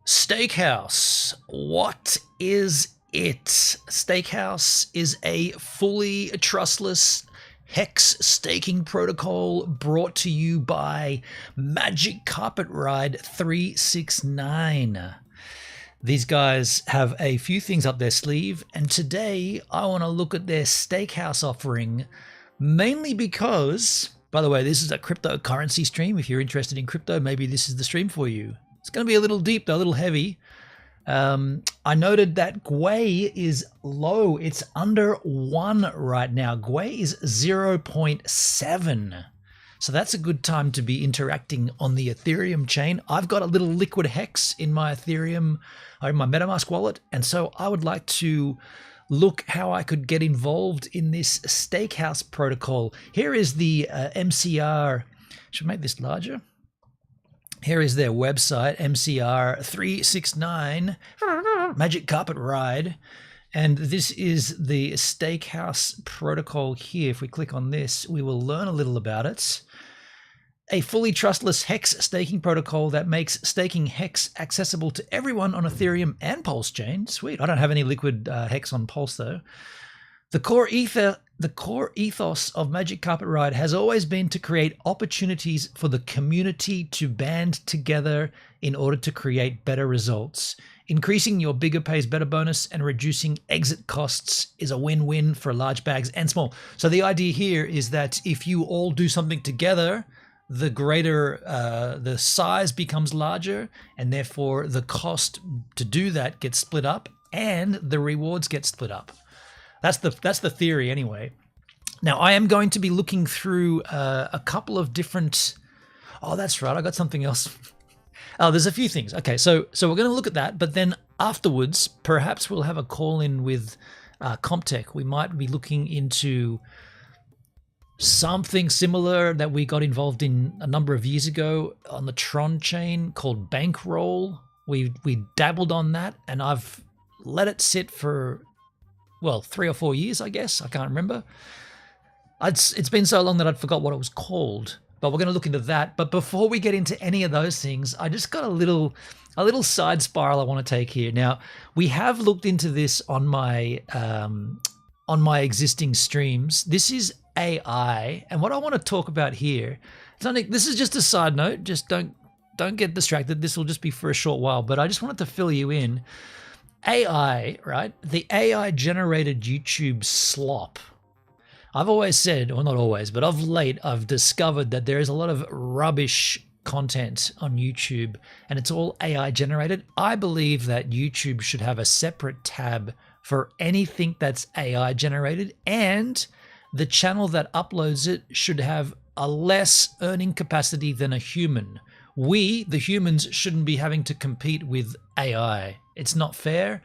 StakeHouse. What is it? StakeHouse is a fully trustless HEX staking protocol brought to you by Magic Carpet Ride 369. These guys have a few things up their sleeve, and today I want to look at their StakeHouse offering, mainly because, by the way, this is a cryptocurrency stream. If you're interested in crypto, maybe this is the stream for you. It's going to be a little deep, though, a little heavy. I noted that GWEI is low. It's under 1 right now. GWEI is 0.7. So that's a good time to be interacting on the Ethereum chain. I've got a little liquid HEX in my Ethereum, in my MetaMask wallet. And so I would like to look how I could get involved in this StakeHouse protocol. Here is the MCR. Should I make this larger? Here is their website, MCR 369, Magic Carpet Ride. And this is the StakeHouse protocol here. If we click on this, we will learn a little about it. A fully trustless HEX staking protocol that makes staking HEX accessible to everyone on Ethereum and Pulse chain. Sweet. I don't have any liquid HEX on Pulse, though. The core ethos of Magic Carpet Ride has always been to create opportunities for the community to band together in order to create better results. Increasing your bigger pays better bonus and reducing exit costs is a win-win for large bags and small. So the idea here is that if you all do something together, the greater the size becomes larger, and therefore the cost to do that gets split up and the rewards get split up. That's the theory anyway. Now I am going to be looking through a couple of different. Oh, that's right. I got something else. Oh, there's a few things. Okay, so we're going to look at that, but then afterwards, perhaps we'll have a call in with Comptech. We might be looking into something similar that we got involved in a number of years ago on the Tron chain called Bankroll. We dabbled on that, and I've let it sit for, well, 3 or 4 years, I guess. I can't remember. It's been so long that I'd forgot what it was called, but we're going to look into that. But before we get into any of those things, I just got a little side spiral I want to take here. Now, we have looked into this on my existing streams. This is AI, and what I want to talk about here, this is just a side note. Just don't get distracted. This will just be for a short while, but I just wanted to fill you in. AI, right? The AI generated YouTube slop. I've always said, or not always, but of late, I've discovered that there is a lot of rubbish content on YouTube, and it's all AI generated. I believe that YouTube should have a separate tab for anything that's AI generated, and the channel that uploads it should have a less earning capacity than a human. We, the humans, shouldn't be having to compete with AI. It's not fair.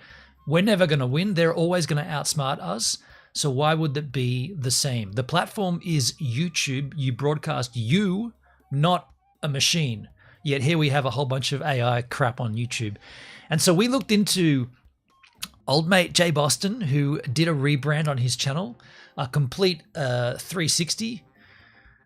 We're never going to win. They're always going to outsmart us. So why would it be the same? The platform is YouTube. You broadcast you, not a machine. Yet here we have a whole bunch of AI crap on YouTube. And so we looked into old mate Jay Boston, who did a rebrand on his channel, a complete 360.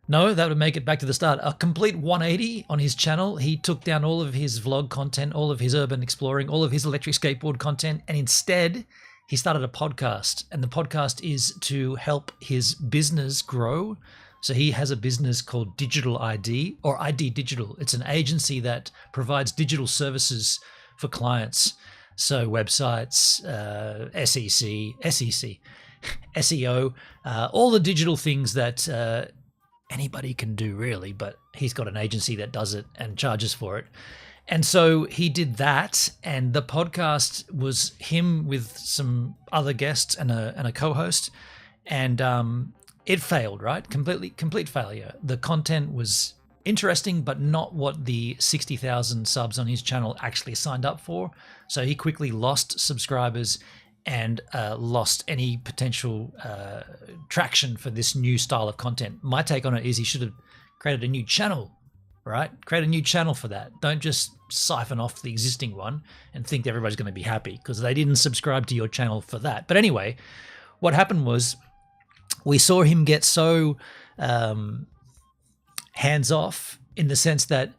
No, that would make it back to the start. A complete 180 on his channel. He took down all of his vlog content, all of his urban exploring, all of his electric skateboard content, and instead he started a podcast. And the podcast is to help his business grow. So he has a business called Digital ID, or ID Digital. It's an agency that provides digital services for clients. So websites, SEO, all the digital things that anybody can do really, but he's got an agency that does it and charges for it. And so he did that, and the podcast was him with some other guests and a co-host, and it failed, right? Complete failure. The content was interesting, but not what the 60,000 subs on his channel actually signed up for. So he quickly lost subscribers and lost any potential traction for this new style of content. My take on it is he should have created a new channel right? Create a new channel for that. Don't just siphon off the existing one and think everybody's going to be happy because they didn't subscribe to your channel for that. But anyway, what happened was we saw him get so hands off in the sense that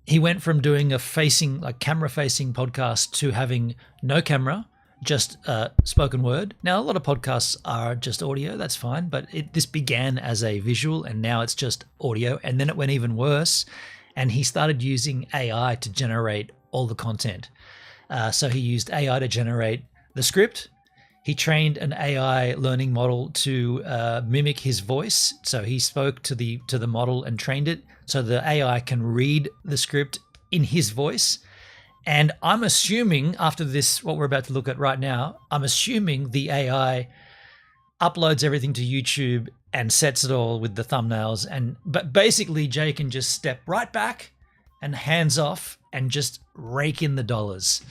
he went from doing a camera facing podcast to having no camera, just spoken word. Now, a lot of podcasts are just audio, that's fine, but this began as a visual and now it's just audio. And then it went even worse and he started using AI to generate all the content. So he used AI to generate the script. He trained an AI learning model to mimic his voice. So he spoke to the model and trained it so the AI can read the script in his voice. And I'm assuming after this, what we're about to look at right now, I'm assuming the AI uploads everything to YouTube and sets it all with the thumbnails. But basically, Jay can just step right back and hands off and just rake in the dollars.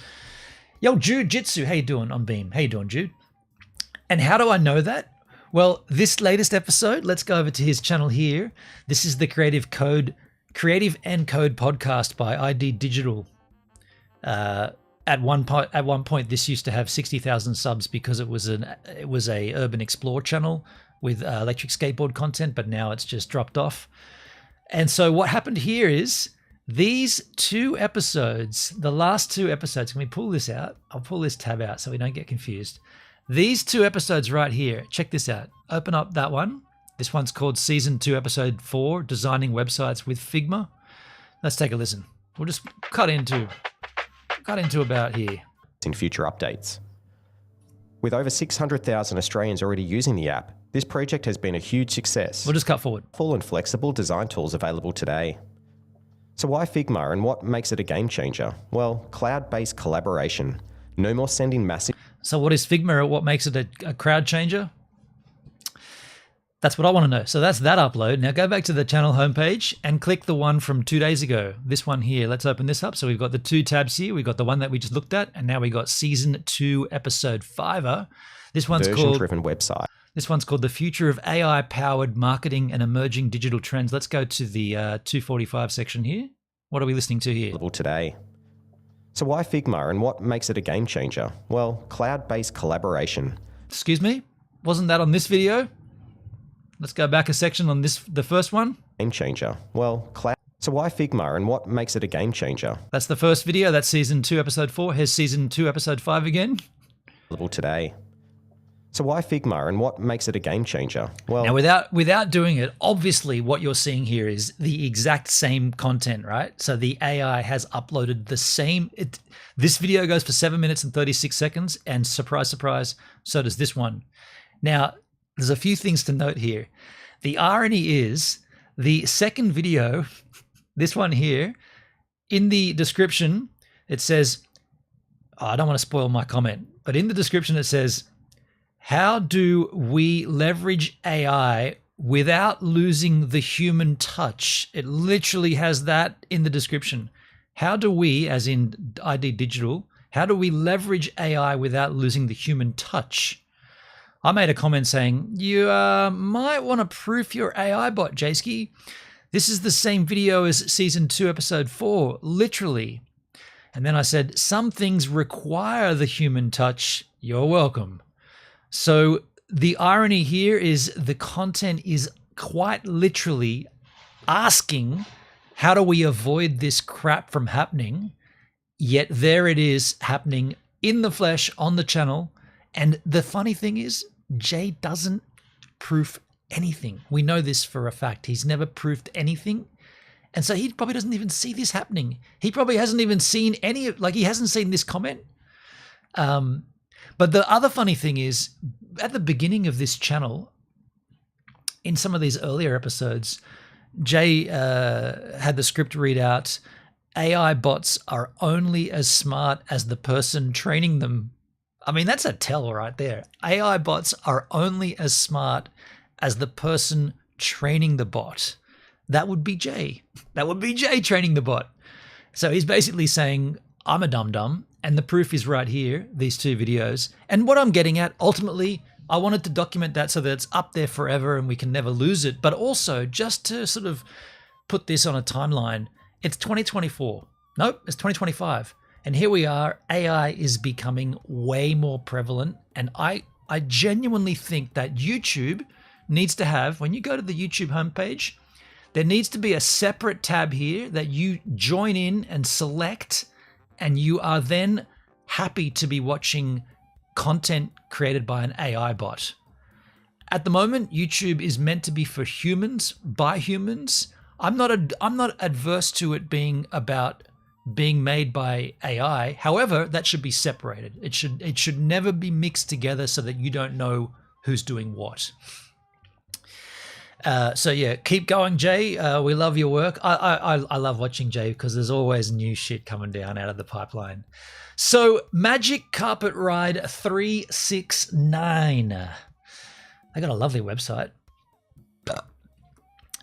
Yo, Jude Jitsu, how you doing on Beam? How you doing, Jude? And how do I know that? Well, this latest episode, let's go over to his channel here. This is the Creative and Code podcast by ID Digital. At one point, this used to have 60,000 subs because it was a urban explore channel with electric skateboard content, but now it's just dropped off. And so what happened here is these two episodes, the last two episodes, can we pull this out? I'll pull this tab out so we don't get confused. These two episodes right here, check this out. Open up that one. This one's called Season 2, Episode 4, Designing Websites with Figma. Let's take a listen. We'll just cut into about here. In future updates. With over 600,000 Australians already using the app, this project has been a huge success. We'll just cut forward. Full and flexible design tools available today. So why Figma and what makes it a game changer? Well, cloud-based collaboration. No more sending massive... So what is Figma or what makes it a crowd changer? That's what I want to know. So that's that upload. Now go back to the channel homepage and click the one from 2 days ago. This one here. Let's open this up. So we've got the two tabs here. We've got the one that we just looked at, and now we got Season 2, Episode 5. This one's called version-driven website. This one's called The Future of AI-Powered Marketing and Emerging Digital Trends. Let's go to the 245 section here. What are we listening to here? Available today. So why Figma and what makes it a game changer? Well, cloud-based collaboration. Excuse me? Wasn't that on this video? Let's go back a section on the first one. Game changer. Well, so why Figma and what makes it a game changer? That's the first video. That's Season 2, Episode 4. Here's Season 2, Episode 5 again. Available today. So why Figma and what makes it a game changer? Well, now without doing it, obviously what you're seeing here is the exact same content, right? So the AI has uploaded the same. This video goes for 7 minutes and 36 seconds, and surprise, surprise, so does this one. Now, there's a few things to note here. The irony is the second video, this one here, in the description, it says, I don't want to spoil my comment, but in the description it says, how do we leverage AI without losing the human touch? It literally has that in the description. How do we, as in ID Digital, how do we leverage AI without losing the human touch? I made a comment saying, you might want to proof your AI bot, Jayski. This is the same video as Season 2, Episode 4, literally. And then I said, some things require the human touch. You're welcome. So the irony here is the content is quite literally asking, how do we avoid this crap from happening? Yet there it is happening in the flesh on the channel. And the funny thing is, Jay doesn't proof anything. We know this for a fact. He's never proofed anything. And so he probably doesn't even see this happening. He probably hasn't even seen he hasn't seen this comment. But the other funny thing is, at the beginning of this channel, in some of these earlier episodes, Jay had the script read out, AI bots are only as smart as the person training them. I mean, that's a tell right there. AI bots are only as smart as the person training the bot. That would be Jay. That would be Jay training the bot. So he's basically saying, I'm a dum-dum, and the proof is right here, these two videos. And what I'm getting at, ultimately, I wanted to document that so that it's up there forever and we can never lose it, but also just to sort of put this on a timeline, it's 2024. Nope, it's 2025. And here we are, AI is becoming way more prevalent. And I genuinely think that YouTube needs to have, when you go to the YouTube homepage, there needs to be a separate tab here that you join in and select, and you are then happy to be watching content created by an AI bot. At the moment, YouTube is meant to be for humans, by humans. I'm not adverse to it being about being made by AI. However, that should be separated. It should never be mixed together so that you don't know who's doing what. So yeah, keep going, Jay. We love your work. I love watching Jay because there's always new shit coming down out of the pipeline. So Magic Carpet Ride 369. They got a lovely website.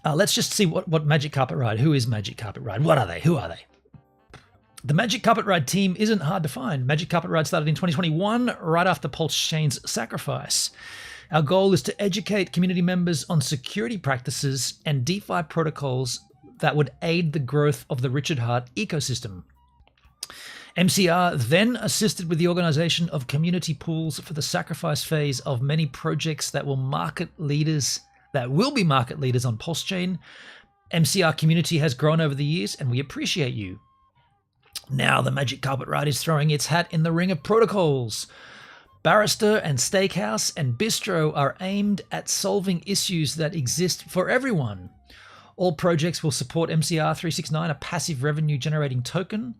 Let's just see what Magic Carpet Ride. Who is Magic Carpet Ride? What are they? Who are they? The Magic Carpet Ride team isn't hard to find. Magic Carpet Ride started in 2021, right after Pulse Chain's sacrifice. Our goal is to educate community members on security practices and DeFi protocols that would aid the growth of the Richard Heart ecosystem. MCR then assisted with the organization of community pools for the sacrifice phase of many projects that will be market leaders on Pulse Chain. MCR community has grown over the years, and we appreciate you. Now the Magic Carpet Ride is throwing its hat in the ring of protocols. Barrister and Stakehouse and Bistro are aimed at solving issues that exist for everyone. All projects will support MCR 369, a passive revenue generating token.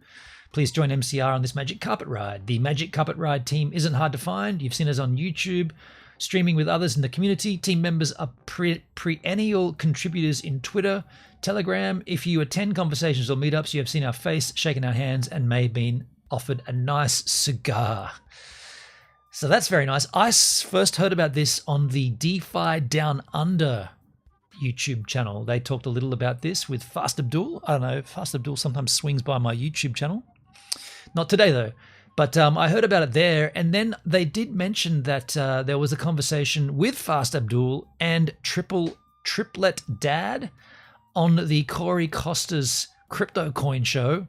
Please join MCR on this Magic Carpet Ride. The Magic Carpet Ride team isn't hard to find. You've seen us on YouTube, streaming with others in the community. Team members are perennial contributors in Twitter, Telegram. If you attend conversations or meetups, you have seen our face, shaken our hands, and may have been offered a nice cigar. So that's very nice. I first heard about this on the DeFi Down Under YouTube channel. They talked a little about this with Fast Abdul. I don't know, Fast Abdul sometimes swings by my YouTube channel. Not today though. But I heard about it there, and then they did mention that there was a conversation with Fast Abdul and Triplet Dad on the Corey Costa's Crypto Coin show,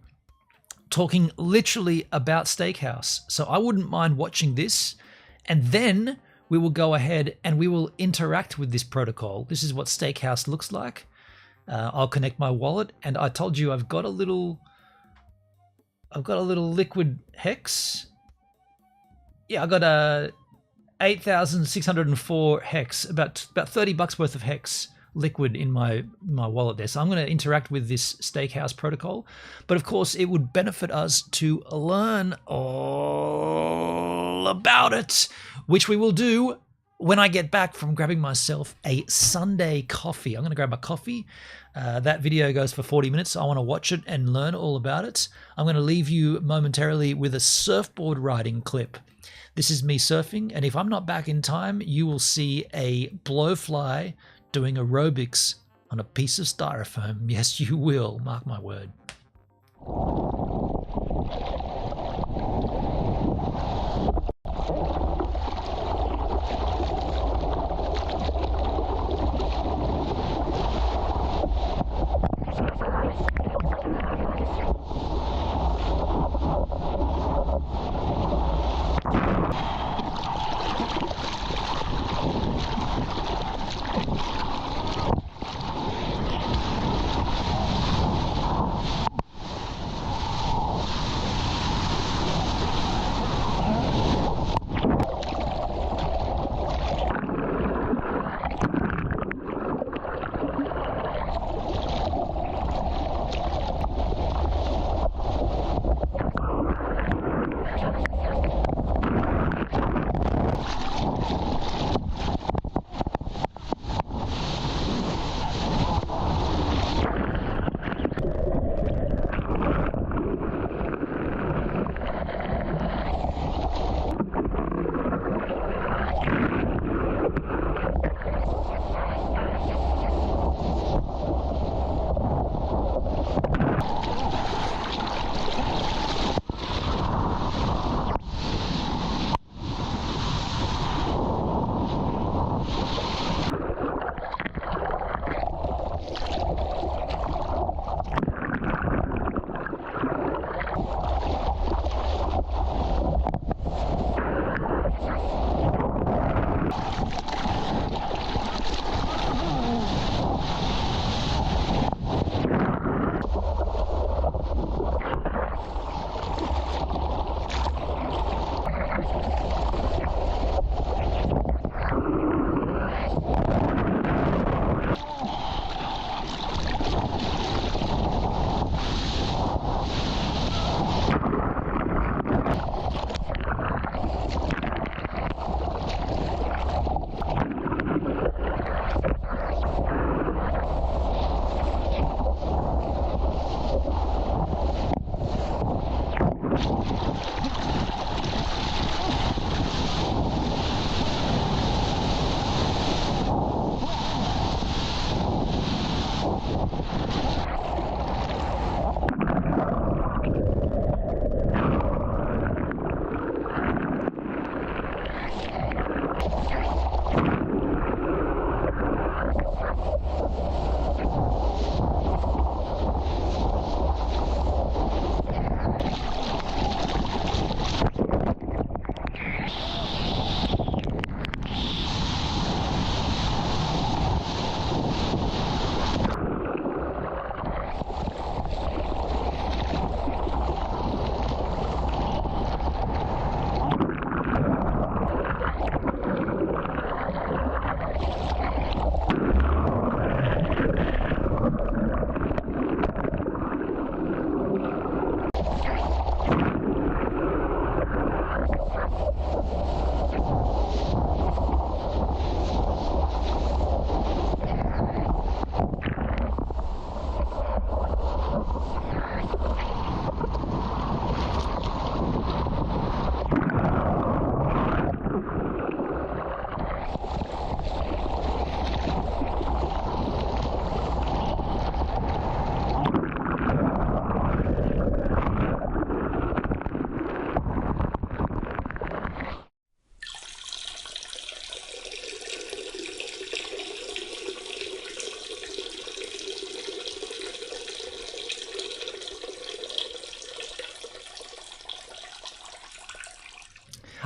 talking literally about StakeHouse. So I wouldn't mind watching this, and then we will go ahead and we will interact with this protocol. This is what StakeHouse looks like. I'll connect my wallet, and I told you I've got a little liquid hex. Yeah, I got a 8,604 hex, about $30 worth of hex liquid in my wallet there. So I'm going to interact with this StakeHouse protocol, but of course it would benefit us to learn all about it, which we will do when I get back from grabbing myself a Sunday coffee. I'm going to grab my coffee. That video goes for 40 minutes. So I want to watch it and learn all about it. I'm going to leave you momentarily with a surfboard riding clip. This is me surfing, and if I'm not back in time, you will see a blowfly doing aerobics on a piece of styrofoam. Yes, you will. Mark my word.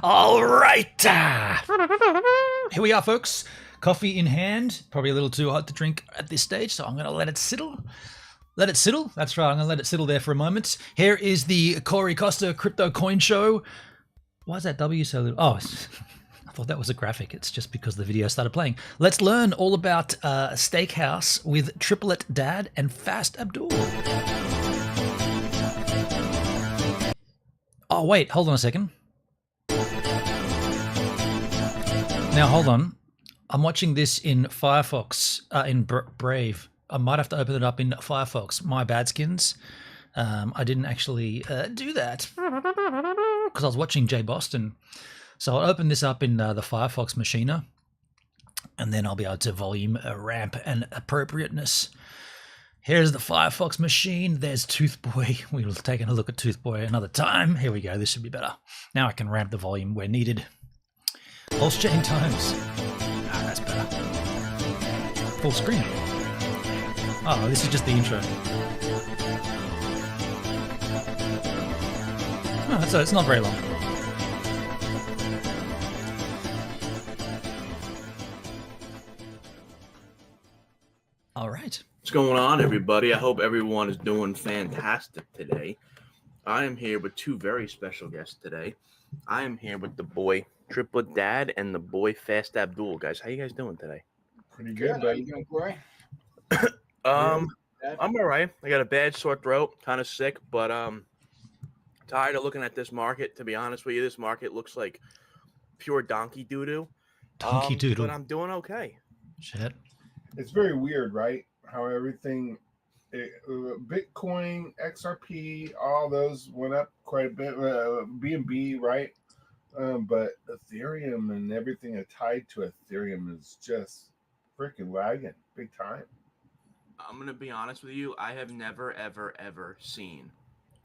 All right. Here we are, folks. Coffee in hand. Probably a little too hot to drink at this stage, so I'm going to let it settle. Let it settle. That's right. I'm going to let it settle there for a moment. Here is the Corey Costa Crypto Coin Show. Why is that W so little? Oh, I thought that was a graphic. It's just because the video started playing. Let's learn all about Stakehouse with Triplet Dad and Fast Abdul. Oh, wait. Hold on a second. Now, hold on. I'm watching this in Firefox, in Brave. I might have to open it up in Firefox. My bad, skins. I didn't actually do that because I was watching Jay Boston. So I'll open this up in the Firefox Machiner, and then I'll be able to volume, ramp, and appropriateness. Here's the Firefox machine. There's Toothboy. We'll take a look at Toothboy another time. Here we go. This should be better. Now I can ramp the volume where needed. Pulse chain times. Ah, that's better. Full screen. Oh, this is just the intro. Oh, so it's not very long. All right. What's going on, everybody? I hope everyone is doing fantastic today. I am here with two very special guests today. I am here with the boy Triplet Dad and the boy Fast Abdul. Guys, how you guys doing today? Pretty good, buddy. You doing, Corey? I'm all right. I got a bad sore throat, kind of sick, but tired of looking at this market. To be honest with you, this market looks like pure donkey doo-doo. Donkey doodle. But I'm doing okay. Shit. It's very weird, right? How everything, Bitcoin, XRP, all those went up quite a bit. BNB, right? But Ethereum and everything tied to Ethereum is just freaking lagging big time. I'm going to be honest with you. I have never, ever, ever seen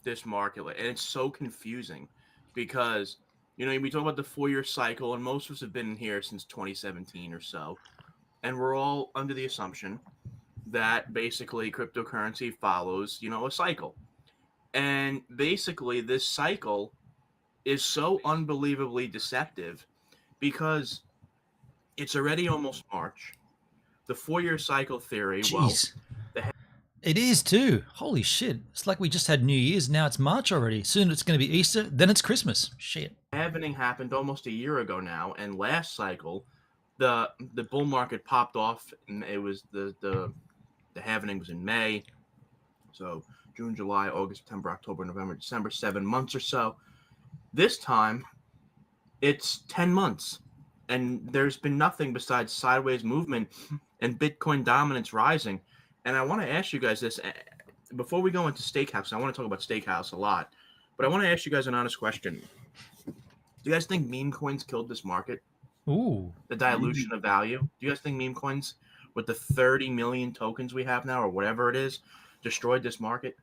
this market. And it's so confusing because, you know, we talk about the 4-year cycle, and most of us have been here since 2017 or so. And we're all under the assumption that basically cryptocurrency follows, you know, a cycle. And basically this cycle is so unbelievably deceptive because it's already almost March. The 4-year cycle theory. Jeez. Well, it is too. Holy shit. It's like we just had New Year's. Now it's March already. Soon it's going to be Easter. Then it's Christmas. Shit. Halving happened almost a year ago now. And last cycle, the bull market popped off. And it was the halving was in May. So June, July, August, September, October, November, December, 7 months or so. This time, it's 10 months. And there's been nothing besides sideways movement and Bitcoin dominance rising. And I want to ask you guys this. Before we go into Stakehouse, I want to talk about Stakehouse a lot. But I want to ask you guys an honest question. Do you guys think meme coins killed this market? Ooh. The dilution of value? Do you guys think meme coins, with the 30 million tokens we have now or whatever it is, destroyed this market?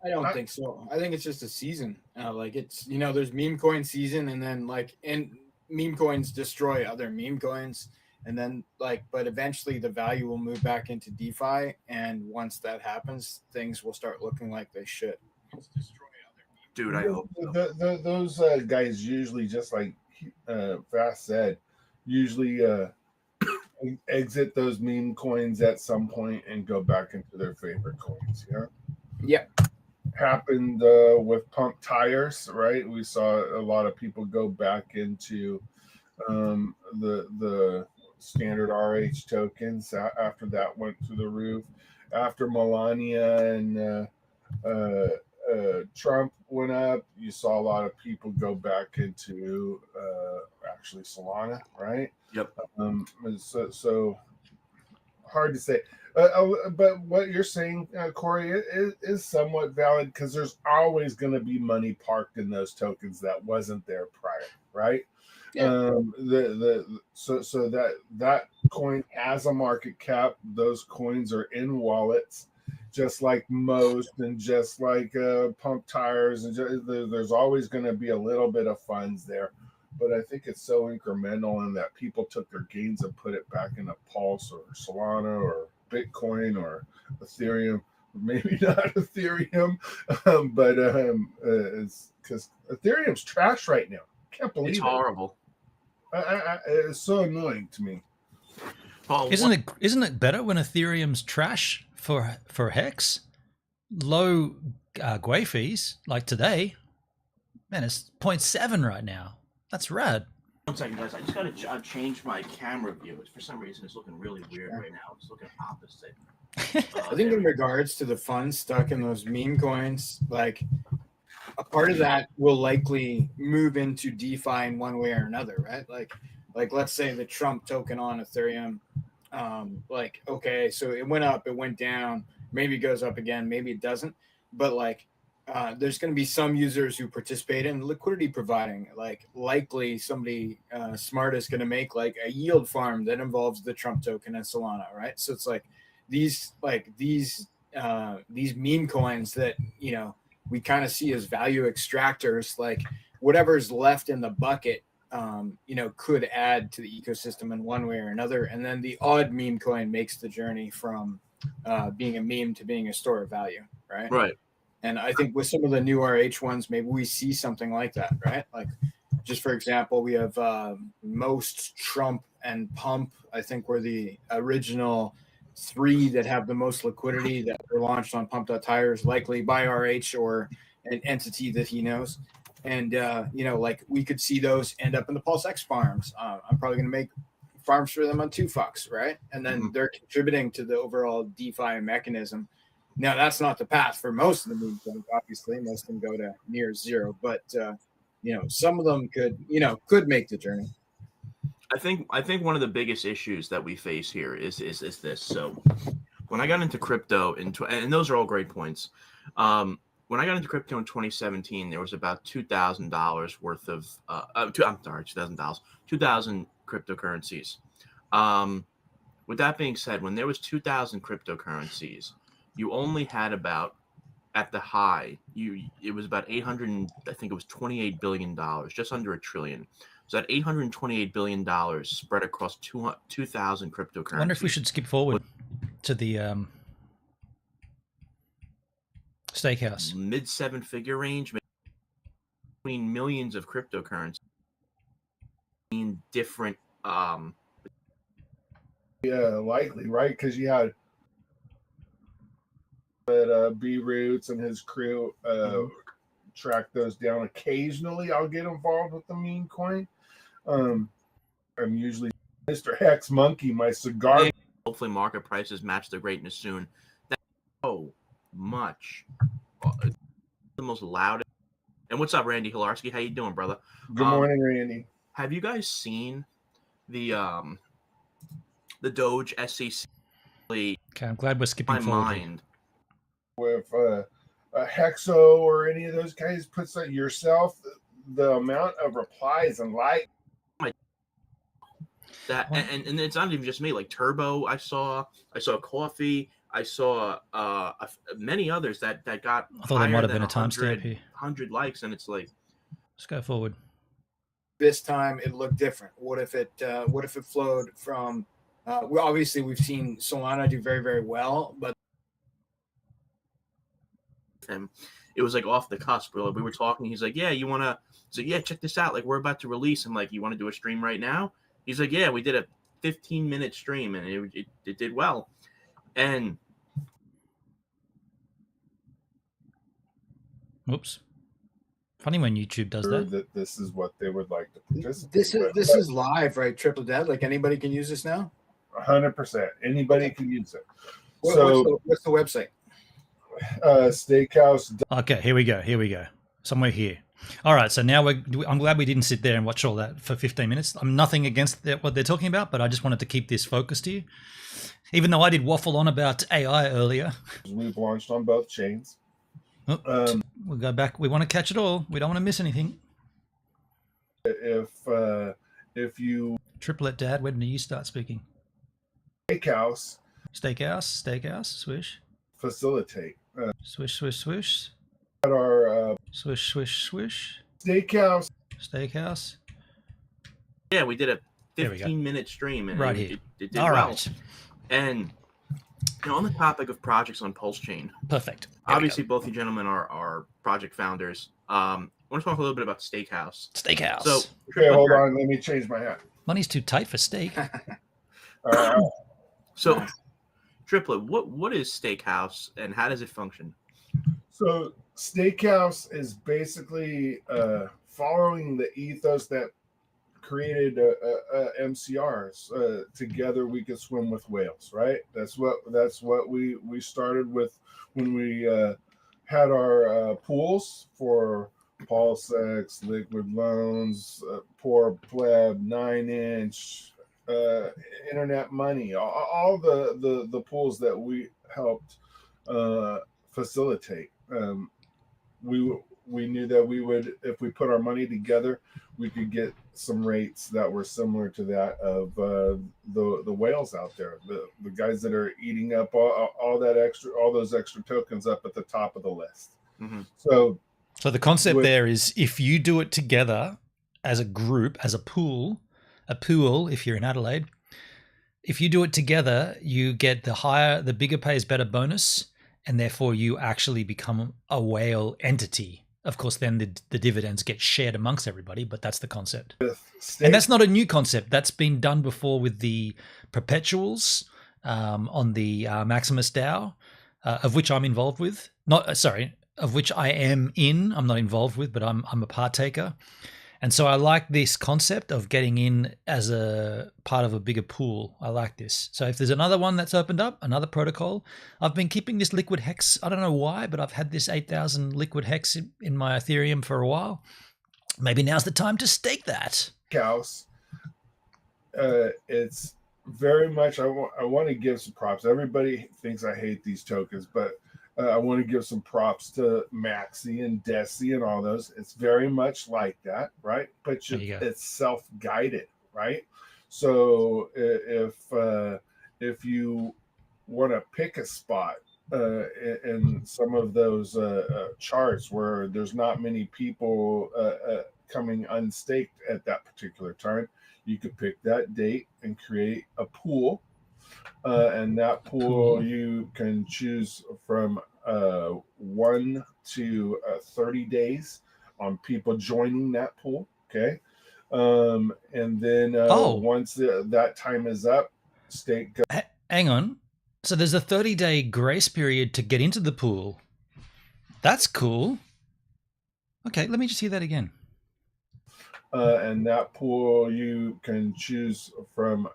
I don't think so. I think it's just a season. Like it's, you know, there's meme coin season, and then and meme coins destroy other meme coins, and then but eventually the value will move back into DeFi, and once that happens, things will start looking like they should. Dude, I hope so. Those guys usually, just like Fast said, usually exit those meme coins at some point and go back into their favorite coins. Yeah. Yep. Happened with pump tires, right? We saw a lot of people go back into the standard RH tokens after that went through the roof. After Melania and Trump went up, you saw a lot of people go back into actually Solana, right? Yep. So hard to say. But what you're saying, Corey, is somewhat valid because there's always going to be money parked in those tokens that wasn't there prior, right? Yeah. So that coin has a market cap. Those coins are in wallets, just like most, and just like pump tires, and there's always going to be a little bit of funds there. But I think it's so incremental, and that people took their gains and put it back into Pulse or Solana or Bitcoin or Ethereum, maybe not Ethereum, but it's because Ethereum's trash right now. Can't believe It's it. horrible. It's so annoying to me. Well, Isn't it better when Ethereum's trash for Hex? Low GWEI fees like today. Man, it's 0.7 right now. That's rad. 1 second, guys. I just gotta change my camera view. For some reason, it's looking really weird right now. It's looking opposite. I think in regards to the funds stuck in those meme coins, like a part of that will likely move into DeFi in one way or another, right? Like let's say the Trump token on Ethereum, like, okay, so it went up, it went down, maybe it goes up again, maybe it doesn't, but like there's going to be some users who participate in liquidity providing, like likely somebody smart is going to make like a yield farm that involves the Trump token and Solana, right? So it's like these meme coins that, you know, we kind of see as value extractors, like whatever's left in the bucket, you know, could add to the ecosystem in one way or another. And then the odd meme coin makes the journey from being a meme to being a store of value, right? Right. And I think with some of the new RH ones, maybe we see something like that, right? Like, just for example, we have Most, Trump, and Pump. I think were the original 3 that have the most liquidity that were launched on Pump.tires, likely by RH or an entity that he knows. And, you know, like we could see those end up in the Pulse X farms. I'm probably going to make farms for them on 2FUCks, right? And then they're contributing to the overall DeFi mechanism. Now, that's not the path for most of the meme coins, obviously. Most of them go to near zero. But, you know, some of them could make the journey. I think one of the biggest issues that we face here is this. So when I got into crypto and those are all great points. When I got into crypto in 2017, there was about $2,000 worth of $2,000 cryptocurrencies. With that being said, when there was 2,000 cryptocurrencies, you only had about, at the high, it was about $28 billion, just under $1 trillion. So that $828 billion spread across 2,000 cryptocurrencies. I wonder if we should skip forward to the Stakehouse. Mid 7-figure range, between millions of cryptocurrencies in different. Yeah, likely, right? Because you had B Roots and his crew track those down. Occasionally, I'll get involved with the meme coin. I'm usually Mr. Hex Monkey, my cigar. Hopefully, market prices match their greatness soon. That's so much. The most loud. And what's up, Randy Hilarski? How you doing, brother? Good morning, Randy. Have you guys seen the Doge SEC? Okay, I'm glad we're skipping My forward. mind. With a Hexo or any of those guys puts that yourself, the amount of replies and likes. That and it's not even just me. Like Turbo, I saw Coffee, I saw many others that got. I thought there might have been a timestamp here. 100 likes, and it's like, let's go forward. This time it looked different. What if it flowed from? Well, obviously we've seen Solana do very, very well, but it was like off the cusp. We were talking. He's like, "Yeah, you want to?" So yeah, check this out. Like we're about to release. I'm like, "You want to do a stream right now?" He's like, "Yeah, we did a 15-minute stream, and it did well." And oops, funny when YouTube does that. This is what they would like to participate. This is live, right? Triple Dead. Like anybody can use this now. 100%. Anybody can use it. What's the website? Steakhouse. Okay, here we go. Somewhere here. All right, so now I'm glad we didn't sit there and watch all that for 15 minutes. I'm nothing against what they're talking about, but I just wanted to keep this focused here. Even though I did waffle on about AI earlier. We've launched on both chains. We'll go back. We want to catch it all. We don't want to miss anything. If you Triplet Dad, when do you start speaking? Steakhouse Swish. Facilitate. Swish. At our Swish. Steakhouse. yeah, we did a 15-minute stream, and right here. It did all well. right. And on the topic of projects on Pulse Chain, Perfect. obviously both you gentlemen are project founders. One want to talk a little bit about StakeHouse. Steakhouse. So, Okay, hold on. Let me change my hat. Money's too tight for steak. So, Nice. Triplet, what is StakeHouse and how does it function? So Steakhouse is basically following the ethos that created MCRs. Together we could swim with whales, right? That's what we started with when we had our pools for Pulse X, Liquid Loans, Poor Pleb, 9-inch, Internet Money, all the pools that we helped facilitate. We knew that we would, if we put our money together, we could get some rates that were similar to that of the whales out there, the guys that are eating up all those extra tokens up at the top of the list. Mm-hmm. So the concept there is if you do it together as a group, as a pool, if you're in Adelaide, if you do it together, you get the bigger pays better bonus, and therefore you actually become a whale entity. Of course, then the dividends get shared amongst everybody, but that's the concept. And that's not a new concept. That's been done before with the perpetuals on the Maximus DAO, of which I'm involved with. Of which I am in. I'm not involved with, but I'm a partaker. And so I like this concept of getting in as a part of a bigger pool. I like this. So if there's another one that's opened up, another protocol, I've been keeping this liquid hex. I don't know why, but I've had this 8,000 liquid hex in my Ethereum for a while. Maybe now's the time to stake that. House. It's very much, I want to give some props. Everybody thinks I hate these tokens, but I want to give some props to Maxi and Desi and all those. It's very much like that, right? But it's self-guided, right? So if you want to pick a spot in some of those charts where there's not many people coming unstaked at that particular time, you could pick that date and create a pool. And that pool you can choose from 1 to 30 days on people joining that pool. Okay. And then once that time is up, stake goes. Hang on. So there's a 30-day grace period to get into the pool. That's cool. Okay, let me just hear that again. And that pool you can choose from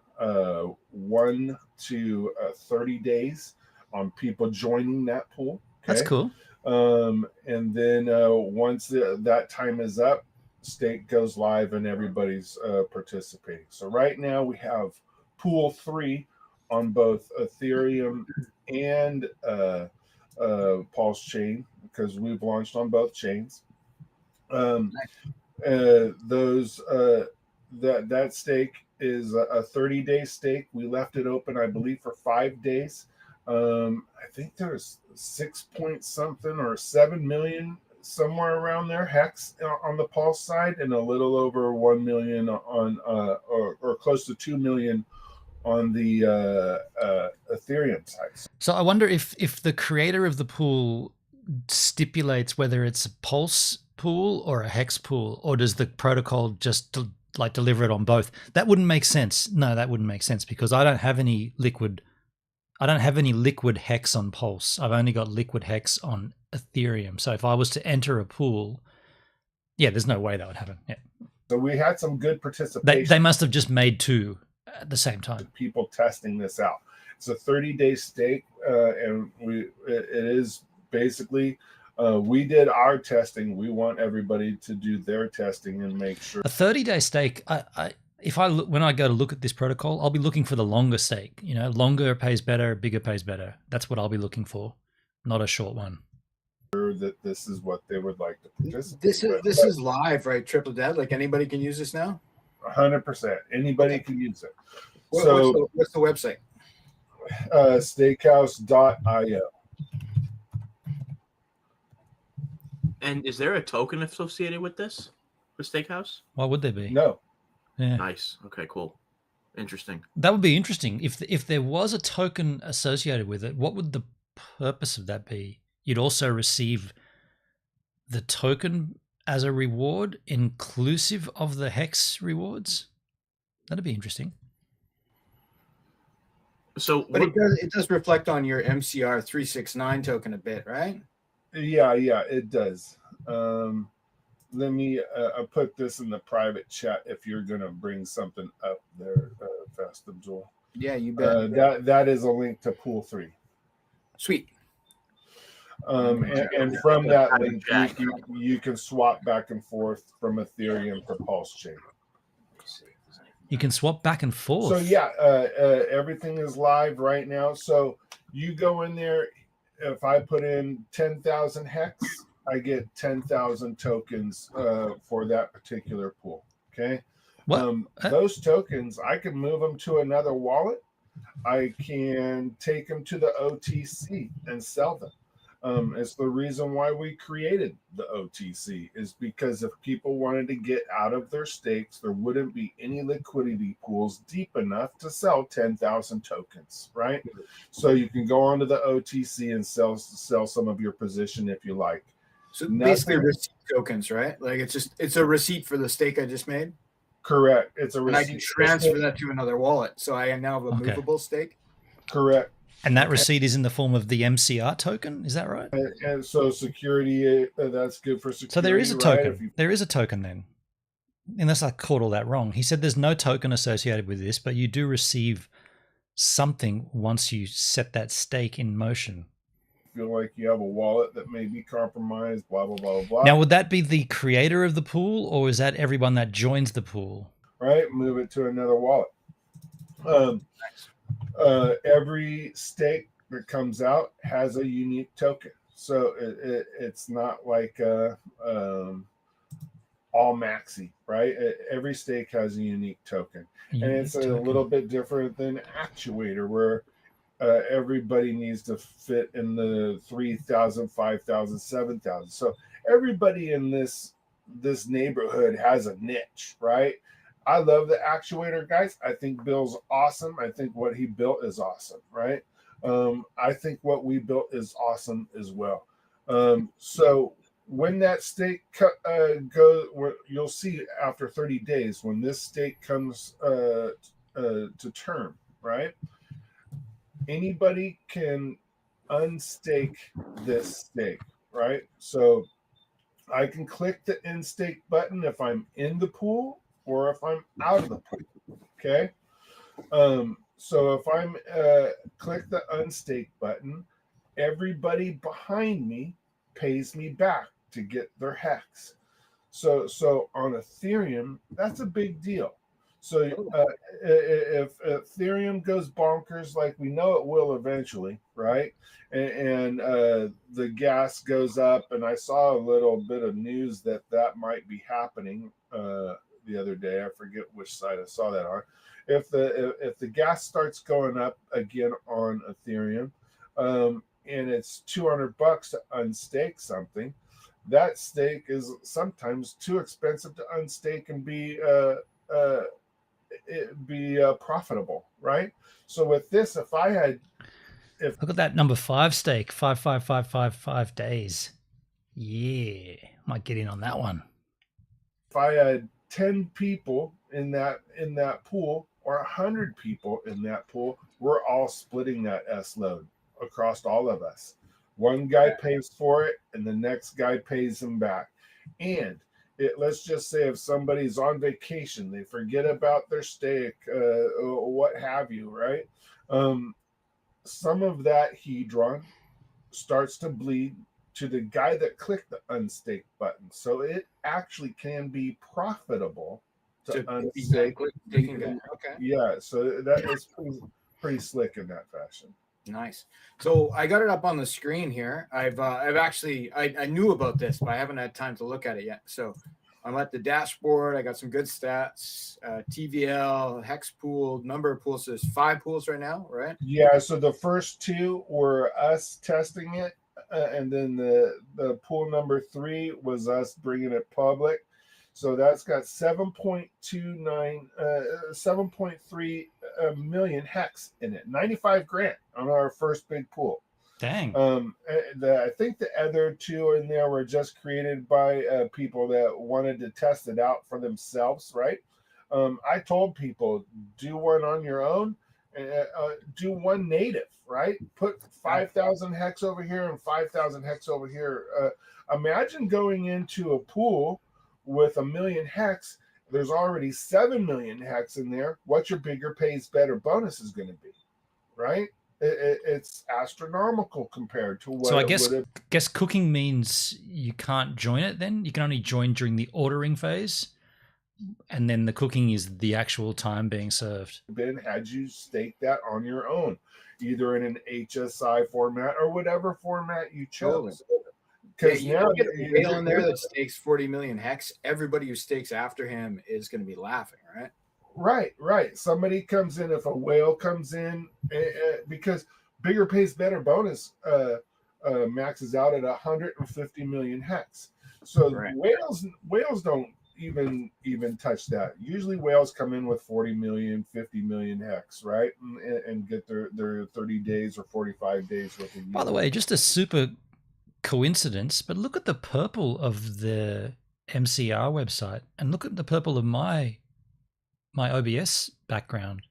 1 to 30 days on people joining that pool. Okay? That's cool. And then once that time is up, stake goes live and everybody's participating. So right now we have pool 3 on both Ethereum and Pulse chain because we've launched on both chains. That stake is a 30-day stake. We left it open, I believe, for 5 days. I think there's 6 point something or 7 million somewhere around there hex on the Pulse side, and a little over 1 million on or close to 2 million on the Ethereum side. So I wonder if the creator of the pool stipulates whether it's a Pulse pool or a hex pool, or does the protocol just deliver it on both? That wouldn't make sense. No, that wouldn't make sense because I don't have any liquid hex on Pulse. I've only got liquid hex on Ethereum. So if I was to enter a pool, yeah, there's no way that would happen. Yeah. So we had some good participation. They must have just made 2 at the same time. People testing this out. It's a 30-day stake, and it is basically we did our testing. We want everybody to do their testing and make sure. A 30-day stake. When I go to look at this protocol, I'll be looking for the longer stake. You know, longer pays better, bigger pays better. That's what I'll be looking for, not a short one. That this is what they would like to participate. This is live, right? Triple Dead. Like anybody can use this now. 100%. Anybody can use it. What's the website? Stakehouse.io. And is there a token associated with this, with StakeHouse? Why would there be? No. Yeah. Nice. Okay, cool. Interesting. That would be interesting. If there was a token associated with it, what would the purpose of that be? You'd also receive the token as a reward inclusive of the HEX rewards? That'd be interesting. So, But it does reflect on your MCR 369 token a bit, right? Yeah, it does. Let me put this in the private chat if you're going to bring something up there, Fast Abdul. Yeah, you bet. That is a link to Pool 3. Sweet. And from that link, you can swap back and forth from Ethereum to Pulse Chain. You can swap back and forth. So yeah, everything is live right now. So you go in there. If I put in 10,000 hex, I get 10,000 tokens for that particular pool. Okay. Those tokens, I can move them to another wallet. I can take them to the OTC and sell them. It's the reason why we created the OTC, is because if people wanted to get out of their stakes, there wouldn't be any liquidity pools deep enough to sell 10,000 tokens, right? So you can go onto the OTC and sell some of your position if you like. So basically receipt tokens, right? Like it's a receipt for the stake I just made? Correct. It's a receipt. And I can transfer that to another wallet. So I now have a movable stake? Correct. And that receipt is in the form of the MCR token, is that right? And so security, that's good for security. So there is a token. Right? There is a token then. Unless I caught all that wrong. He said there's no token associated with this, but you do receive something once you set that stake in motion. Feel like you have a wallet that may be compromised, blah, blah, blah, blah. Now, would that be the creator of the pool, or is that everyone that joins the pool? Right, move it to another wallet. Every stake that comes out has a unique token. So it's not like all maxi, right? Every stake has a unique token. And it's a little bit different than Actuator, where everybody needs to fit in the 3,000, 5,000, 7,000. So everybody in this neighborhood has a niche, right? I love the Actuator guys. I think Bill's awesome. I think what he built is awesome, right? I think what we built is awesome as well. So when that stake goes, you'll see after 30 days when this stake comes to term, right? Anybody can unstake this stake, right? So I can click the end stake button if I'm in the pool or if I'm out of the pool, okay? So if I'm click the unstake button, everybody behind me pays me back to get their hex. So on Ethereum, that's a big deal. So if Ethereum goes bonkers, like we know it will eventually, right? And the gas goes up, and I saw a little bit of news that might be happening the other day. I forget which side I saw that on. If the gas starts going up again on Ethereum, and it's $200 to unstake something, that stake is sometimes too expensive to unstake and be profitable, right? So with this, if look at that number 5 stake, 5 days. Yeah, might get in on that one. If I had 10 people in that pool or 100 people in that pool, we're all splitting that S load across all of us. One guy pays for it, and the next guy pays him back. And let's just say if somebody's on vacation, they forget about their stake, what have you, right? Some of that hedron starts to bleed to the guy that clicked the unstake button. So it actually can be profitable to unstake. Okay. Yeah, so that is pretty slick in that fashion. Nice. So I got it up on the screen here. I've actually I knew about this, but I haven't had time to look at it yet. So I'm at the dashboard. I got some good stats. TVL, hex pool, number of pools. There's 5 pools right now, right? Yeah. So the first 2 were us testing it, and then the pool number 3 was us bringing it public. So that's got 7.3 million hex in it, 95 grand on our first big pool. Dang. I think the other two in there were just created by people that wanted to test it out for themselves, right? I told people, do one on your own, do one native, right? Put 5,000 hex over here and 5,000 hex over here. Imagine going into a pool with 1 million hex. There's already 7 million hex in there. What your bigger pays better bonus is going to be, right? It's astronomical compared to what. So I guess cooking means you can't join it. Then you can only join during the ordering phase, and then the cooking is the actual time being served. Been had you stake that on your own, either in an HSI format or whatever format you chose. Because now you get a whale in there that stakes 40 million hex. Everybody who stakes after him is going to be laughing, right? Right. Somebody comes in, if a whale comes in, because bigger pays better bonus maxes out at 150 million hex. So whales don't even touch that. Usually whales come in with 40 million, 50 million hex, right? And get their 30 days or 45 days worth of yield. By the way, just a super coincidence, but look at the purple of the MCR website and look at the purple of my OBS background.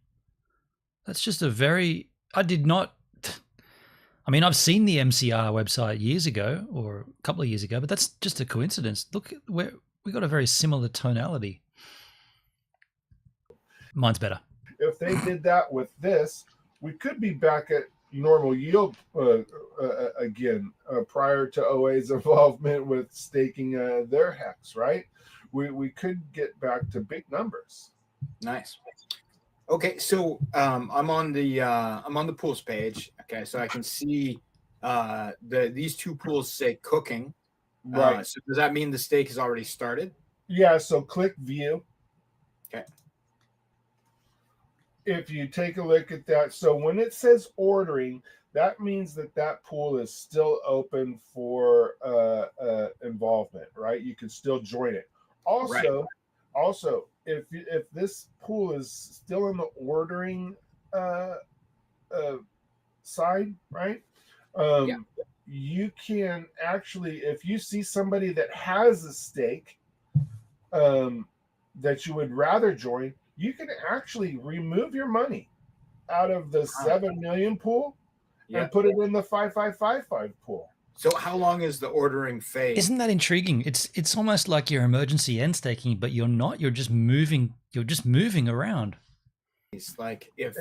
That's just a very, I've seen the MCR website years ago or a couple of years ago, but that's just a coincidence. Look at where we got a very similar tonality. Mine's better. If they did that with this, we could be back at normal yield again prior to OA's involvement with staking their hex, right? We could get back to big numbers. Nice. Okay, so I'm on the pools page. Okay, so I can see these two pools say cooking. Right. So does that mean the stake has already started? Yeah. So click view. Okay. If you take a look at that, so when it says ordering, that means that pool is still open for involvement, right? You can still join it. Also, if this pool is still in the ordering side, right? You can actually, if you see somebody that has a stake that you would rather join, you can actually remove your money out of the 7 million pool and put it in the 5555 pool. So how long is the ordering phase? Isn't that intriguing? It's almost like your emergency end staking, but you're not. You're just moving around. It's like if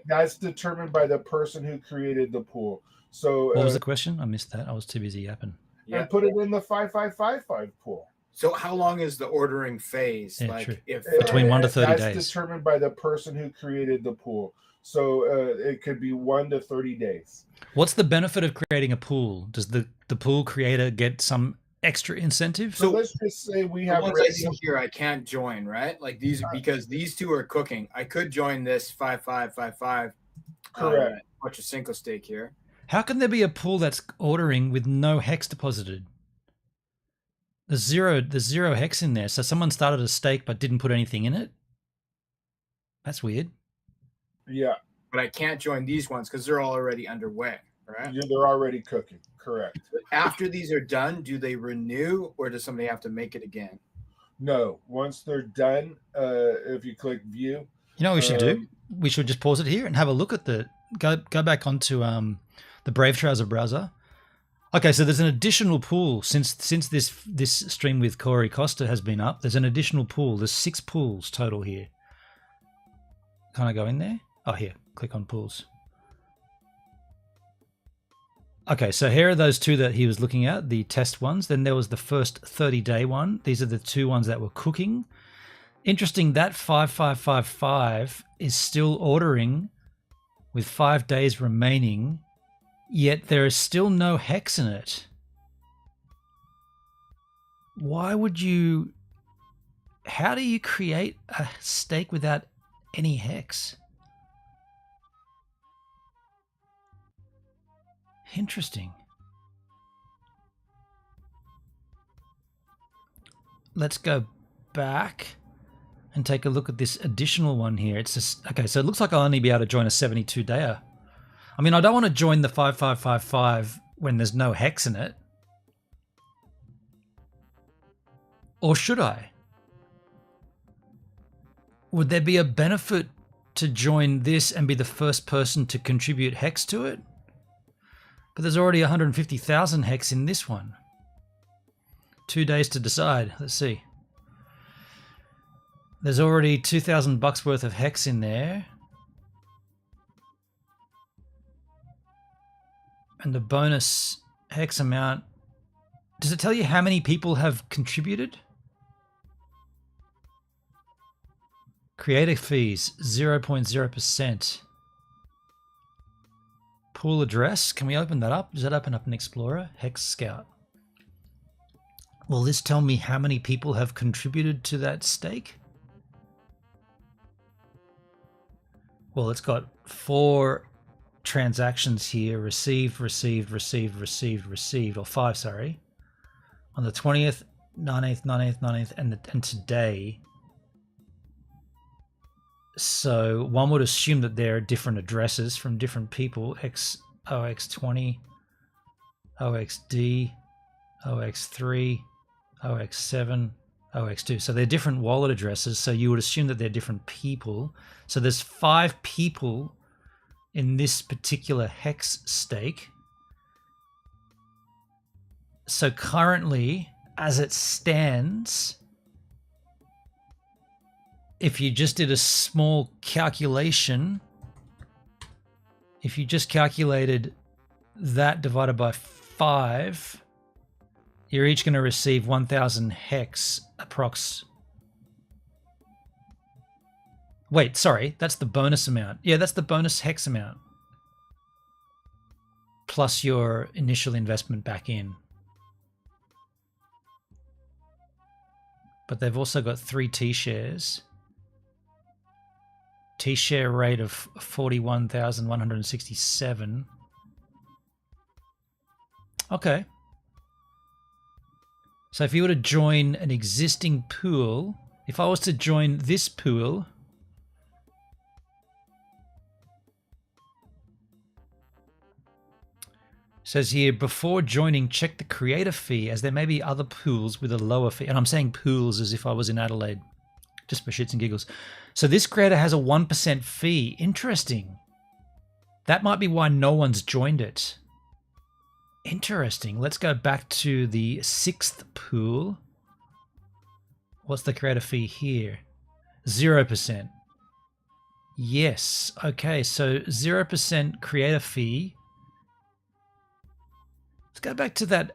that's determined by the person who created the pool. So what was the question? I missed that. I was too busy yapping. And put it in the 5555 pool. So how long is the ordering phase? Yeah, like true. if Between 1 to 30 days. That's determined by the person who created the pool. So it could be 1 to 30 days. What's the benefit of creating a pool? Does the pool creator get some extra incentive? So let's just say we have I see here I can't join, right? Like these because these two are cooking. I could join this 5555. Correct. Watch a single stake here. How can there be a pool that's ordering with no hex deposited? There's zero hex in there. So someone started a stake but didn't put anything in it? That's weird. Yeah. But I can't join these ones because they're already underway, right? Yeah, they're already cooking. Correct. After these are done, do they renew or does somebody have to make it again? No. Once they're done, if you click view. You know what we should do? We should just pause it here and have a look at go back onto the Brave Trouser browser. Okay, so there's an additional pool since this stream with Corey Costa has been up. There's an additional pool. There's 6 pools total here. Can I go in there? Oh, here. Click on pools. Okay, so here are those 2 that he was looking at, the test ones. Then there was the first 30-day one. These are the 2 ones that were cooking. Interesting, that 5555 is still ordering with 5 days remaining, yet there is still no hex in it. Why would you... How do you create a stake without any hex? Interesting. Let's go back and take a look at this additional one here. It's just, okay, so it looks like I'll only be able to join a 72-dayer. I mean, I don't want to join the 5555 when there's no hex in it. Or should I? Would there be a benefit to join this and be the first person to contribute hex to it? But there's already 150,000 hex in this one. 2 days to decide. Let's see. There's already $2,000 worth of hex in there. And the bonus hex amount. Does it tell you how many people have contributed? Creator fees, 0.0%. Pool address, can we open that up? Does that open up in Explorer? Hex Scout. Will this tell me how many people have contributed to that stake? Well, it's got 4 transactions here, received, or 5, sorry. On the 20th, 19th, and today. So one would assume that there are different addresses from different people. OX20, OXD, OX3, OX7, OX2. So they're different wallet addresses. So you would assume that they're different people. So there's 5 people in this particular hex stake. So currently, as it stands, if you just did a small calculation, if you just calculated that divided by 5, you're each going to receive 1,000 hex approx. Wait, sorry, that's the bonus amount. Yeah, that's the bonus hex amount. Plus your initial investment back in. But they've also got 3 T-shares. T-share rate of 41,167. Okay. So if you were to join an existing pool, if I was to join this pool, says here, before joining, check the creator fee, as there may be other pools with a lower fee. And I'm saying pools as if I was in Adelaide, just for shits and giggles. So this creator has a 1% fee. Interesting. That might be why no one's joined it. Interesting. Let's go back to the 6th pool. What's the creator fee here? 0%. Yes. Okay, so 0% creator fee. Let's go back to that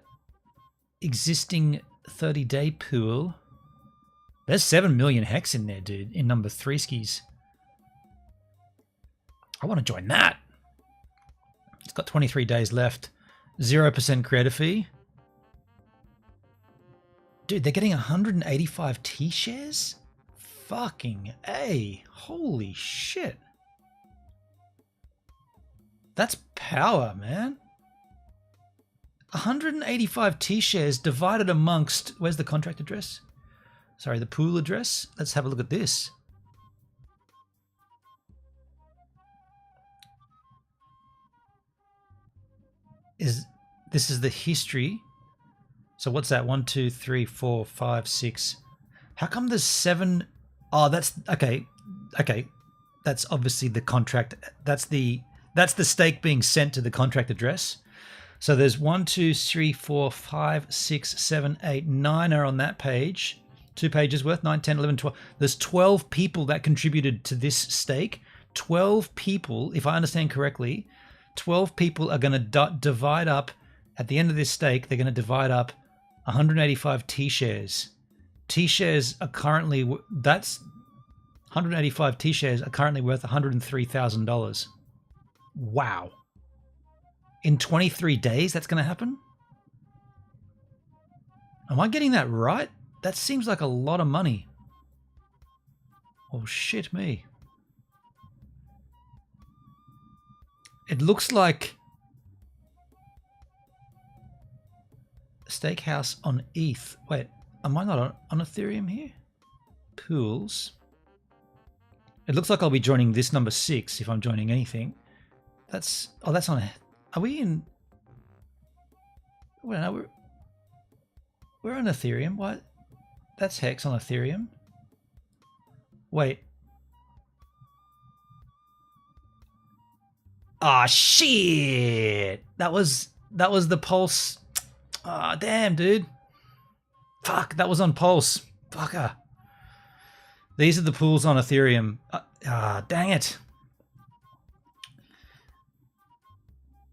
existing 30-day pool. There's 7 million hex in there, dude, in number 3 skis. I want to join that. It's got 23 days left. 0% creator fee. Dude, they're getting 185 T-shares? Fucking A. Holy shit. That's power, man. 185 T-shares divided amongst... Where's the contract address? Sorry, the pool address. Let's have a look at this. This is the history. So what's that? 1, 2, 3, 4, 5, 6. How come there's 7? Oh, that's okay. Okay, that's obviously the contract. That's the stake being sent to the contract address. So there's 1, 2, 3, 4, 5, 6, 7, 8, 9 are on that page. 2 pages worth, 9, 10, 11, 12. There's 12 people that contributed to this stake. 12 people, if I understand correctly, 12 people are going to divide up, at the end of this stake, they're going to divide up 185 T-shares. T-shares are currently, that's 185 T-shares are currently worth $103,000. Wow. In 23 days, that's going to happen? Am I getting that right? That seems like a lot of money. Oh, shit me. It looks like StakeHouse on ETH. Wait, am I not on Ethereum here? Pools. It looks like I'll be joining this number 6 if I'm joining anything. That's on. Are we in? Well, no, we're on Ethereum. What? That's Hex on Ethereum. Wait. Ah, shit! That was the Pulse. Ah, damn, dude. Fuck, that was on Pulse. Fucker. These are the pools on Ethereum. Dang it.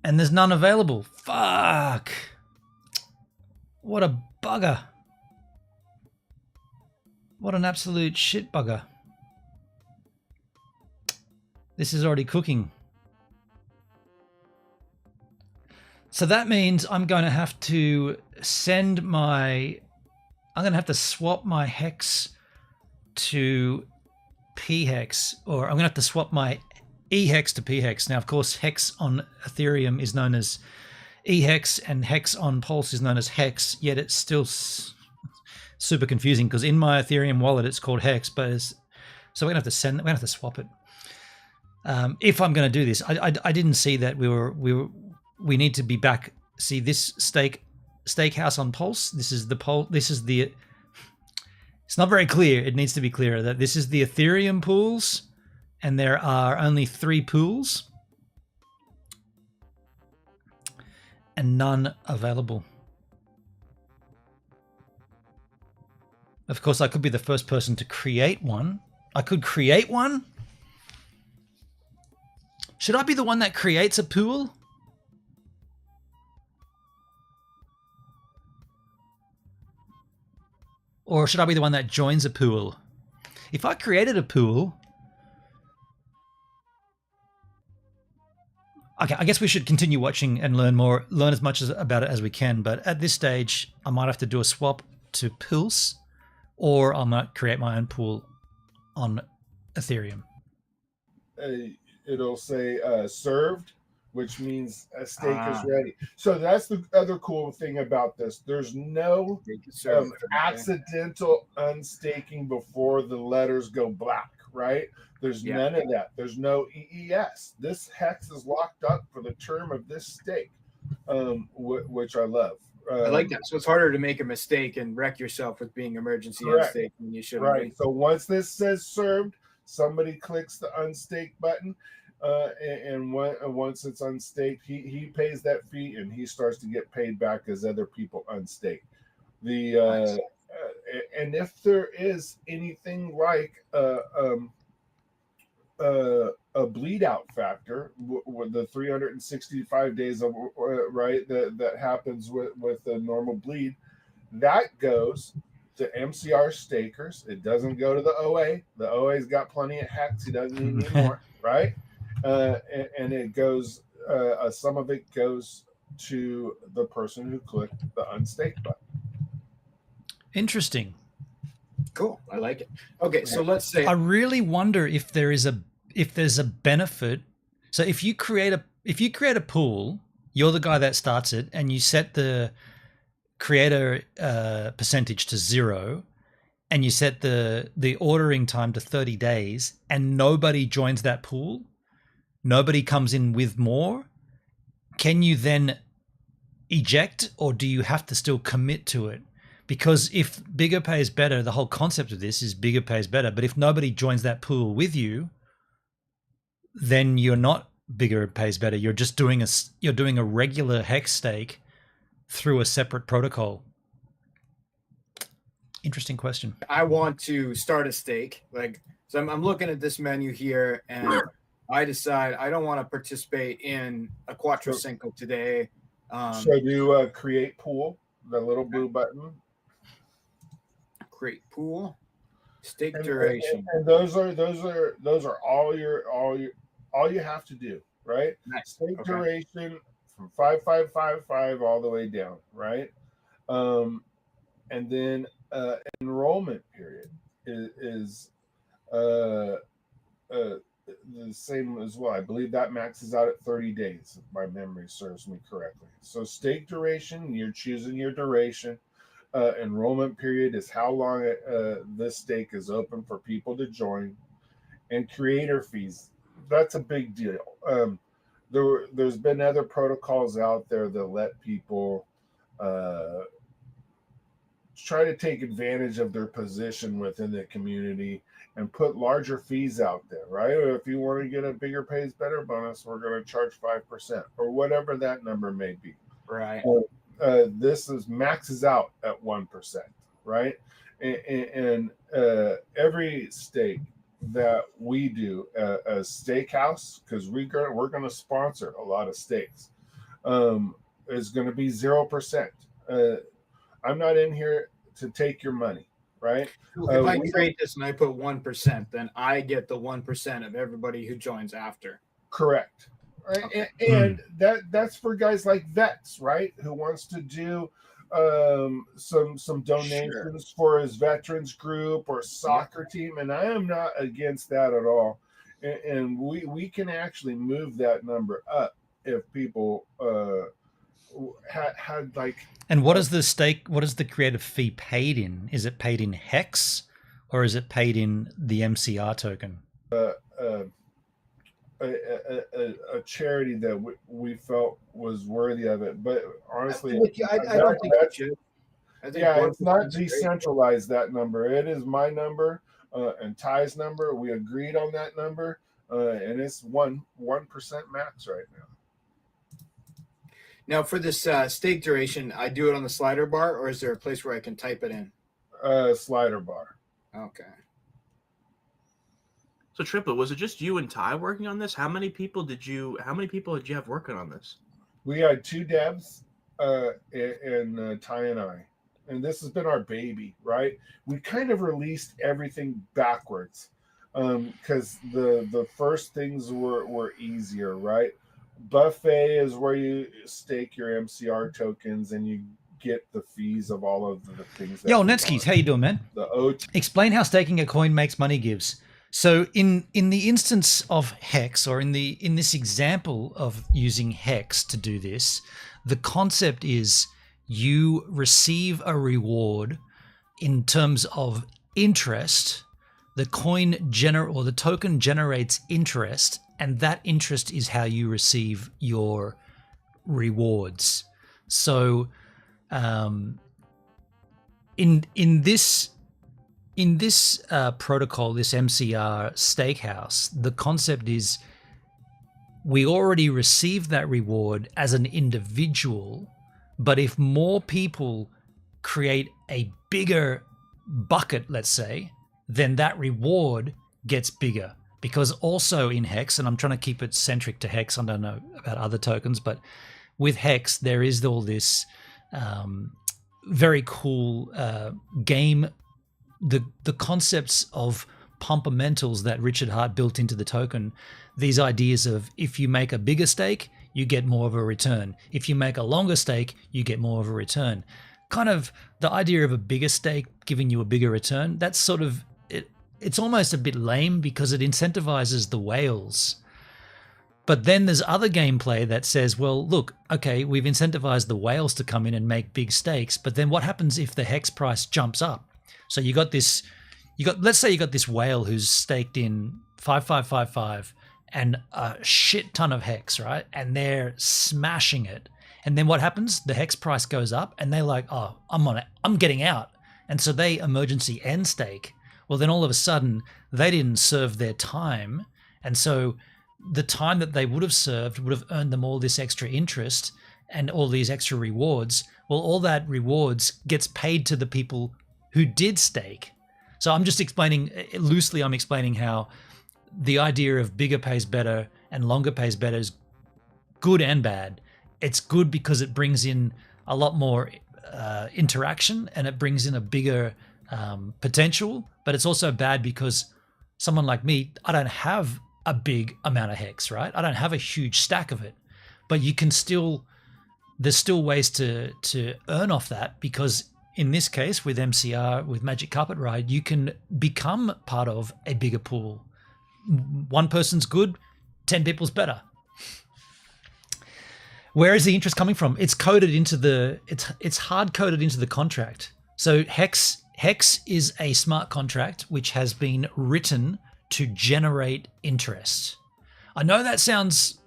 And there's none available. Fuck. What a bugger. What an absolute shit bugger. This is already cooking. So that means I'm going to have to send my... I'm going to have to swap my Hex to PHEX, or I'm going to have to swap my EHEX to PHEX. Now, of course, Hex on Ethereum is known as EHEX and Hex on Pulse is known as Hex, yet it's still super confusing because in my Ethereum wallet it's called Hex, but it's, so we're going to have to swap it. If I'm going to do this, I didn't see that we need to be back. See this StakeHouse on Pulse. This is the. It's not very clear. It needs to be clearer that this is the Ethereum pools, and there are only 3 pools, and none available. Of course, I could be the first person to create one. I could create one. Should I be the one that creates a pool? Or should I be the one that joins a pool? If I created a pool... Okay, I guess we should continue watching and learn as much about it as we can. But at this stage, I might have to do a swap to Pulse, or I might create my own pool on Ethereum. It'll say served, which means a stake is ready. So that's the other cool thing about this. There's no accidental unstaking before the letters go black, right? There's none of that. There's no EES. This Hex is locked up for the term of this stake, which I love. I like that. So it's harder to make a mistake and wreck yourself with being emergency unstake when you should. Right. So once this says served, somebody clicks the unstake button. And once it's unstaked, he pays that fee and he starts to get paid back as other people unstake. And if there is anything like a bleed out factor with the 365 days of that happens with the normal bleed, that goes to MCR stakers. It doesn't go to the OA. The OA's got plenty of Hex. He doesn't need any more, right? And it goes, some of it goes to the person who clicked the unstake button. Interesting. Cool. I like it. Okay, so let's say I really wonder if there's a benefit. So if you create a pool, you're the guy that starts it, and you set the creator percentage to 0, and you set the ordering time to 30 days, and nobody joins that pool. Nobody comes in with more. Can you then eject, or do you have to still commit to it? Because if bigger pays better, the whole concept of this is bigger pays better. But if nobody joins that pool with you, then you're not bigger pays better. You're just doing a regular Hex stake through a separate protocol. Interesting question. I want to start a stake. So I'm looking at this menu here, and I decide I don't want to participate in a Quattro Cinco today. So do create pool, the little blue button. Create pool, stake duration, and those are all you have to do, right? Nice. Stake duration from 5555 all the way down, right? And then enrollment period is the same as well. I believe that maxes out at 30 days, if my memory serves me correctly. So stake duration, you're choosing your duration. Enrollment period is how long this stake is open for people to join. And creator fees, that's a big deal. there's been other protocols out there that let people try to take advantage of their position within the community and put larger fees out there, right? Or if you want to get a bigger pays better bonus, we're going to charge 5% or whatever that number may be. Right. This maxes out at 1%, right? And every stake that we do a StakeHouse, because we're going to sponsor a lot of stakes, is going to be 0%. I'm not in here to take your money, right? If I create this and I put 1%, then I get the 1% of everybody who joins after. Correct. Right? Okay. And that's for guys like Vets, right? Who wants to do some donations for his veterans group or soccer team, and I am not against that at all. And we can actually move that number up if people had like. And what is the creative fee paid in? Is it paid in HEX or is it paid in the MCR token? A charity that we felt was worthy of it, but honestly, I don't think it should. It's not decentralized. That number, it is my number and Ty's number. We agreed on that number, and it's 1% max right now. Now, for this stake duration, I do it on the slider bar, or is there a place where I can type it in? Slider bar. Okay. So Triplet, was it just you and Ty working on this? How many people did you have working on this? We had 2 devs, and Ty and I, and this has been our baby, right? We kind of released everything backwards, because the first things were easier, right? Buffet is where you stake your MCR tokens and you get the fees of all of the things. Yo, Netskis, how you doing, man? The OT. Explain how staking a coin makes money gives. So in the instance of HEX, or in this example of using HEX to do this, the concept is you receive a reward in terms of interest. The the token generates interest, and that interest is how you receive your rewards. So in this protocol, this MCR Stakehouse, the concept is we already receive that reward as an individual, but if more people create a bigger bucket, let's say, then that reward gets bigger. Because also in HEX, and I'm trying to keep it centric to HEX, I don't know about other tokens, but with HEX, there is all this very cool game, the concepts of pumpermentals that Richard Hart built into the token, these ideas of if you make a bigger stake, you get more of a return. If you make a longer stake, you get more of a return. Kind of the idea of a bigger stake giving you a bigger return, that's sort of, it's almost a bit lame because it incentivizes the whales. But then there's other gameplay that says, well, look, okay, we've incentivized the whales to come in and make big stakes, but then what happens if the HEX price jumps up? So let's say you got this whale who's staked in 5555 and a shit ton of HEX, right? And they're smashing it. And then what happens? The HEX price goes up and they're like, oh, I'm getting out. And so they emergency end stake. Well, then all of a sudden they didn't serve their time. And so the time that they would have served would have earned them all this extra interest and all these extra rewards. Well, all that rewards gets paid to the people who did stake. So I'm just explaining, loosely I'm explaining how the idea of bigger pays better and longer pays better is good and bad. It's good because it brings in a lot more interaction and it brings in a bigger potential, but it's also bad because someone like me, I don't have a big amount of HEX, right? I don't have a huge stack of it, but you can there's still ways to earn off that, because in this case with MCR, with Magic Carpet Ride, you can become part of a bigger pool. One person's good, 10 people's better. Where is the interest coming from? It's coded into it's hard coded into the contract. So HEX is a smart contract which has been written to generate interest. I know that sounds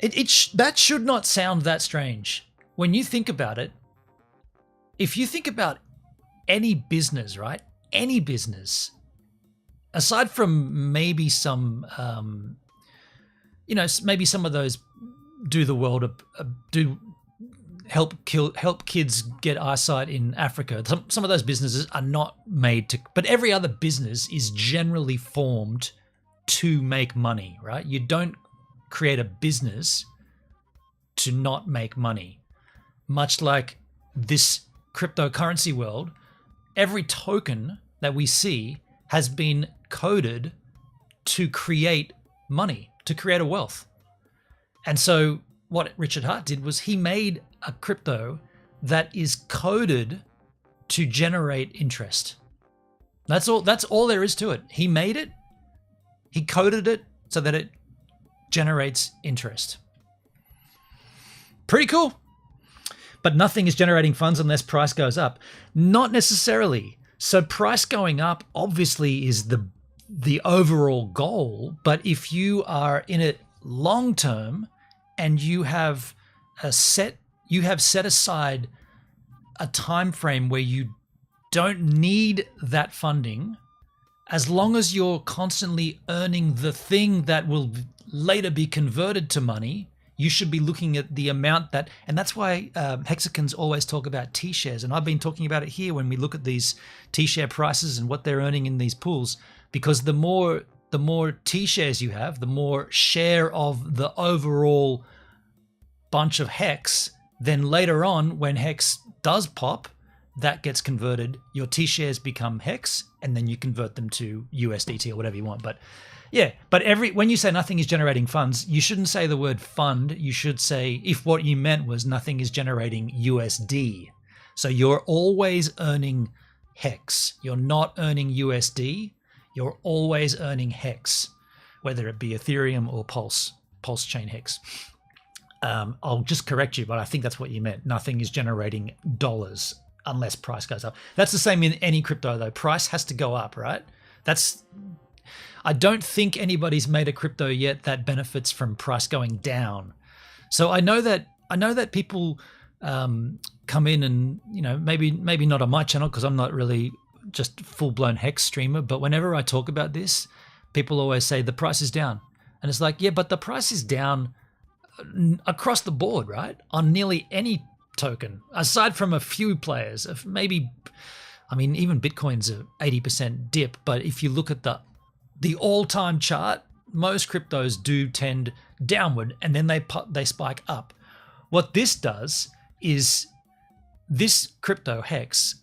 That should not sound that strange. When you think about it, if you think about any business, right? Any business, aside from maybe some, maybe some of those do the world help kids get eyesight in Africa. Some of those businesses are not made to, but every other business is generally formed to make money, right? You don't create a business to not make money. Much like this cryptocurrency world, every token that we see has been coded to create money, to create a wealth. And so what Richard Hart did was he made a crypto that is coded to generate interest. That's all there is to it. He made it, he coded it so that it generates interest. Pretty cool. But nothing is generating funds unless price goes up. Not necessarily. So price going up obviously is the overall goal, but if you are in it long term and you have set aside a time frame where you don't need that funding, as long as you're constantly earning the thing that will later be converted to money, you should be looking at the amount that, and that's why Hexicans always talk about T-shares. And I've been talking about it here when we look at these T-share prices and what they're earning in these pools, because the more T-shares you have, the more share of the overall bunch of HEX, then later on when HEX does pop, that gets converted, your T-shares become HEX, and then you convert them to USDT or whatever you want. But yeah, but when you say nothing is generating funds, you shouldn't say the word fund. You should say, if what you meant was nothing is generating USD. So you're always earning HEX. You're not earning USD. You're always earning HEX, whether it be Ethereum or Pulse chain HEX. I'll just correct you, but I think that's what you meant. Nothing is generating dollars unless price goes up. That's the same in any crypto though. Price has to go up, right? I don't think anybody's made a crypto yet that benefits from price going down. So I know that people come in and, maybe not on my channel because I'm not really just full-blown HEX streamer, but whenever I talk about this, people always say the price is down. And it's like, yeah, but the price is down across the board, right? On nearly any token, aside from a few players of maybe, even Bitcoin's a 80% dip, but if you look at the all-time chart, most cryptos do tend downward and then they spike up. What this does is this crypto HEX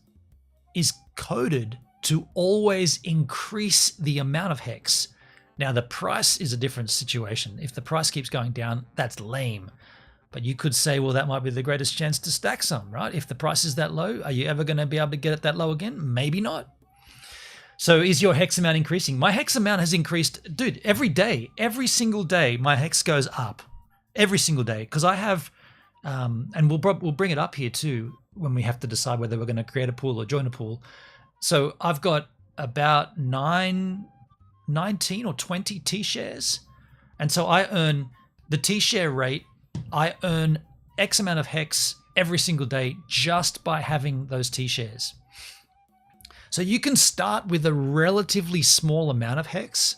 is coded to always increase the amount of HEX. Now the price is a different situation. If the price keeps going down, that's lame. But you could say, well, that might be the greatest chance to stack some, right? If the price is that low, are you ever going to be able to get it that low again? Maybe not. So is your HEX amount increasing? My HEX amount has increased, dude, every day, every single day, my HEX goes up every single day. Because I have, and we'll bring it up here too, when we have to decide whether we're going to create a pool or join a pool. So I've got about 19 or 20 T-shares. And so I earn the T-share rate. I earn X amount of HEX every single day just by having those T-shares. So you can start with a relatively small amount of HEX,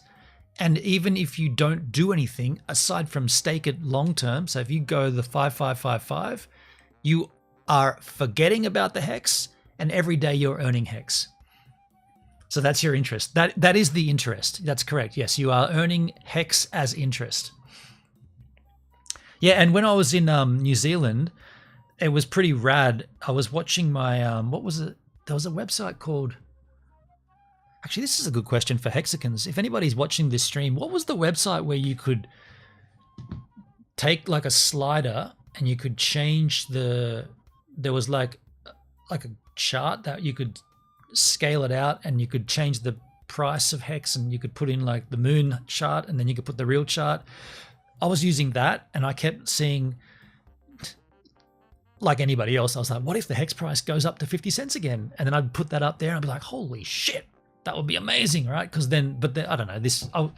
and even if you don't do anything aside from stake it long term, so if you go the 5555, you are forgetting about the HEX, and every day you're earning HEX. So that's your interest. That is the interest. That's correct. Yes, you are earning HEX as interest. Yeah, and when I was in New Zealand, it was pretty rad. I was watching my, what was it? There was a website called, actually, this is a good question for Hexicans. If anybody's watching this stream, what was the website where you could take like a slider and you could change there was like a chart that you could scale it out and you could change the price of HEX and you could put in like the moon chart and then you could put the real chart. I was using that and I kept seeing, like anybody else, I was like, what if the HEX price goes up to 50 cents again? And then I'd put that up there and I'd be like, holy shit, that would be amazing, right? Because then, I don't know,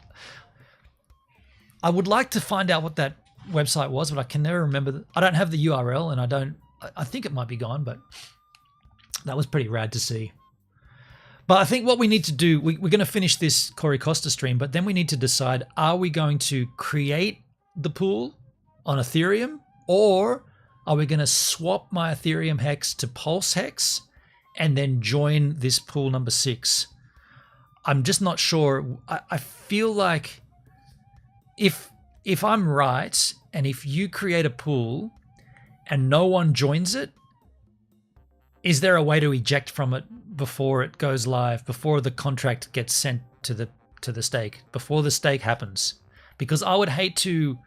I would like to find out what that website was, but I can never remember. I don't have the URL, and I think it might be gone, but that was pretty rad to see. But I think what we need to do, we're going to finish this Corey Costa stream, but then we need to decide, are we going to create the pool on Ethereum, or are we going to swap my Ethereum hex to Pulse hex and then join this pool number 6? I'm just not sure. I feel like if I'm right, and if you create a pool and no one joins it, is there a way to eject from it before it goes live, before the contract gets sent to the stake, before the stake happens? Because I would hate to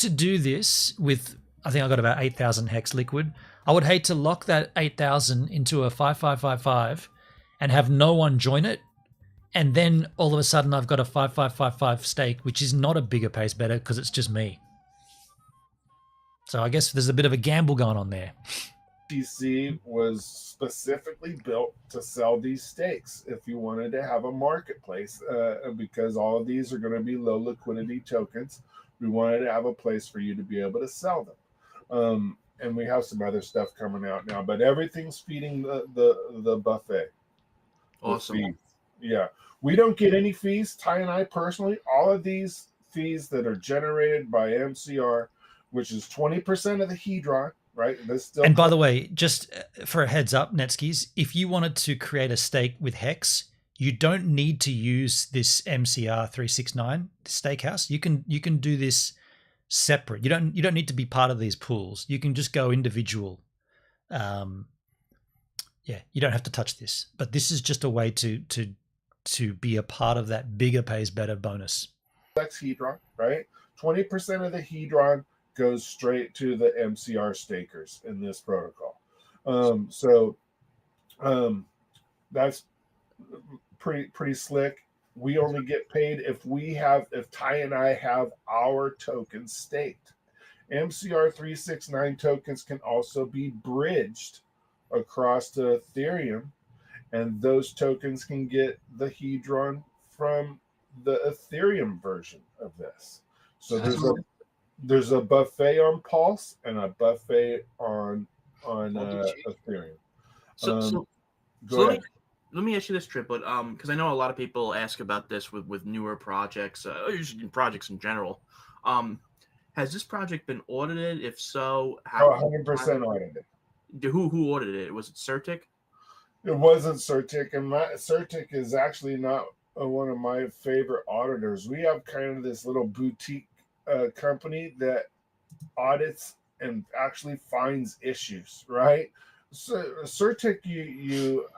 do this with, I think I got about 8,000 hex liquid. I would hate to lock that 8,000 into a 5555 and have no one join it, and then all of a sudden I've got a 5555 stake, which is not a bigger pace better because it's just me. So I guess there's a bit of a gamble going on there. BTC was specifically built to sell these stakes if you wanted to have a marketplace, because all of these are going to be low liquidity tokens. We wanted to have a place for you to be able to sell them. And we have some other stuff coming out now, but everything's feeding the buffet. Awesome. Fees. Yeah. We don't get any fees. Ty and I personally, all of these fees that are generated by MCR, which is 20% of the Hedron, right? And by the way, just for a heads up, Netskis, if you wanted to create a stake with Hex, you don't need to use this MCR 369 StakeHouse. You can do this separate. You don't need to be part of these pools. You can just go individual. Yeah, you don't have to touch this. But this is just a way to be a part of that bigger pays better bonus. That's Hedron, right? 20% of the Hedron goes straight to the MCR stakers in this protocol. That's pretty slick. We only get paid if Ty and I have our tokens staked. MCR 369 tokens can also be bridged across to Ethereum, and those tokens can get the Hedron from the Ethereum version of this. So there's a buffet on Pulse and a buffet on Ethereum. So let me ask you this, Triplet, because I know a lot of people ask about this with newer projects, usually projects in general. Has this project been audited? If so, how? 100% audited. Who audited it? Was it Certic? It wasn't Certic, and Certic is actually not one of my favorite auditors. We have kind of this little boutique company that audits and actually finds issues, right? So Certic,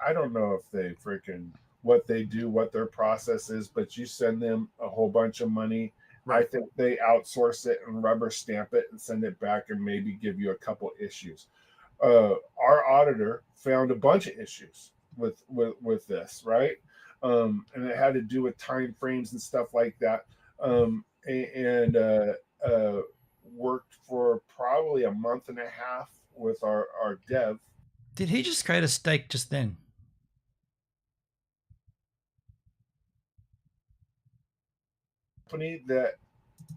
I don't know if they freaking what they do, what their process is, but you send them a whole bunch of money. Right. I think they outsource it and rubber stamp it and send it back and maybe give you a couple issues. Our auditor found a bunch of issues with this, right? And it had to do with time frames and stuff like that. Worked for probably a month and a half with our dev. Did he just create a stake just then? Company that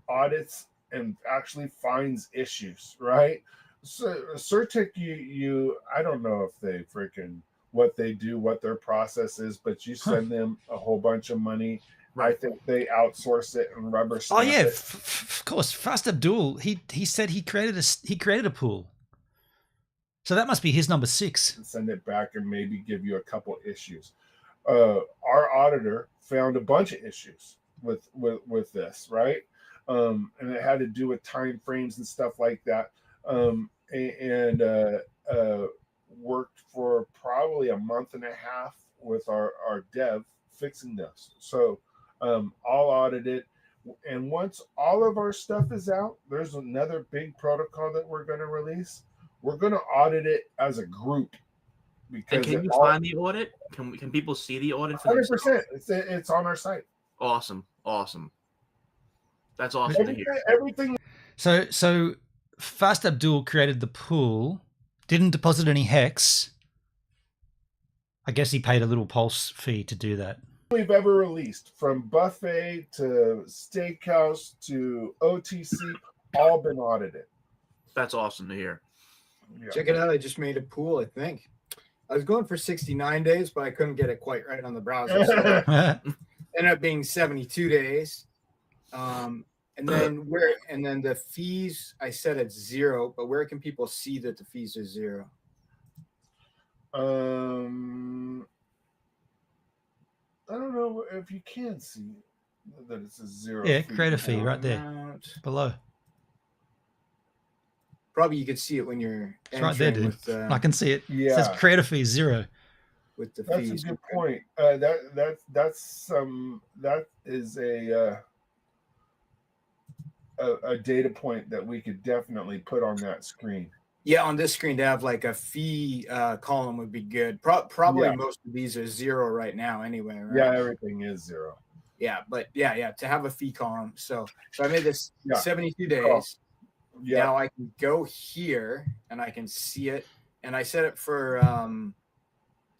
audits and actually finds issues, right? So Certic, I don't know if they freaking what they do, what their process is, but you send them a whole bunch of money. Right. I think they outsource it and rubber stamp it. Of course. Fast Abdul, he said he created a pool. So that must be his number 6. And send it back and maybe give you a couple issues. Our auditor found a bunch of issues with this, right? And it had to do with time frames and stuff like that. Worked for probably a month and a half with our dev fixing this. So all audited. And once all of our stuff is out, there's another big protocol that we're going to release. We're going to audit it as a group. Because and can you find the audit? Can people see the audit for 100%. It's on our site. Awesome. That's awesome to hear. Everything. So Fast Abdul created the pool, didn't deposit any hex. I guess he paid a little pulse fee to do that. We've ever released, from buffet to steakhouse to OTC, all been audited. That's awesome to hear. Yeah. Check it out. I just made a pool, I think. I was going for 69 days, but I couldn't get it quite right on the browser. So it ended up being 72 days. And then the fees I set at 0, but where can people see that the fees are 0? I don't know if you can see that it's a 0. Yeah, fee. create a fee right there below. Probably you can see it when you're It's right there, dude. with, I can see it. Yeah. It says create a fee 0. with the That's fees. a good point. That is a data point that we could definitely put on that screen. Yeah, on this screen to have like a fee column would be good. Probably Yeah. most of these are 0 right now anyway, right? Yeah, everything is 0. Yeah, but yeah, to have a fee column. So I made this Yeah. 72 days. Cool. Yeah. Now I can go here and I can see it, and I set it for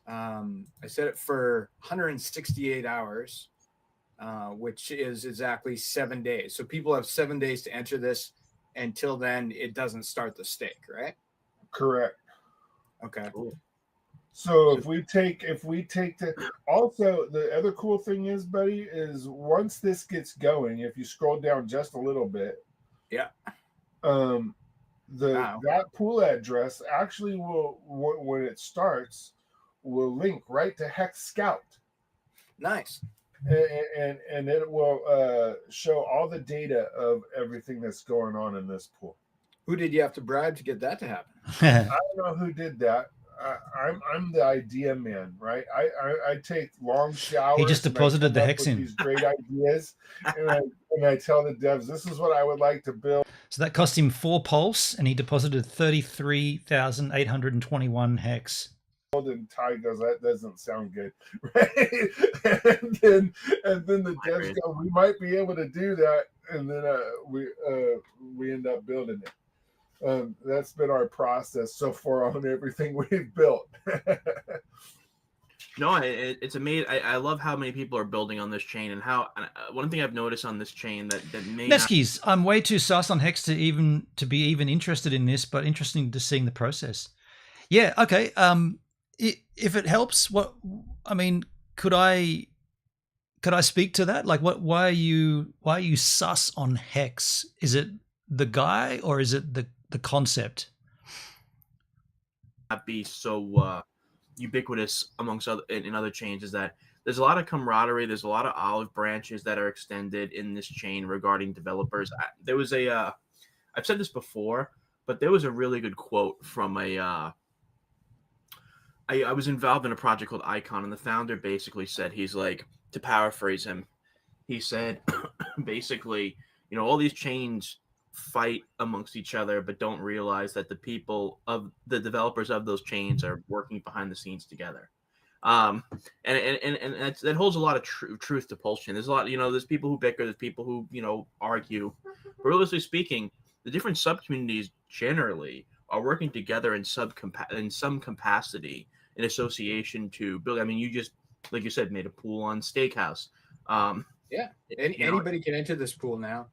168 hours, which is exactly 7 days. So people have 7 days to enter this. Until then, it doesn't start the stake, right? Correct. Okay. Cool. So if we take also the other cool thing is, buddy, is once this gets going, if you scroll down just a little bit, Yeah. that pool address actually will, when it starts, will link right to Hex Scout, Nice. and it will show all the data of everything that's going on in this pool. Who did you have to bribe to get that to happen? I don't know who did that. I'm the idea man, right? I take long showers. He just deposited the hex in. These great ideas, and I tell the devs, this is what I would like to build. So that cost him 4 pulse, and he deposited 33,821 hex. And Ty goes, that doesn't sound good, right? and then the devs go, we might be able to do that, and then we end up building it. That's been our process so far on everything we've built. No, it's amazing. I love how many people are building on this chain, and how one thing I've noticed on this chain that may Neskis, I'm way too sus on hex to be even interested in this, but interesting to seeing the process. Yeah, okay. If it helps, could I speak to that? Like, why are you sus on hex? Is it the guy or is it the concept? not be so ubiquitous amongst other chains is that there's a lot of camaraderie. There's a lot of olive branches that are extended in this chain regarding developers. There was I've said this before, but there was a really good quote from I was involved in a project called Icon, and the founder basically said, he's like, to paraphrase him, he said, basically, all these chains fight amongst each other, but don't realize that the developers of those chains are working behind the scenes together. And that holds a lot of truth to Pulse Chain. There's a lot, there's people who bicker, there's people who, argue. But realistically speaking, the different sub-communities generally are working together in some capacity in association to build. I mean, you just, like you said, made a pool on StakeHouse. Anybody can enter this pool now.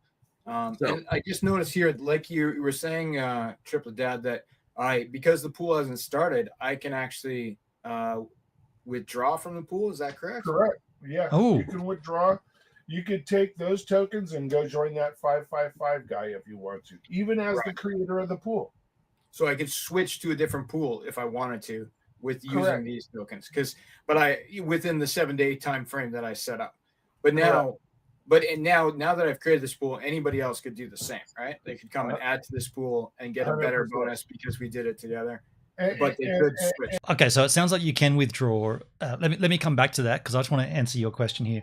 And I just noticed here, like you were saying, Triple Dad, that because the pool hasn't started, I can actually withdraw from the pool. Is that correct? Correct. Yeah. Oh. You can withdraw. You could take those tokens and go join that 555 guy if you want to, even as the creator of the pool. So I could switch to a different pool if I wanted to with using Correct. these tokens, but within the 7-day time frame that I set up. But now, now that I've created this pool, anybody else could do the same, right? They could come and add to this pool and get a better 100%. bonus because we did it together. And- But they and- could and- switch. Okay, so it sounds like you can withdraw. Let me come back to that because I just want to answer your question here.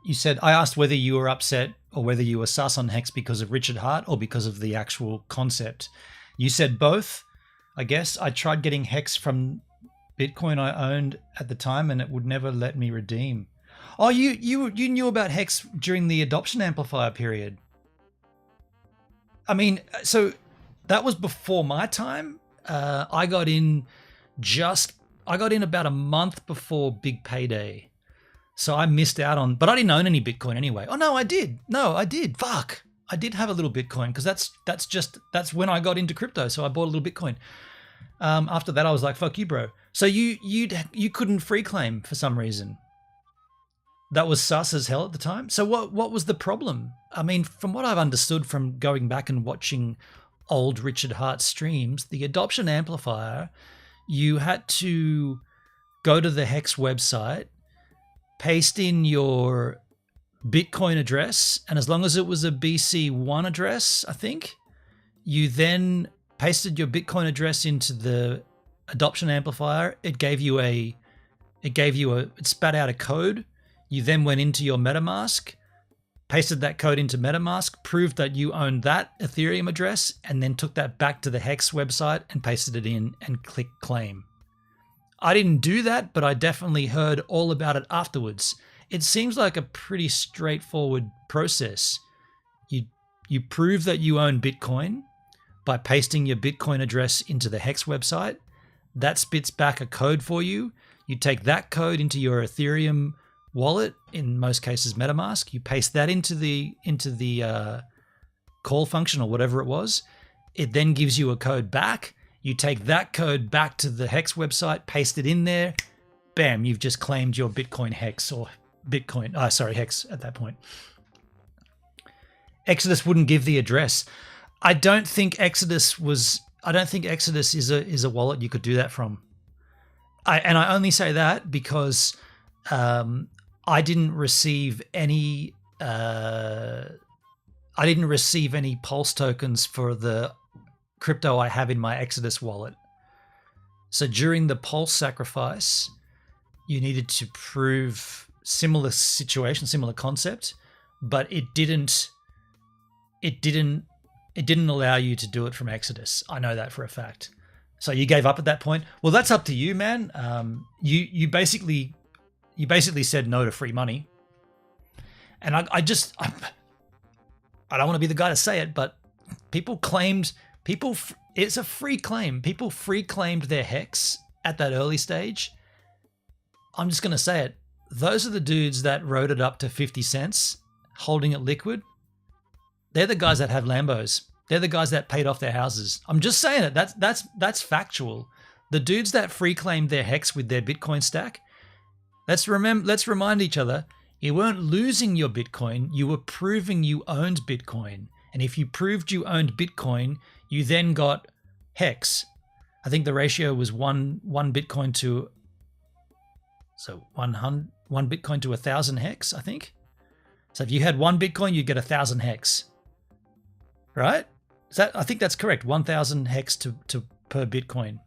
You said, I asked whether you were upset or whether you were sus on Hex because of Richard Hart or because of the actual concept. You said both. I guess I tried getting Hex from Bitcoin I owned at the time and it would never let me redeem. Oh, you knew about Hex during the adoption amplifier period. I mean, so that was before my time. I got in about a month before Big Payday. So I missed out on, but I didn't own any Bitcoin anyway. Oh, no, I did. Fuck. I did have a little Bitcoin because that's when I got into crypto. So I bought a little Bitcoin. After that, I was like, "Fuck you, bro." So you couldn't free claim for some reason. That was sus as hell at the time. So what was the problem? I mean, from what I've understood from going back and watching old Richard Hart streams, the adoption amplifier, you had to go to the HEX website, paste in your Bitcoin address, and as long as it was a BC1 address, I think, you then pasted your Bitcoin address into the adoption amplifier. It spat out a code. You then went into your MetaMask, pasted that code into MetaMask, proved that you owned that Ethereum address, and then took that back to the HEX website and pasted it in and clicked claim. I didn't do that, but I definitely heard all about it afterwards. It seems like a pretty straightforward process. You prove that you own Bitcoin by pasting your Bitcoin address into the HEX website. That spits back a code for you. You take that code into your Ethereum wallet, in most cases MetaMask. You paste that into the call function or whatever it was. It then gives you a code back. You take that code back to the HEX website, paste it in there. Bam, you've just claimed your Bitcoin HEX or HEX at that point. Exodus wouldn't give the address. I don't think Exodus is a wallet you could do that from. I only say that because I didn't receive any Pulse tokens for the crypto I have in my Exodus wallet. So during the Pulse sacrifice, you needed to prove similar situation, similar concept, but it didn't allow you to do it from Exodus. I know that for a fact. So you gave up at that point. Well, that's up to you, man. You basically said no to free money. And I don't want to be the guy to say it, but it's a free claim. People free claimed their HEX at that early stage. I'm just going to say it. Those are the dudes that rode it up to 50 cents, holding it liquid. They're the guys that have Lambos. They're the guys that paid off their houses. I'm just saying it. That's factual. The dudes that free claimed their HEX with their Bitcoin stack, let's remind each other, you weren't losing your Bitcoin, you were proving you owned Bitcoin. And if you proved you owned Bitcoin, you then got HEX. I think the ratio was one Bitcoin to, so one Bitcoin to 1,000 HEX, I think. So if you had one Bitcoin, you'd get 1,000 HEX, right? I think that's correct. 1,000 HEX to per Bitcoin.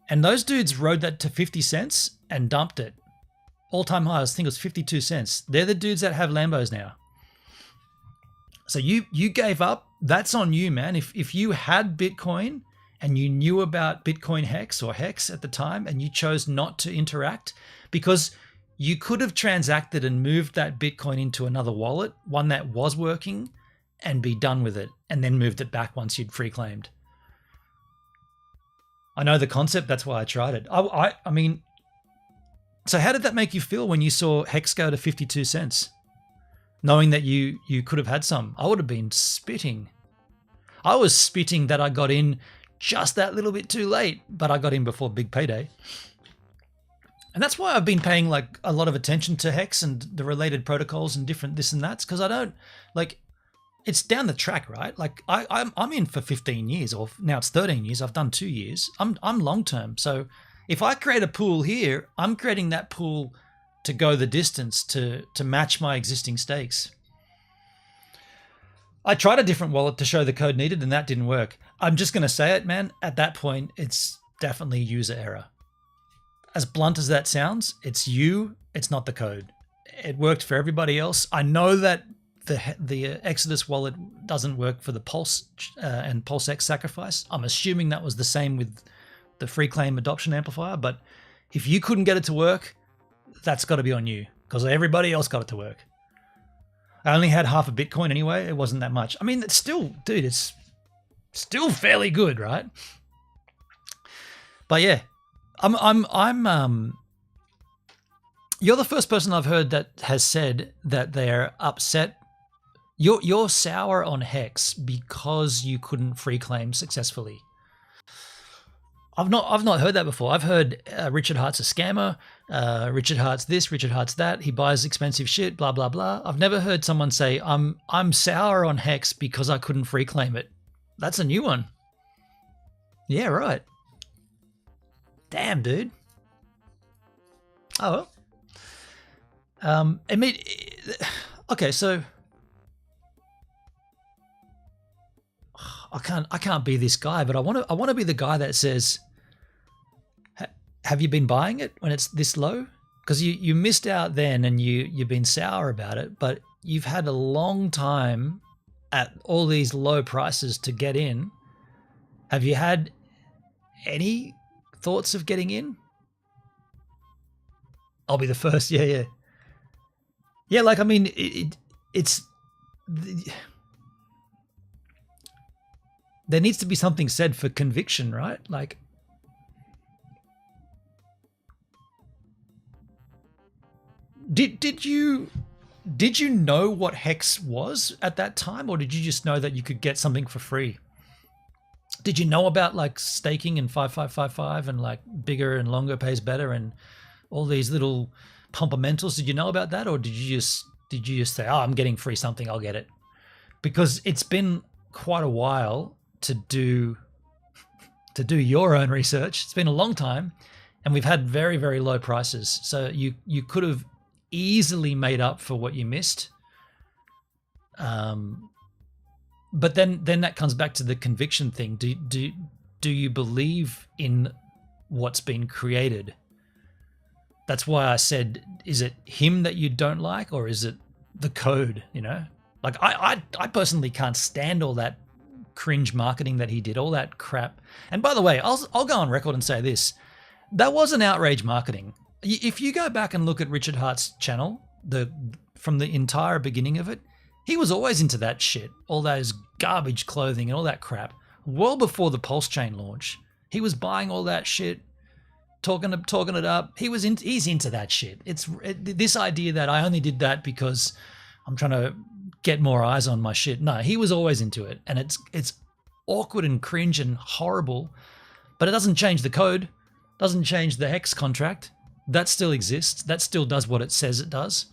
And those dudes rode that to 50 cents and dumped it. All-time high, I think it was 52 cents. They're the dudes that have Lambos now. So you gave up. That's on you, man. If you had Bitcoin and you knew about Bitcoin HEX or HEX at the time and you chose not to interact, because you could have transacted and moved that Bitcoin into another wallet, one that was working, and be done with it, and then moved it back once you'd free claimed. I know the concept. That's why I tried it. I mean, so how did that make you feel when you saw HEX go to 52 cents? Knowing that you could have had some? I would have been spitting. I was spitting that I got in just that little bit too late, but I got in before big payday. And that's why I've been paying like a lot of attention to HEX and the related protocols and different this and that's, because I don't like, it's down the track, right? Like I'm in for 15 years, or now it's 13 years. I've done 2 years. I'm long term. So if I create a pool here, I'm creating that pool to go the distance to match my existing stakes. I tried a different wallet to show the code needed, and that didn't work. I'm just going to say it, man. At that point, it's definitely user error. As blunt as that sounds, it's you. It's not the code. It worked for everybody else. I know that the Exodus wallet doesn't work for the Pulse and PulseX sacrifice. I'm assuming that was the same with the free claim adoption amplifier. But if you couldn't get it to work, that's got to be on you, because everybody else got it to work. I only had half a Bitcoin anyway. It wasn't that much. I mean, it's still, dude, it's still fairly good, right? But yeah, you're the first person I've heard that has said that they're upset You're sour on Hex because you couldn't free claim successfully. I've not heard that before. I've heard Richard Hart's a scammer. Richard Hart's this. Richard Hart's that. He buys expensive shit. Blah blah blah. I've never heard someone say I'm sour on Hex because I couldn't free claim it. That's a new one. Yeah, right. Damn, dude. Oh well. I mean, okay, so I can't be this guy, but I want to be the guy that says, have you been buying it when it's this low? Because you missed out then, and you've been sour about it, but you've had a long time at all these low prices to get in. Have you had any thoughts of getting in? I'll be the first. Yeah. Like, I mean, it's there needs to be something said for conviction, right? Like, did you know what Hex was at that time, or did you just know that you could get something for free? Did you know about like staking and 5555 and like bigger and longer pays better and all these little pumpermentals? Did you know about that, or did you just say, oh, I'm getting free something, I'll get it? Because it's been quite a while to do your own research. It's been a long time, and we've had very, very low prices. So you could have easily made up for what you missed. But then that comes back to the conviction thing. Do you believe in what's been created? That's why I said, is it him that you don't like, or is it the code? You know, like I personally can't stand all that cringe marketing that he did, all that crap. And by the way, I'll go on record and say this: that wasn't outrage marketing. If you go back and look at Richard Hart's channel, from the entire beginning of it, he was always into that shit, all those garbage clothing and all that crap. Well before the Pulse Chain launch, he was buying all that shit, talking it up. He's into that shit. This idea that I only did that because I'm trying to get more eyes on my shit. No, he was always into it, and it's awkward and cringe and horrible, but it doesn't change the code, doesn't change the Hex contract. That still exists. That still does what it says it does.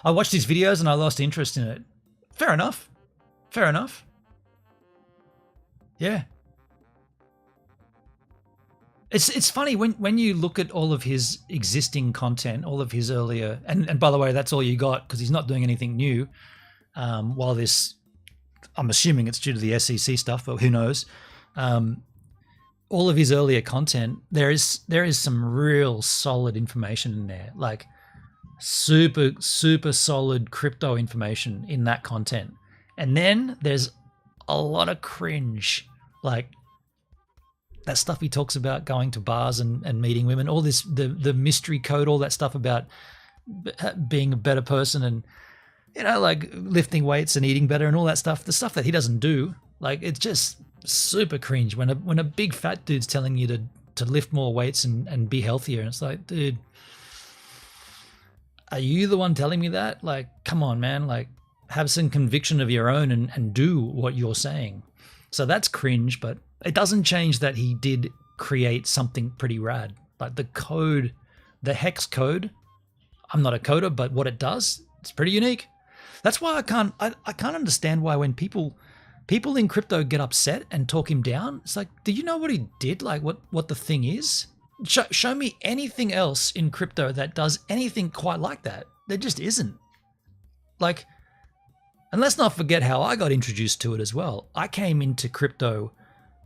I watched his videos and I lost interest in it. Fair enough. Yeah. It's funny when you look at all of his existing content, all of his earlier, and by the way, that's all you got because he's not doing anything new. While this, I'm assuming it's due to the SEC stuff, but who knows? All of his earlier content, there is some real solid information in there, like super solid crypto information in that content. And then there's a lot of cringe, like that stuff he talks about going to bars and meeting women, all this, the mystery code, all that stuff about being a better person and, you know, like lifting weights and eating better and all that stuff, the stuff that he doesn't do. Like, it's just super cringe when a big fat dude's telling you to lift more weights and be healthier. And it's like, dude, are you the one telling me that? Like, come on, man, like have some conviction of your own and do what you're saying. So that's cringe, but it doesn't change that he did create something pretty rad. Like the code, the Hex code, I'm not a coder, but what it does, it's pretty unique. That's why I can't understand why when people in crypto get upset and talk him down, it's like, do you know what he did? Like what the thing is? Show me anything else in crypto that does anything quite like that. There just isn't. Like, and let's not forget how I got introduced to it as well. I came into crypto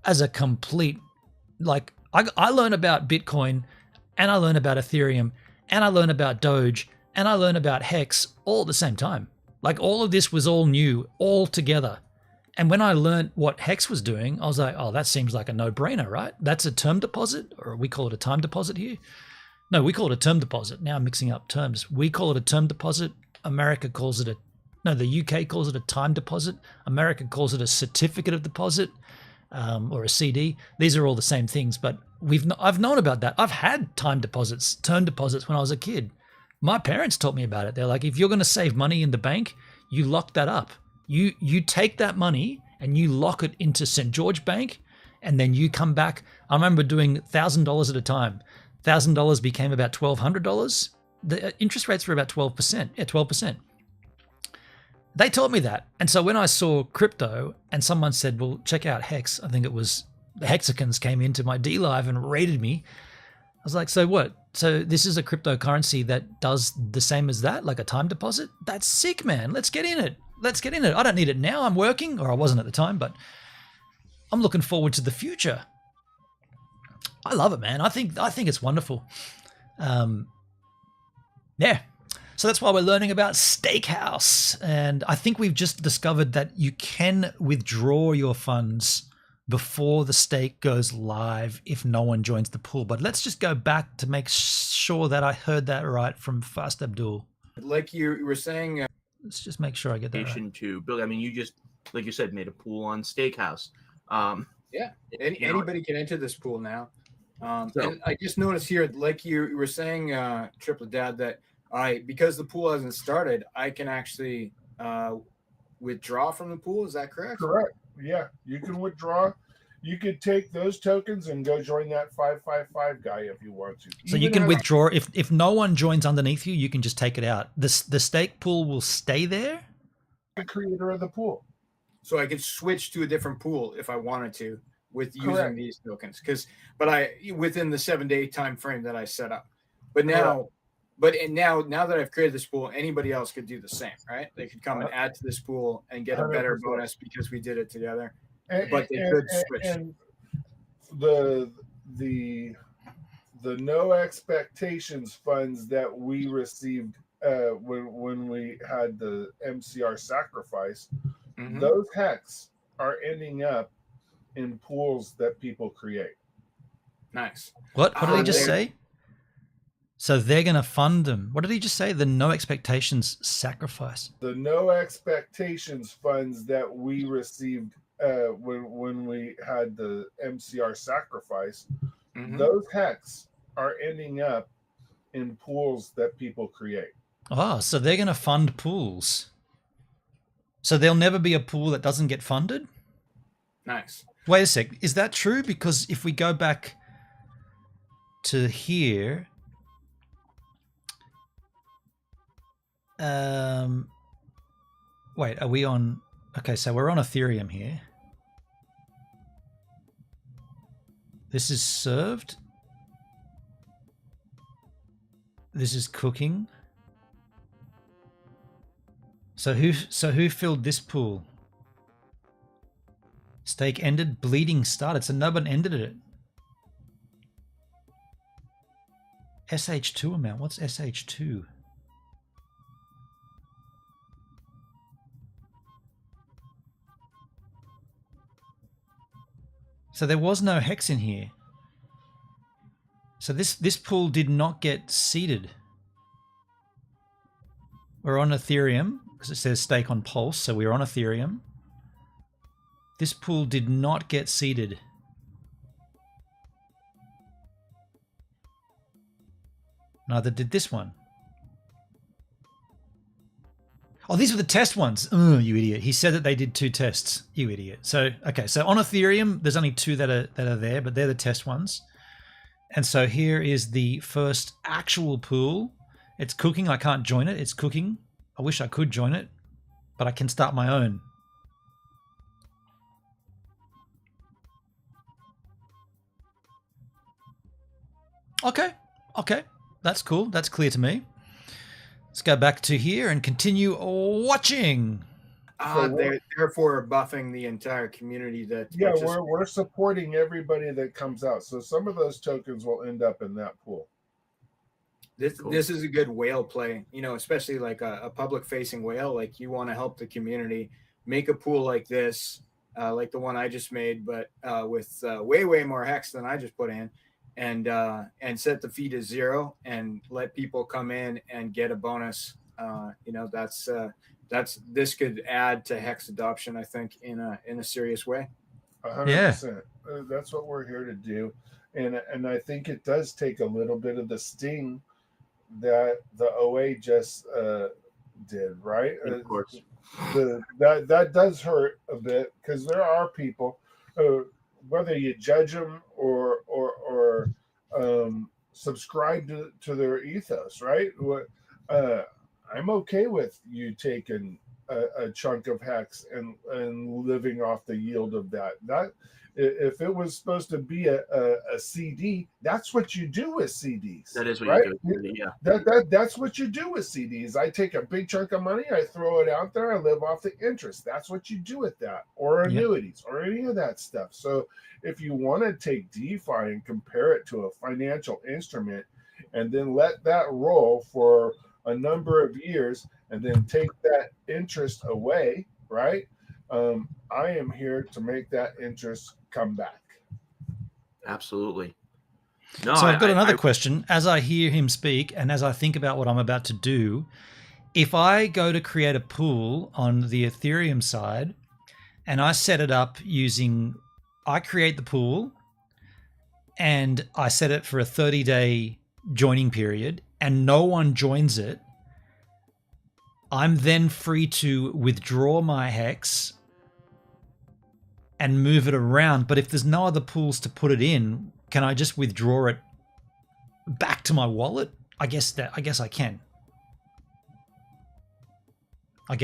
as a complete, like, I learned about Bitcoin, and I learned about Ethereum, and I learned about Doge, and I learned about Hex all at the same time. Like, all of this was all new, all together. And when I learned what Hex was doing, I was like, oh, that seems like a no-brainer, right? That's a term deposit, or we call it a time deposit here. No, we call it a term deposit. Now I'm mixing up terms. We call it a term deposit. America calls it the UK calls it a time deposit. America calls it a certificate of deposit, or a CD. These are all the same things, but I've known about that. I've had time deposits, term deposits when I was a kid. My parents taught me about it. They're like, if you're going to save money in the bank, you lock that up. You take that money and you lock it into St. George Bank, and then you come back. I remember doing $1,000 at a time. $1,000 became about $1,200. The interest rates were about 12%. Yeah, 12%. They taught me that. And so when I saw crypto and someone said, well, check out Hex, I think it was the Hexicans came into my D Live and raided me. I was like, so what? So this is a cryptocurrency that does the same as that, like a time deposit? That's sick, man. Let's get in it. Let's get in it. I don't need it now. I'm working, or I wasn't at the time, but I'm looking forward to the future. I love it, man. I think it's wonderful. Yeah. So that's why we're learning about StakeHouse. And I think we've just discovered that you can withdraw your funds before the stake goes live if no one joins the pool. But let's just go back to make sure that I heard that right from Fast Abdul. Like you were saying, let's just make sure I get that right. To build. I mean, you just, like you said, made a pool on StakeHouse. Yeah, anybody can enter this pool now. And I just noticed here, like you were saying, Triple Dad, that because the pool hasn't started, I can actually withdraw from the pool. Is that correct? Correct. Yeah, you can withdraw. You could take those tokens and go join that 555 guy if you want to. So you can withdraw if no one joins underneath you. You can just take it out. The stake pool will stay there. The creator of the pool. So I could switch to a different pool if I wanted to with using Correct. these tokens, but within the 7 day time frame that I set up. But now, now that I've created this pool, anybody else could do the same, right? They could come and add to this pool and get a better 100%. bonus because we did it together. And, but they could switch. And the no expectations funds that we received when we had the MCR sacrifice, those HEX are ending up in pools that people create. Nice. What did he just say? So they're going to fund them. What did he just say? The no expectations sacrifice. The no expectations funds that we received when we had the MCR sacrifice, those HEX are ending up in pools that people create. Oh, so they're going to fund pools. So there'll never be a pool that doesn't get funded? Nice. Wait a sec. Is that true? Because if we go back to here, wait, are we on? Okay, so we're on Ethereum here. This is served. This is cooking. So who filled this pool? Stake ended, bleeding started. So no one ended it. SH2 amount. What's SH2? So there was no hex in here. So this pool did not get seeded. We're on Ethereum because it says stake on Pulse, so we're on Ethereum. This pool did not get seeded. Neither did this one. Oh, these were the test ones. Oh, you idiot. He said that they did 2 tests. You idiot. So, okay. So on Ethereum, there's only 2 that are there, but they're the test ones. And so here is the first actual pool. It's cooking. I can't join it. It's cooking. I wish I could join it, but I can start my own. Okay. That's cool. That's clear to me. Let's go back to here and continue watching. Therefore buffing the entire community that we're supporting everybody that comes out. So some of those tokens will end up in that pool. This is a good whale play, especially like a public facing whale. Like you want to help the community, make a pool like this, like the one I just made, but with way more hex than I just put in. And set the fee to 0 and let people come in and get a bonus. This could add to hex adoption, I think, in a serious way. 100%. That's what we're here to do, and I think it does take a little bit of the sting that the OA just did, right? Of course. that does hurt a bit, because there are people, whether you judge them or subscribe to their ethos, right? I'm okay with you taking a chunk of HEX and living off the yield of that. If it was supposed to be a CD, that's what you do with CDs. That is what right? you do. Yeah. That's what you do with CDs. I take a big chunk of money, I throw it out there, I live off the interest. That's what you do with that, or annuities, or any of that stuff. So if you want to take DeFi and compare it to a financial instrument, and then let that roll for a number of years, and then take that interest away, right? I am here to make that interest come back. Absolutely. No, So I've got another question. As I hear him speak and as I think about what I'm about to do, if I go to create a pool on the Ethereum side and I set it up I create the pool and I set it for a 30-day joining period and no one joins it, I'm then free to withdraw my HEX and move it around. But if there's no other pools to put it in, can I just withdraw it back to my wallet? I guess I can. I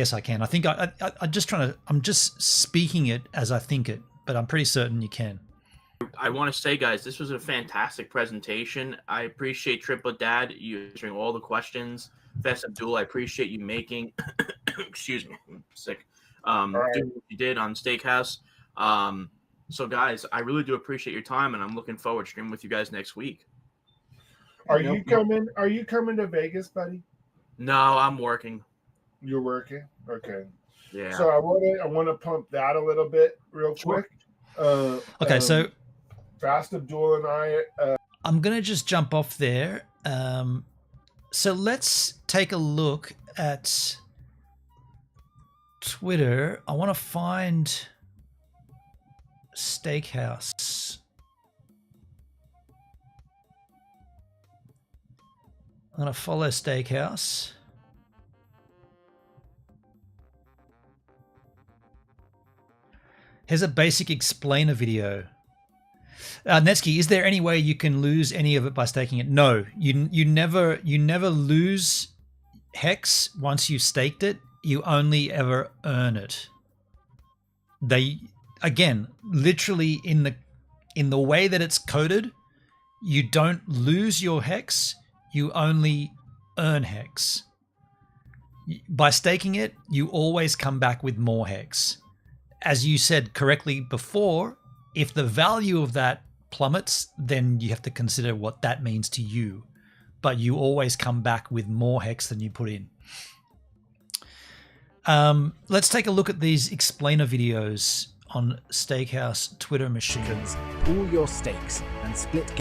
think I'm just speaking it as I think it, but I'm pretty certain you can. I want to say, guys, this was a fantastic presentation. I appreciate Triplet Dad, you answering all the questions. Fest Abdul, I appreciate you making, excuse me, I'm sick, doing what you did on StakeHouse. So, guys, I really do appreciate your time, and I'm looking forward to streaming with you guys next week. Are you coming to Vegas, buddy? No, I'm working. You're working? Okay. Yeah. So I want to pump that a little bit real quick. Okay, so Fast Abdul and I. I'm gonna just jump off there. So let's take a look at Twitter. I want to find StakeHouse. I'm going to follow StakeHouse. Here's a basic explainer video. Netsky, is there any way you can lose any of it by staking it? No, you never lose HEX once you staked it. You only ever earn it. They, again, literally in the way that it's coded, you don't lose your HEX. You only earn HEX. By staking it, you always come back with more HEX. As you said correctly before, if the value of that plummets, then you have to consider what that means to you. But you always come back with more HEX than you put in. Let's take a look at these explainer videos on StakeHouse Twitter machines. Pool your stakes and split.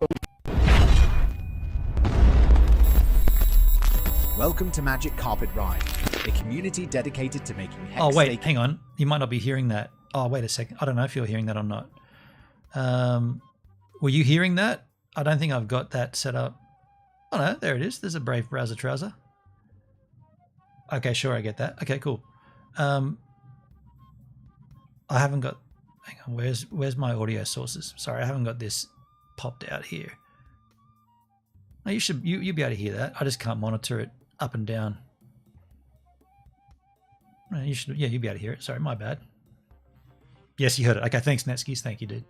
Welcome to Magic Carpet Ride, a community dedicated to making HEX Oh, wait, staking. hang on. You might not be hearing that. Oh, wait a second. I don't know if you're hearing that or not. Were you hearing that? I don't think I've got that set up. Oh, no, there it is. There's a Brave Browser Trouser. Okay, sure, I get that. Okay, cool. I haven't got... Hang on, where's my audio sources? Sorry, I haven't got this popped out here. No, you'll be able to hear that. I just can't monitor it up and down. No, you'll be able to hear it. Sorry, my bad. Yes, you heard it. Okay, thanks, Netskis. Thank you, dude.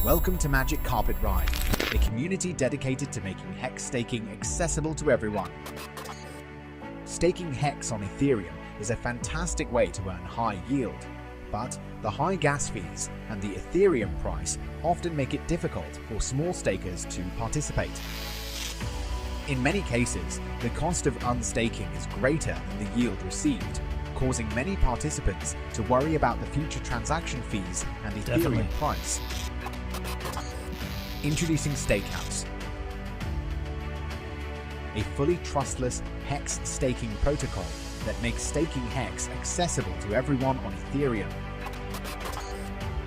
Welcome to Magic Carpet Ride, a community dedicated to making HEX staking accessible to everyone. Staking HEX on Ethereum is a fantastic way to earn high yield, but the high gas fees and the Ethereum price often make it difficult for small stakers to participate. In many cases, the cost of unstaking is greater than the yield received, causing many participants to worry about the future transaction fees and the Ethereum price. Introducing StakeHouse, a fully trustless HEX staking protocol that makes staking HEX accessible to everyone on Ethereum.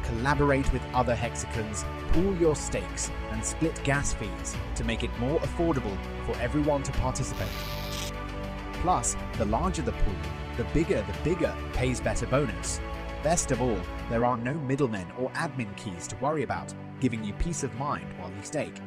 collaborate with other hexagons, pool your stakes, and split gas fees to make it more affordable for everyone to participate. Plus, the larger the pool, the bigger pays better bonus. Best of all, there are no middlemen or admin keys to worry about, giving you peace of mind while you stake.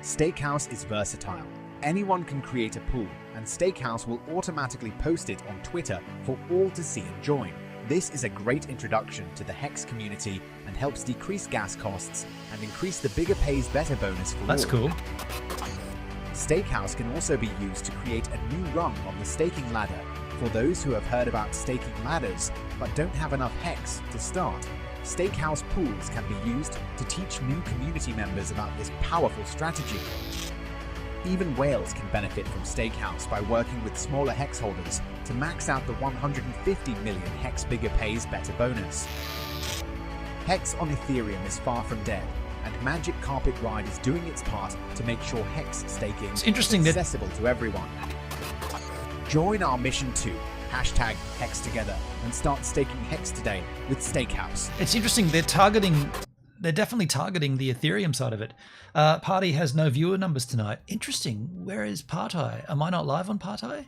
StakeHouse is versatile. Anyone can create a pool, and StakeHouse will automatically post it on Twitter for all to see and join. This is a great introduction to the HEX community and helps decrease gas costs and increase the bigger pays better bonus for all. That's cool. StakeHouse can also be used to create a new rung on the staking ladder for those who have heard about staking ladders but don't have enough HEX to start. StakeHouse pools can be used to teach new community members about this powerful strategy. Even whales can benefit from StakeHouse by working with smaller HEX holders to max out the 150 million HEX bigger pays better bonus. HEX on Ethereum is far from dead, and Magic Carpet Ride is doing its part to make sure HEX staking is accessible to everyone. Join our mission too. #HexTogether and start staking HEX today with StakeHouse. It's interesting. They're definitely targeting the Ethereum side of it. Party has no viewer numbers tonight. Interesting. Where is Party? Am I not live on Party? It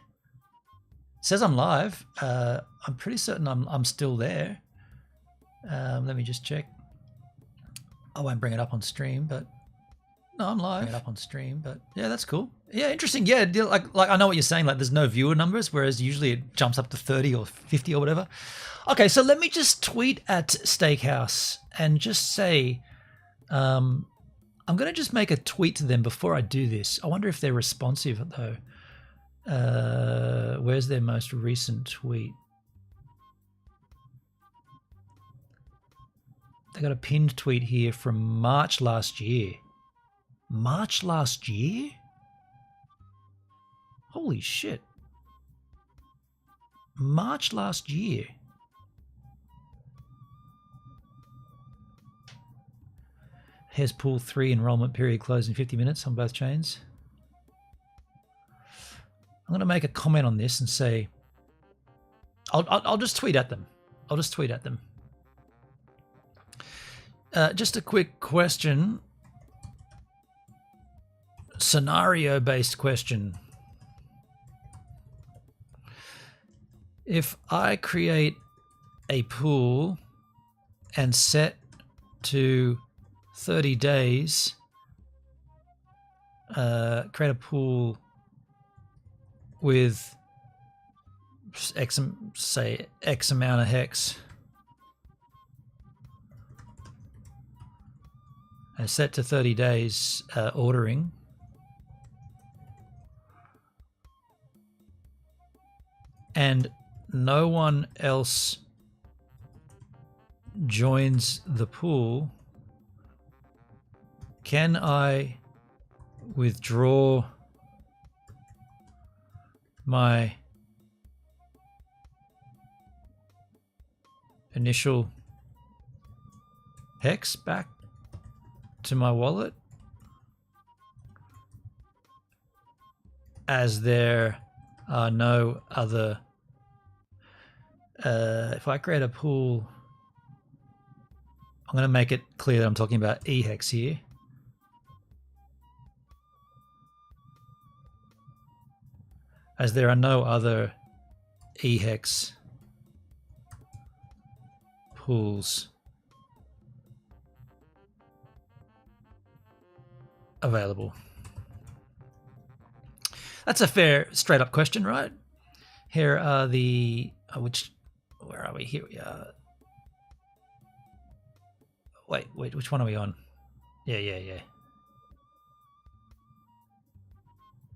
says I'm live. I'm pretty certain I'm still there. Let me just check. I won't bring it up on stream, but no, I'm live. Bring it up on stream, but yeah, that's cool. Yeah, interesting. Yeah, like I know what you're saying. Like, there's no viewer numbers, whereas usually it jumps up to 30 or 50 or whatever. Okay, so let me just tweet at StakeHouse and just say, I'm going to just make a tweet to them before I do this. I wonder if they're responsive though. Where's their most recent tweet? They got a pinned tweet here from March last year. March last year? Holy shit. March last year. Here's pool 3 enrollment period closed in 50 minutes on both chains. I'm going to make a comment on this and say, I'll just tweet at them. I'll just tweet at them. Just a quick question. Scenario-based question. If I create a pool and set to 30 days, create a pool with X amount of HEX, and set to 30 days ordering, and no one else joins the pool, can I withdraw my initial HEX back to my wallet, as there are no other? If I create a pool, I'm going to make it clear that I'm talking about EHEX here. As there are no other EHEX pools available. That's a fair, straight up question, right? Here are the where are we? Here we are. Wait, which one are we on? Yeah.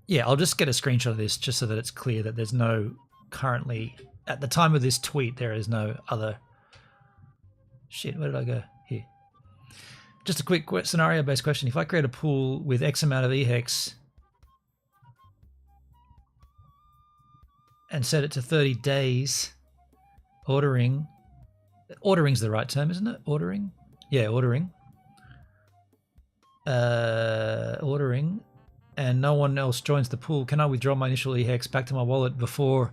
Yeah, I'll just get a screenshot of this just so that it's clear that there's no currently, at the time of this tweet, there is no other. Shit, where did I go? Here. Just a quick scenario-based question. If I create a pool with X amount of EHEX and set it to 30 days, ordering's the right term, isn't it? Ordering? Yeah, ordering. Ordering, and no one else joins the pool, can I withdraw my initial EHEX back to my wallet before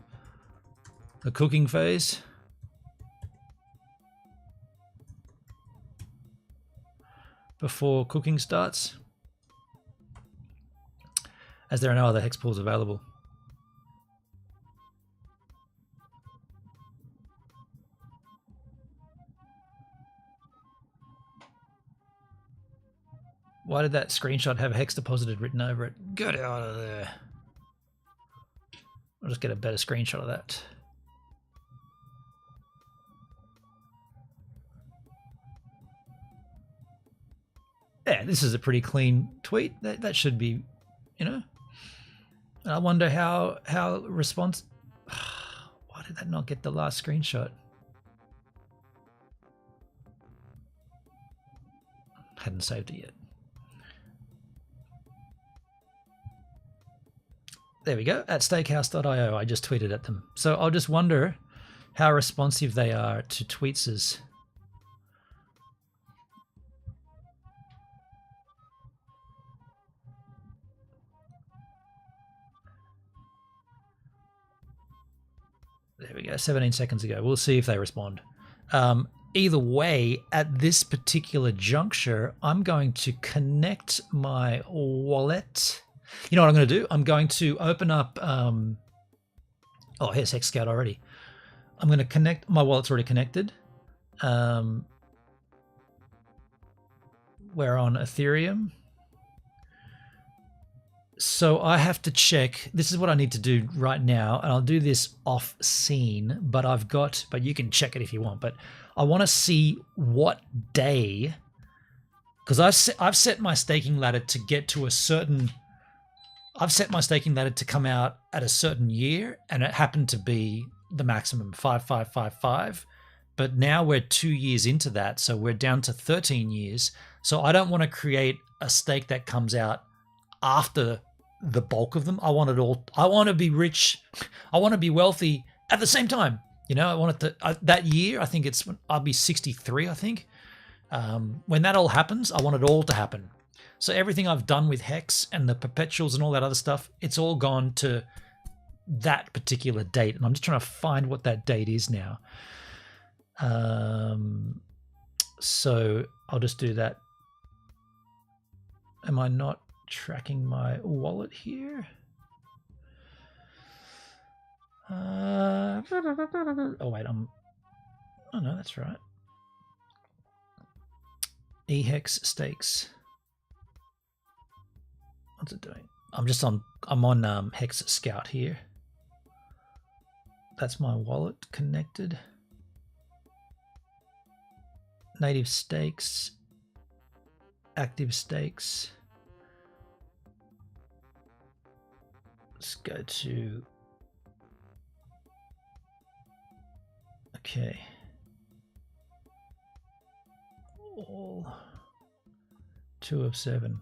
the cooking phase? before cooking starts, as there are no other hex pools available. Why did that screenshot have hex deposited written over it? Get out of there. I'll just get a better screenshot of that. Yeah, this is a pretty clean tweet. That should be, you know. I wonder how response. Why did that not get the last screenshot? Hadn't saved it yet. There we go. At stakehouse.io, I just tweeted at them. So I'll just wonder how responsive they are to tweets. There we go, 17 seconds ago. We'll see if they respond. Either way, at this particular juncture, I'm going to connect my wallet. You know what I'm going to do? I'm going to open up... oh, here's Hex Scout already. I'm going to connect... My wallet's already connected. We're on Ethereum. So I have to check. This is what I need to do right now, and I'll do this off scene, but I've got... But you can check it if you want, but I want to see what day... Because I've set my staking ladder to get to a certain... I've set my staking ladder to come out at a certain year, and it happened to be the maximum 5555. But now we're 2 years into that, so we're down to 13 years. So I don't want to create a stake that comes out after the bulk of them. I want it all. I want to be rich. I want to be wealthy at the same time. You know, I want it to that year. I think I'll be 63. I think when that all happens, I want it all to happen. So everything I've done with Hex and the perpetuals and all that other stuff, it's all gone to that particular date. And I'm just trying to find what that date is now. So I'll just do that. Am I not tracking my wallet here? Oh wait, oh no, that's right. HEX Stakes. What's it doing? I'm on Hex Scout here. That's my wallet connected. Native stakes, active stakes. Let's go to, okay. All 2 of 7.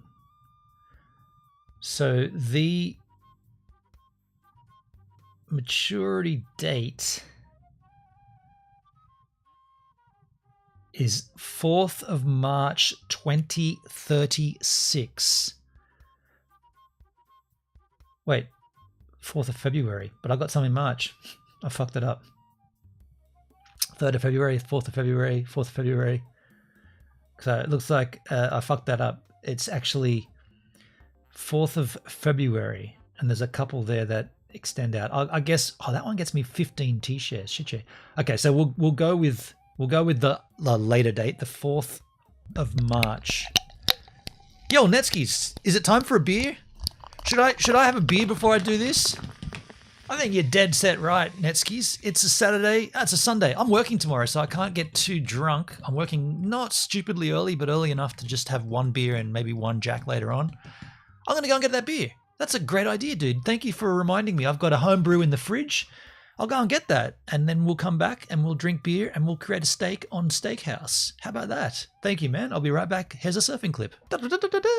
So the maturity date is 4th of March 2036. Wait, 4th of February, but I got some in March. I fucked it up. 3rd of February, 4th of February, 4th of February. So it looks like I fucked that up. It's actually 4th of February, and there's a couple there that extend out. I guess, oh, that one gets me 15 T-shares. Shit, yeah. Okay, so we'll go with the later date, the 4th of March. Yo, Netskis, is it time for a beer? Should I have a beer before I do this? I think you're dead set right, Netskis. It's a Saturday. It's a Sunday. I'm working tomorrow, so I can't get too drunk. I'm working not stupidly early, but early enough to just have one beer and maybe one Jack later on. I'm going to go and get that beer. That's a great idea, dude. Thank you for reminding me. I've got a home brew in the fridge. I'll go and get that, and then we'll come back and we'll drink beer and we'll create a steak on StakeHouse. How about that? Thank you, man. I'll be right back. Here's a surfing clip. Da, da, da, da, da, da.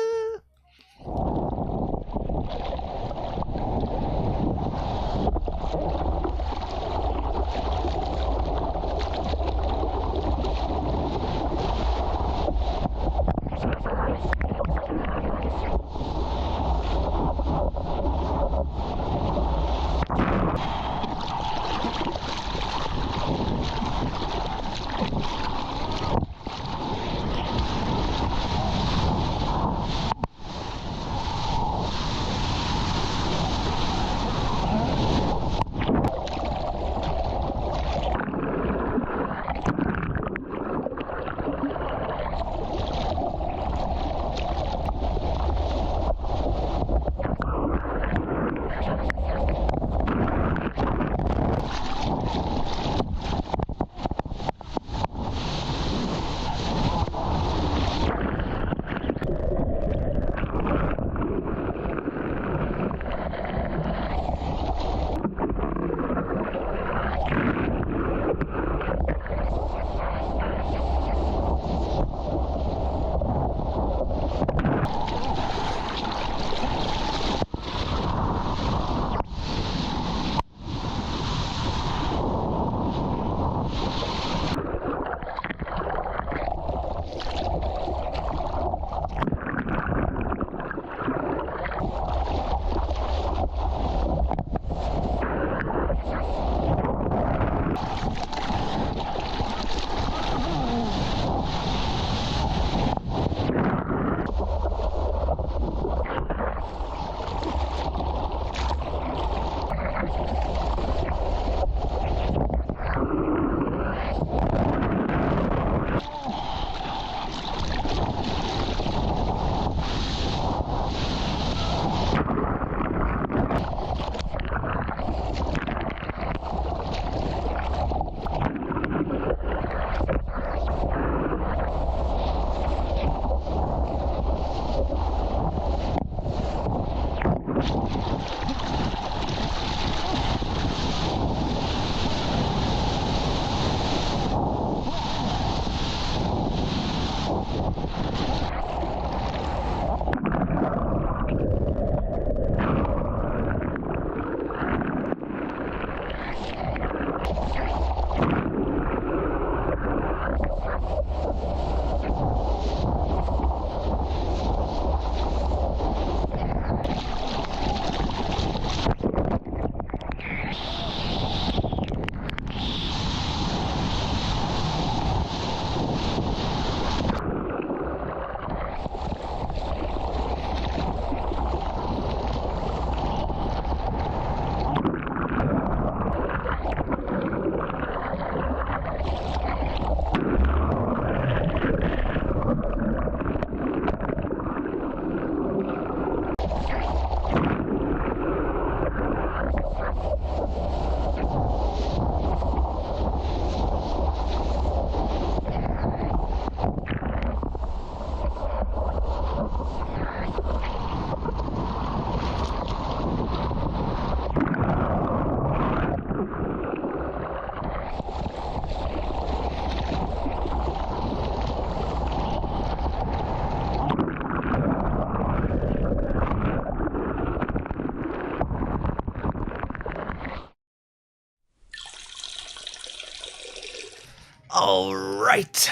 right.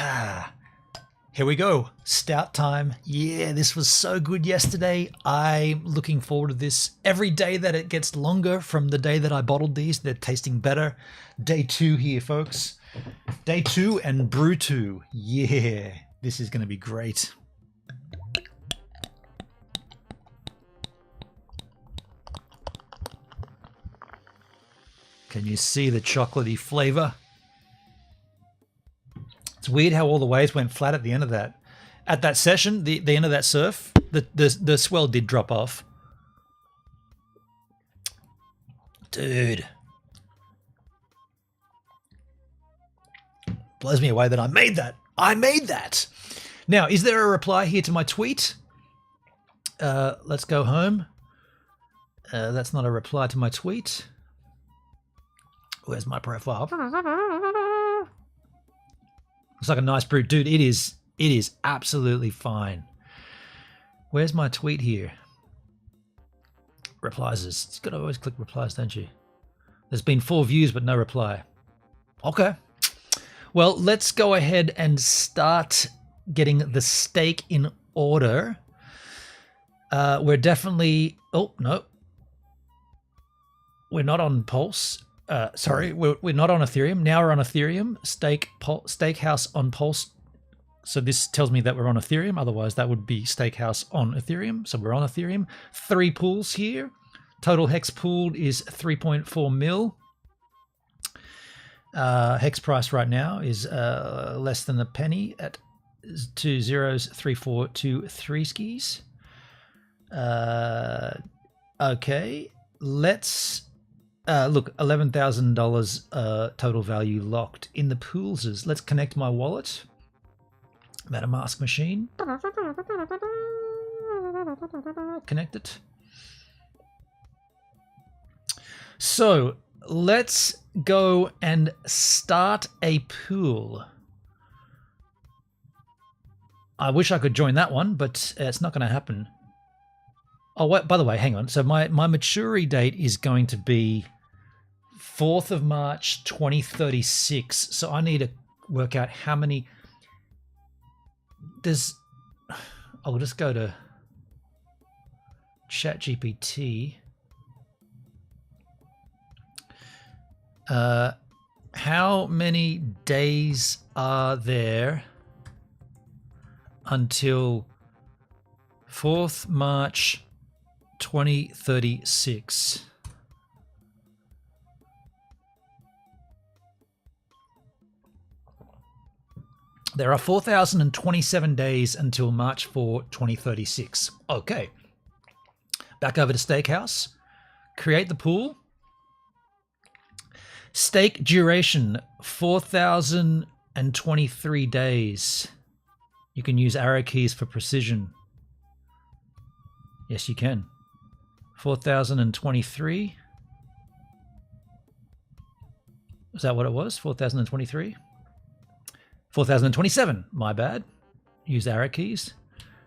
Here we go. Stout time. Yeah, this was so good yesterday. I'm looking forward to this. Every day that it gets longer from the day that I bottled these, they're tasting better. Day 2 here, folks. Day 2 and brew 2. Yeah, this is going to be great. Can you see the chocolatey flavor? It's weird how all the waves went flat at the end of that. At that session, the end of that surf, the swell did drop off. Dude. Blows me away that I made that. I made that. Now, is there a reply here to my tweet? Let's go home. That's not a reply to my tweet. Where's my profile? Looks like a nice brew. Dude, it is absolutely fine. Where's my tweet here? Replies. It's got to always click replies, don't you? There's been 4 views, but no reply. Okay. Well, let's go ahead and start getting the stake in order. We're definitely... Oh, no. We're not on Pulse. Sorry, we're not on Ethereum. Now we're on Ethereum. StakeHouse on Pulse. So this tells me that we're on Ethereum. Otherwise, that would be StakeHouse on Ethereum. So we're on Ethereum. 3 pools here. Total hex pooled is 3.4 mil. Hex price right now is less than a penny at 2.03423 skis. Okay, let's look, $11,000 total value locked in the pools. Let's connect my wallet. MetaMask machine. Connect it. So let's go and start a pool. I wish I could join that one, but it's not going to happen. Oh, wait, by the way, hang on. So my maturity date is going to be 4th of March 2036. So I need to work out how many... I'll just go to ChatGPT. How many days are there until 4th March 2036? There are 4,027 days until March 4, 2036. Okay. Back over to StakeHouse. Create the pool. Stake duration, 4,023 days. You can use arrow keys for precision. Yes, you can. 4,023. Is that what it was? 4,023? 4,027, my bad. Use arrow keys.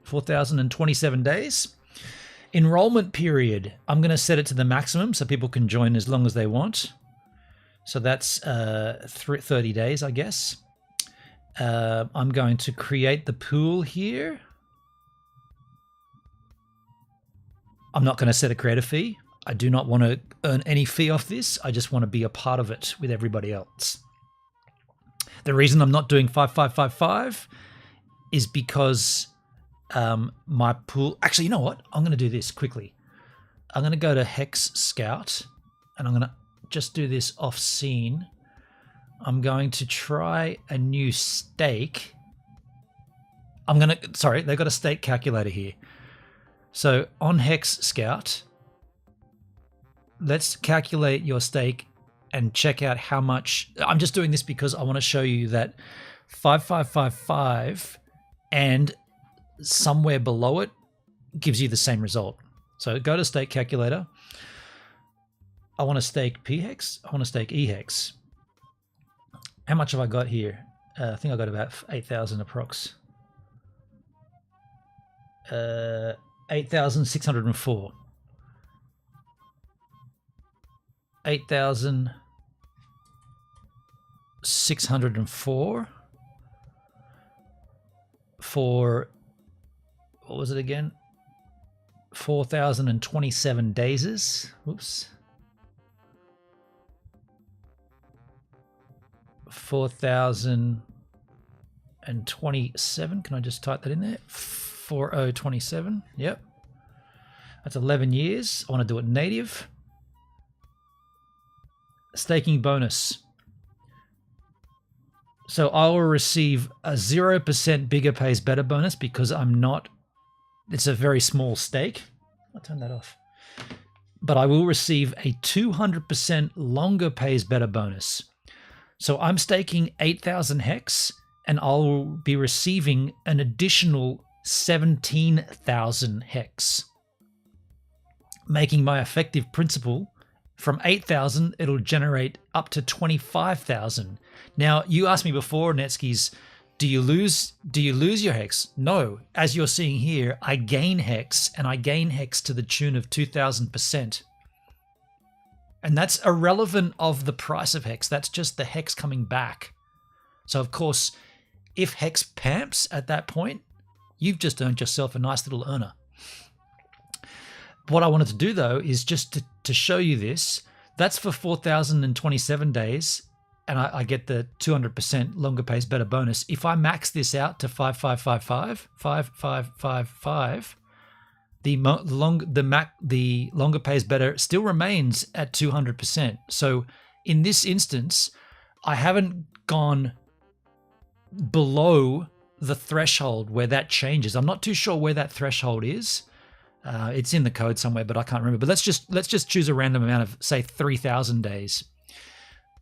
4,027 days. Enrollment period, I'm going to set it to the maximum so people can join as long as they want. So that's 30 days, I guess. I'm going to create the pool here. I'm not going to set a creator fee. I do not want to earn any fee off this. I just want to be a part of it with everybody else. The reason I'm not doing 5555 is because my pool... Actually, you know what? I'm going to do this quickly. I'm going to go to Hex Scout, and I'm going to just do this off scene. I'm going to try a new stake. Sorry, they've got a stake calculator here. So on Hex Scout, let's calculate your stake and check out how much. I'm just doing this because I want to show you that 5555 and somewhere below it gives you the same result. So go to stake calculator. I want to stake PHEX. I want to stake EHEX. How much have I got here? I think I got about 8,000 approx. 8,604. 8,604. for, what was it again? 4,027 days. Oops. 4,027. Can I just type that in there? 4027. Yep. That's 11 years. I want to do it native. Staking bonus. So I will receive a 0% bigger pays better bonus because I'm not, it's a very small stake. I'll turn that off. But I will receive a 200% longer pays better bonus. So I'm staking 8,000 hex and I'll be receiving an additional 17,000 hex, making my effective principal from 8,000, it'll generate up to 25,000. Now, you asked me before, Netskis, do you lose your hex? No. As you're seeing here, I gain hex, and I gain hex to the tune of 2,000%. And that's irrelevant of the price of hex. That's just the hex coming back. So, of course, if hex pamps at that point, you've just earned yourself a nice little earner. What I wanted to do, though, is just to show you this. That's for 4,027 days, and I get the 200% longer pays better bonus. If I max this out to 5,555, the longer pays better still remains at 200%. So in this instance, I haven't gone below the threshold where that changes. I'm not too sure where that threshold is. It's in the code somewhere, but I can't remember. But let's just choose a random amount of, say, 3,000 days.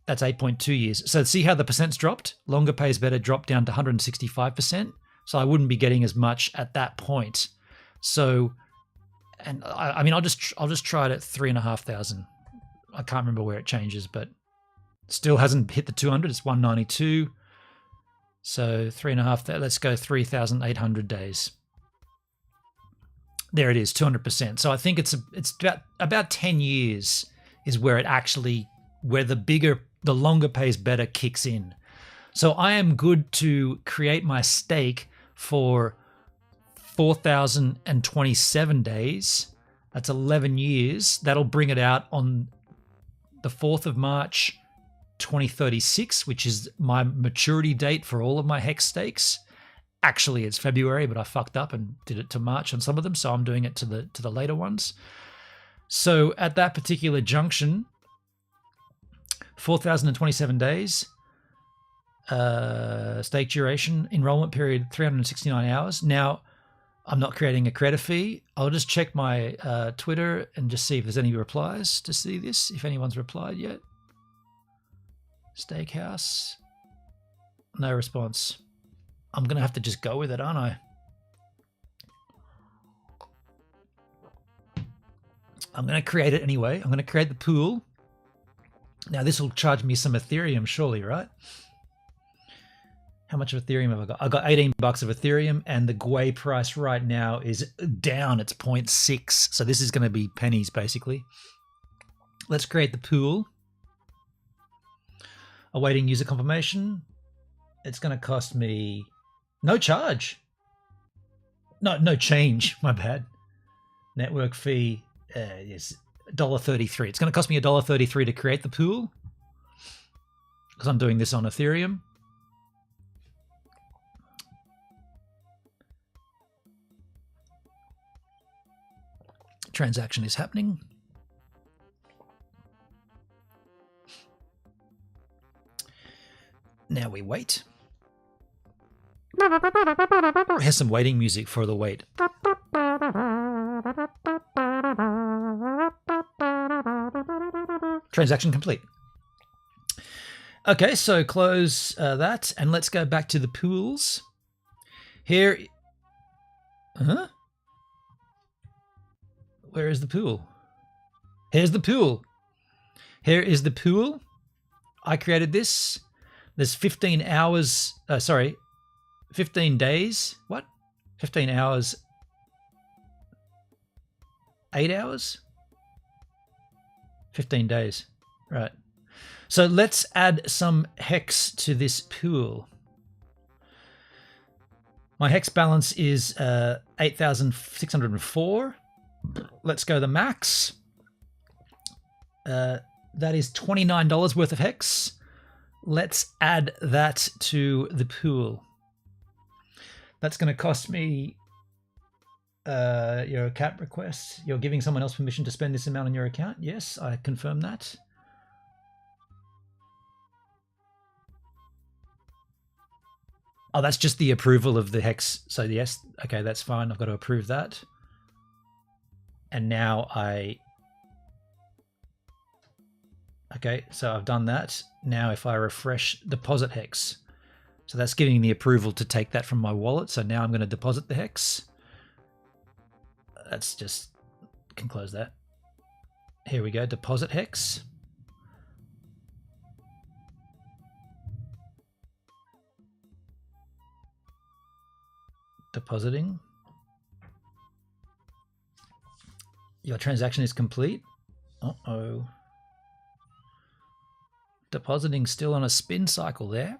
That's 8.2 years. So see how the percent's dropped? Longer pays better dropped down to 165%. So I wouldn't be getting as much at that point. So, and I mean, I'll just try it at 3,500. I can't remember where it changes, but still hasn't hit the 200. It's 192. So 3,500. Let's go 3,800 days. There it is, 200%. So I think it's about 10 years is where it actually, where the longer pays better kicks in. So I am good to create my stake for 4,027 days. That's 11 years. That'll bring it out on the 4th of March, 2036, which is my maturity date for all of my HEX stakes. Actually, it's February, but I fucked up and did it to March on some of them, so I'm doing it to the later ones. So at that particular junction, 4,027 days, stake duration, enrollment period 369 hours. Now, I'm not creating a creator fee. I'll just check my Twitter and just see if there's any replies to see this, if anyone's replied yet. StakeHouse, no response. I'm going to have to just go with it, aren't I? I'm going to create it anyway. I'm going to create the pool. Now, this will charge me some Ethereum, surely, right? How much of Ethereum have I got? I got 18 bucks of Ethereum, and the GWEI price right now is down. It's 0.6. So this is going to be pennies, basically. Let's create the pool. Awaiting user confirmation. It's going to cost me no charge. No change. My bad. Network fee is $1.33. It's going to cost me $1.33 to create the pool because I'm doing this on Ethereum. Transaction is happening. Now we wait. Here's some waiting music for the wait. Transaction complete. Okay, so close that, and let's go back to the pools. Here, where is the pool? Here's the pool. Here is the pool. I created this. There's 15 hours, 15 days. What? 15 hours. 8 hours? 15 days. Right. So let's add some hex to this pool. My hex balance is 8,604. Let's go the max. That is $29 worth of hex. Let's add that to the pool. That's going to cost me your account request. You're giving someone else permission to spend this amount on your account. Yes, I confirm that. Oh, that's just the approval of the hex. So yes, okay, that's fine. I've got to approve that. And now okay, so I've done that. Now if I refresh deposit hex, so that's giving the approval to take that from my wallet. So now I'm going to deposit the hex. That's just, can close that. Here we go, deposit hex. Depositing. Your transaction is complete. Uh-oh. Depositing still on a spin cycle there.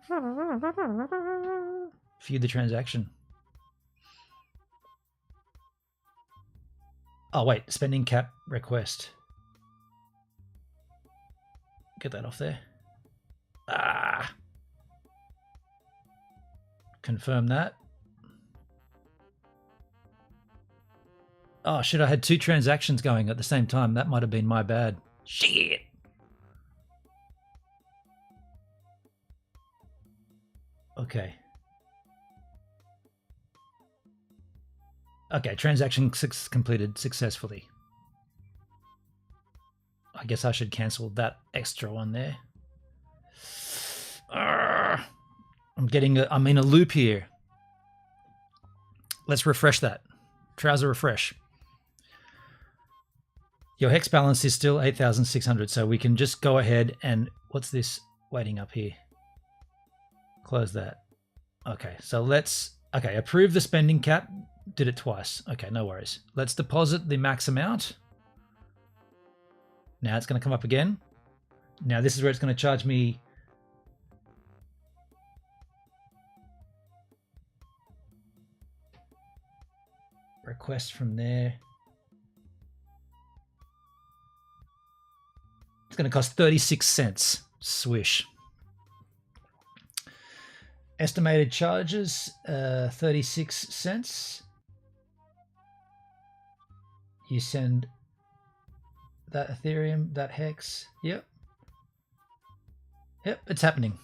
View the transaction. Oh wait, spending cap request. Get that off there. Confirm that. Oh shit, I had 2 transactions going at the same time. That might have been my bad. Shit. Okay. Okay, transaction completed successfully. I guess I should cancel that extra one there. I'm in a loop here. Let's refresh that. Trouser refresh. Your hex balance is still 8,600, so we can just go ahead and, what's this waiting up here? Close that. Okay, so let's, okay, approve the spending cap. Did it twice. Okay, no worries. Let's deposit the max amount. Now it's going to come up again. Now this is where it's going to charge me request from there. It's going to cost 36 cents. Swish. Estimated charges, 36 cents. You send that Ethereum, that hex. Yep. Yep, it's happening.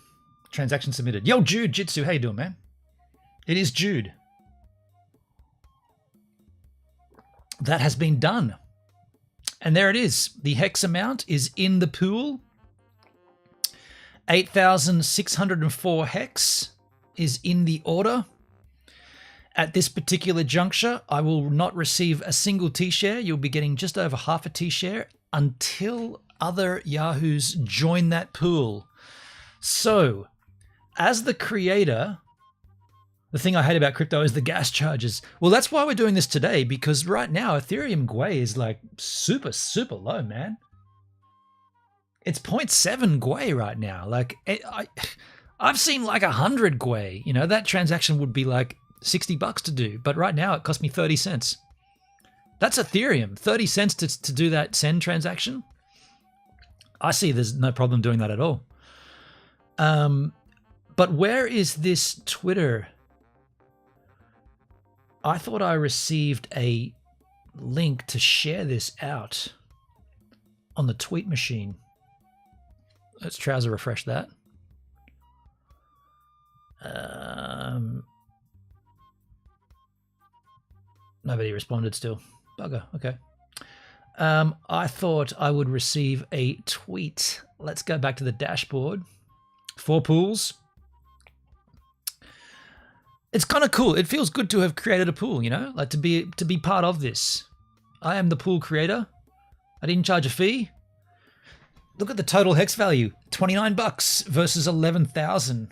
Transaction submitted. Yo, Jude Jitsu, how you doing, man? It is Jude. That has been done. And there it is. The hex amount is in the pool. 8,604 hex is in the order. At this particular juncture, I will not receive a single T-share. You'll be getting just over half a T-share until other Yahoos join that pool. So, as the creator, the thing I hate about crypto is the gas charges. Well, that's why we're doing this today, because right now Ethereum GWEI is like super, super low, man. It's 0.7 GWEI right now. Like I've seen like 100 GWEI. You know, that transaction would be like $60 to do, but right now it cost me 30 cents. That's Ethereum. 30 cents to do that send transaction. I see there's no problem doing that at all. But where is this Twitter? I thought I received a link to share this out on the tweet machine. Let's Trouser refresh that. Nobody responded still. Bugger, okay. I thought I would receive a tweet. Let's go back to the dashboard. 4 pools. It's kind of cool. It feels good to have created a pool, you know, like to be part of this. I am the pool creator. I didn't charge a fee. Look at the total hex value, $29 versus 11,000.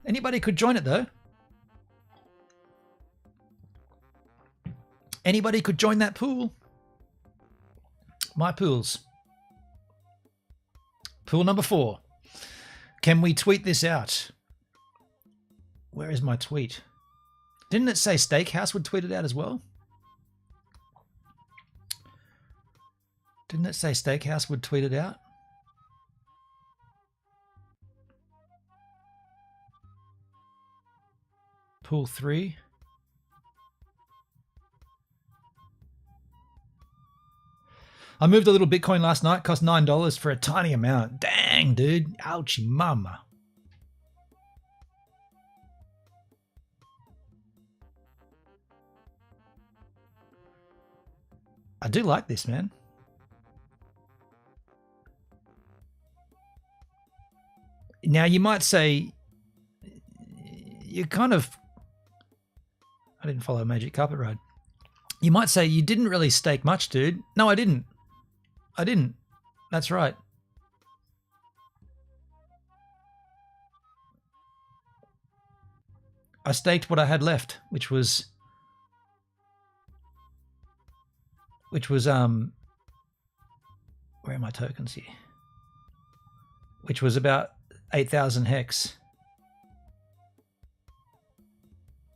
Anybody could join it though. Anybody could join that pool. My pools. Pool number 4. Can we tweet this out? Where is my tweet? Didn't it say Stakehouse would tweet it out as well? Didn't it say Stakehouse would tweet it out? Pool 3. I moved a little Bitcoin last night, cost $9 for a tiny amount. Dang, dude. Ouchie mama. I do like this, man. Now, you might say, you kind of... I didn't follow Magic Carpet Ride. You might say, you didn't really stake much, dude. No, I didn't. I didn't. That's right. I staked what I had left, which was where are my tokens here? Which was about 8,000 hex.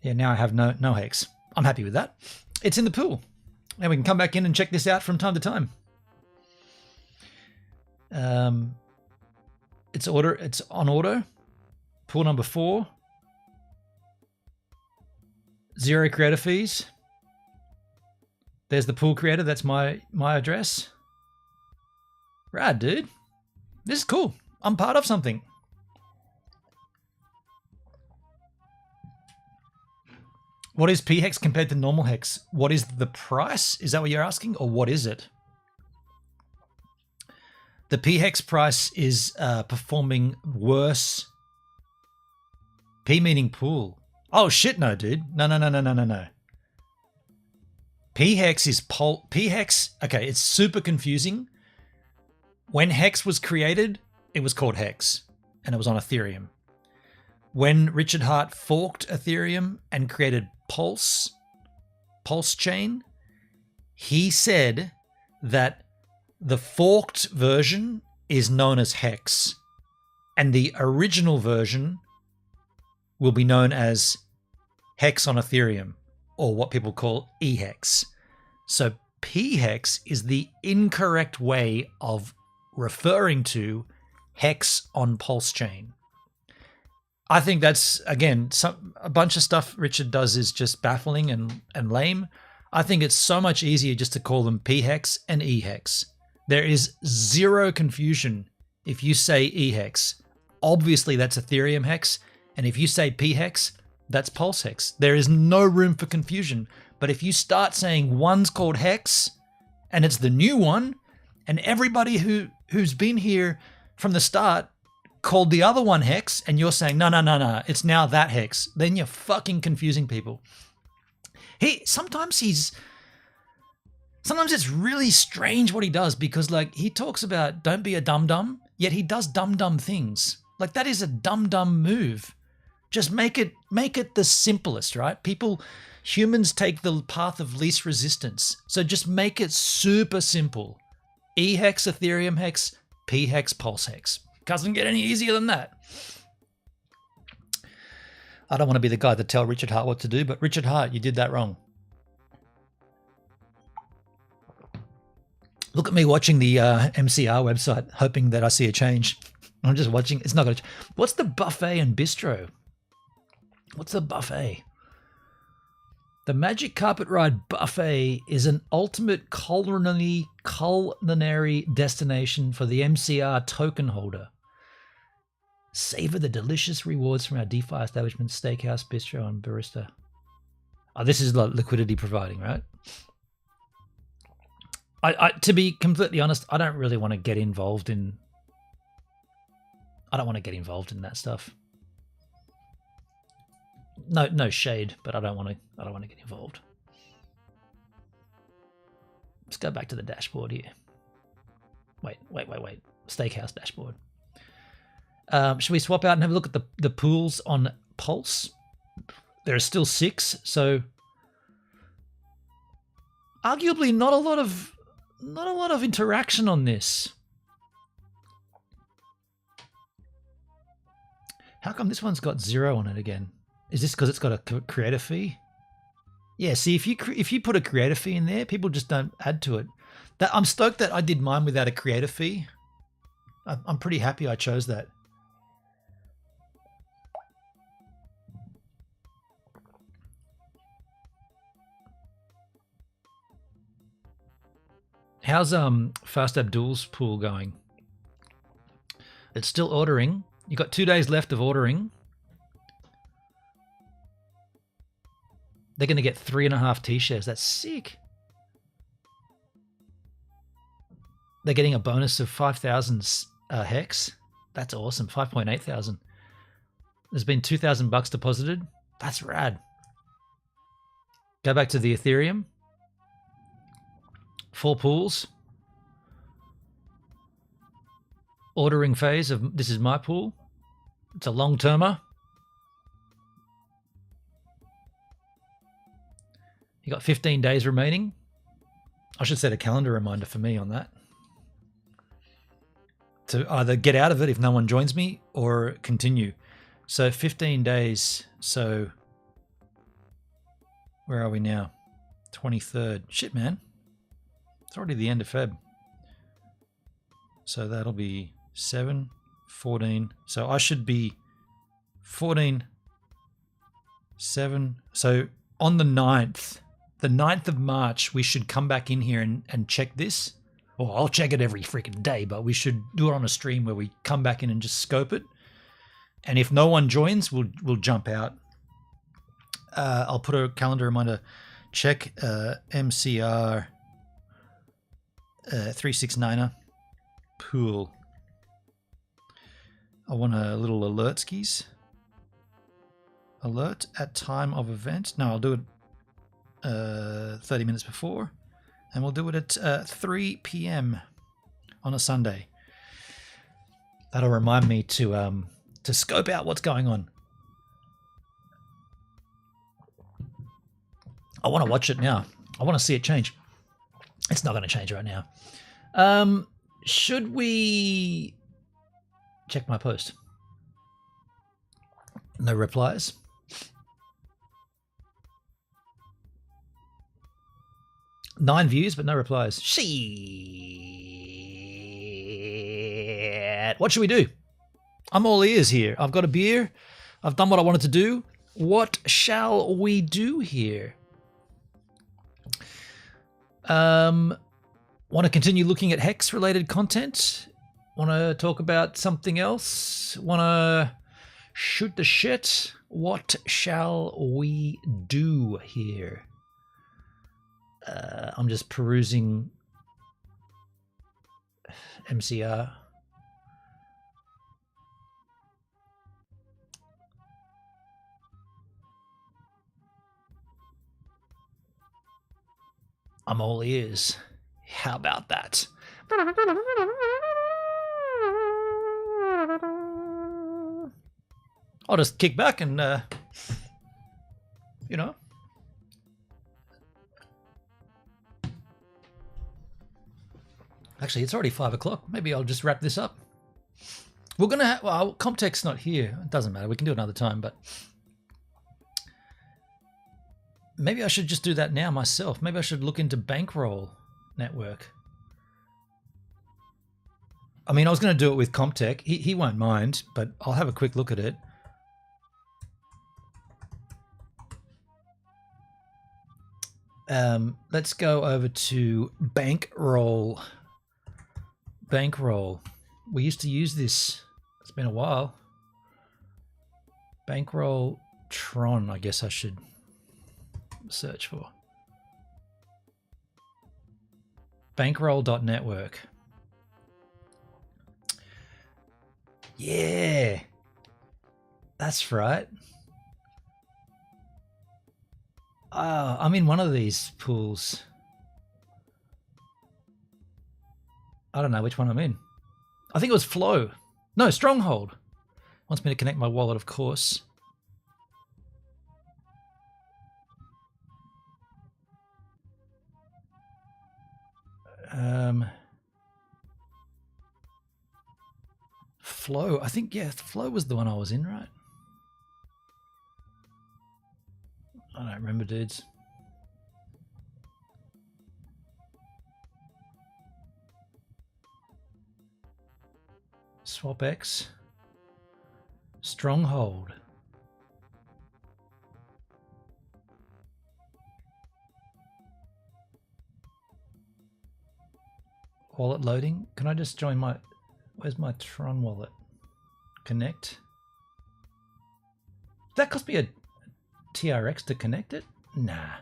Yeah, now I have no hex. I'm happy with that. It's in the pool. Now we can come back in and check this out from time to time. It's on order. Pool number 4. 0 creator fees. There's the pool creator. That's my address. Rad, dude. This is cool. I'm part of something. What is p-hex compared to normal hex? What is the price? Is that what you're asking? Or what is it? The p-hex price is performing worse. P meaning pool. Oh, shit, no, dude. No. p-hex is p-hex. Okay, it's super confusing. When hex was created, it was called hex, and it was on Ethereum. When Richard Hart forked Ethereum and created Pulse chain, he said that the forked version is known as hex, and the original version will be known as hex on Ethereum, or what people call EHEX. So p-hex is the incorrect way of referring to hex on Pulse chain. I think that's, again, a bunch of stuff Richard does is just baffling and lame. I think it's so much easier just to call them p-hex and e-hex. There is zero confusion if you say e-hex. Obviously, that's Ethereum hex. And if you say p-hex, that's Pulse hex. There is no room for confusion. But if you start saying one's called hex and it's the new one, and everybody who's been here from the start called the other one hex, and you're saying, no, it's now that hex, then you're fucking confusing people. Sometimes it's really strange what he does, because like he talks about don't be a dum-dum, yet he does dumb things. Like that is a dumb move. Just make it the simplest, right? Humans take the path of least resistance. So just make it super simple. E-hex, Ethereum hex, P-hex, Pulse hex. Doesn't get any easier than that. I don't want to be the guy to tell Richard Hart what to do, but Richard Hart, you did that wrong. Look at me watching the MCR website, hoping that I see a change. I'm just watching. It's not going to. What's the buffet and bistro? What's the buffet? The Magic Carpet Ride buffet is an ultimate culinary destination for the MCR token holder. Savor the delicious rewards from our DeFi establishment, Steakhouse, Bistro, and Barista. Oh, this is like liquidity providing, right? To be completely honest, I don't really want to get involved in. I don't want to get involved in that stuff. No shade, but I don't want to get involved. Let's go back to the dashboard here. Wait. Steakhouse dashboard. Should we swap out and have a look at the pools on Pulse? There are still 6, so arguably not a lot of interaction on this. How come this one's got 0 on it again? Is this because it's got a creator fee? Yeah, see, if you put a creator fee in there, people just don't add to it. I'm stoked that I did mine without a creator fee. I'm pretty happy I chose that. How's Fast Abdul's pool going? It's still ordering. You got 2 days left of ordering. They're going to get 3.5 T-shares. That's sick. They're getting a bonus of 5,000 hex. That's awesome. 5.8 thousand. There's been $2,000 deposited. That's rad. Go back to the Ethereum. 4 pools. Ordering phase of this is my pool. It's a long termer. You got 15 days remaining. I should set a calendar reminder for me on that. To either get out of it if no one joins me or continue. So 15 days. So where are we now? 23rd. Shit, man. It's already the end of Feb. So that'll be 7, 14. So I should be 14, 7. So on the 9th of March, we should come back in here and check this. Well, I'll check it every freaking day, but we should do it on a stream where we come back in and just scope it. And if no one joins, we'll jump out. I'll put a calendar reminder. Check MCR 369er pool. I want a little alert skis. Alert at time of event. No, I'll do it 30 minutes before. And we'll do it at 3 p.m. on a Sunday. That'll remind me to scope out what's going on. I want to watch it now. I want to see it change. It's not going to change right now. Should we check my post? No replies. Nine views, but no replies. Shit. What should we do? I'm all ears here. I've got a beer. I've done what I wanted to do. What shall we do here? Want to continue looking at Hex related content? Want to talk about something else? Want to shoot the shit? What shall we do here? I'm just perusing MCR. I'm all ears. How about that? I'll just kick back and, you know. Actually, it's already 5 o'clock. Maybe I'll just wrap this up. We're going to have, well, Comtech's not here. It doesn't matter. We can do it another time, but maybe I should just do that now myself. Maybe I should look into Bankroll Network. I mean, I was going to do it with Comtech. He won't mind, but I'll have a quick look at it. Let's go over to Bankroll. Bankroll. We used to use this. It's been a while. Bankroll Tron, I guess I should search for. Bankroll.network. Yeah. That's right. I'm in one of these pools. I don't know which one I'm in. I think it was Flow. No, Stronghold. Wants me to connect my wallet, of course. Flow. I think, yeah, Flow was the one I was in, right? Don't remember, dudes. SwapX. Stronghold. Wallet loading. Can I just join my... Where's my Tron wallet? Connect. Does that cost me a TRX to connect it? Nah.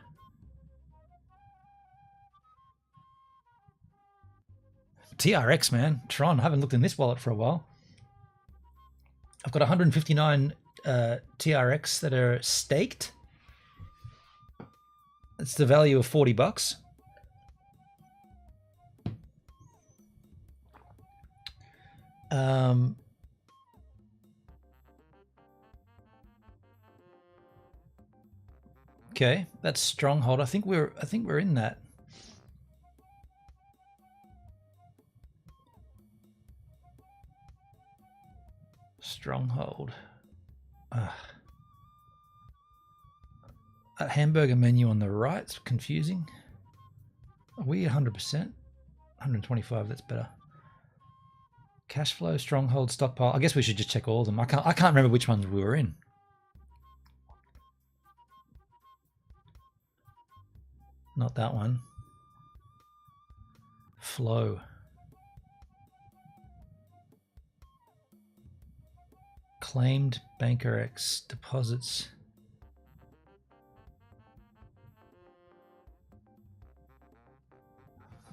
TRX, man. Tron. I haven't looked in this wallet for a while. I've got 159 TRX that are staked. That's the value of $40. Okay, that's Stronghold. I think we're in that. Stronghold. That hamburger menu on the right's confusing. Are we 100%? 125, that's better. Cash flow, Stronghold, stockpile. I guess we should just check all of them. I can't remember which ones we were in. Not that one. Flow. Claimed Banker X deposits.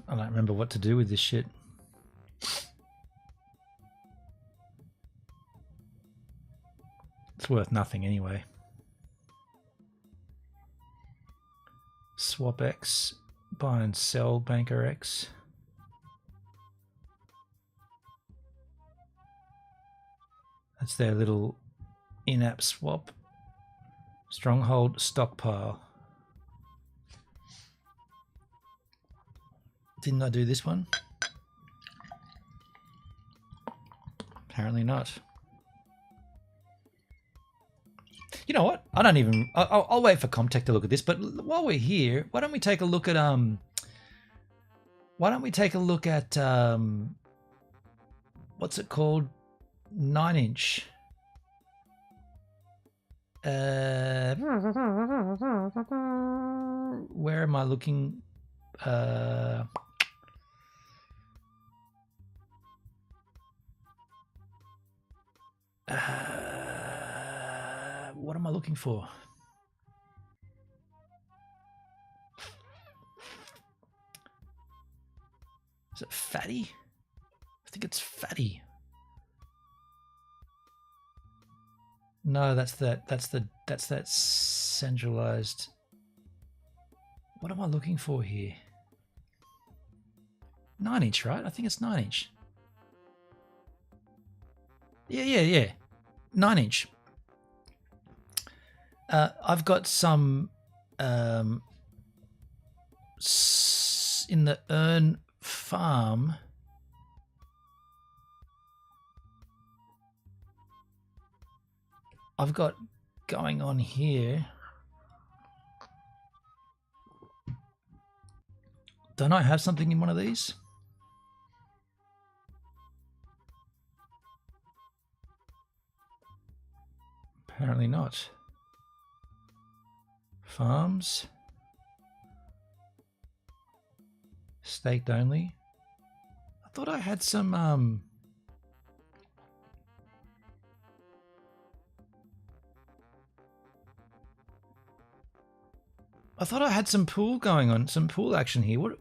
I don't remember what to do with this shit. It's worth nothing anyway. SwapX, buy and sell Banker X. That's their little in-app swap. Stronghold, stockpile. Didn't I do this one? Apparently not. You know what? I don't even... I'll wait for Comtech to look at this, but while we're here, why don't we take a look at... what's it called? 9-inch. Where am I looking? What am I looking for? Is it Fatty? I think it's Fatty. No, that's that centralized. What am I looking for here? 9-inch, right? I think it's 9-inch. Yeah. 9-inch. I've got some in the Earn farm. I've got going on here. Don't I have something in one of these? Apparently not. Farms. Staked only. I thought I had some I thought I had some pool going on, some pool action here. What?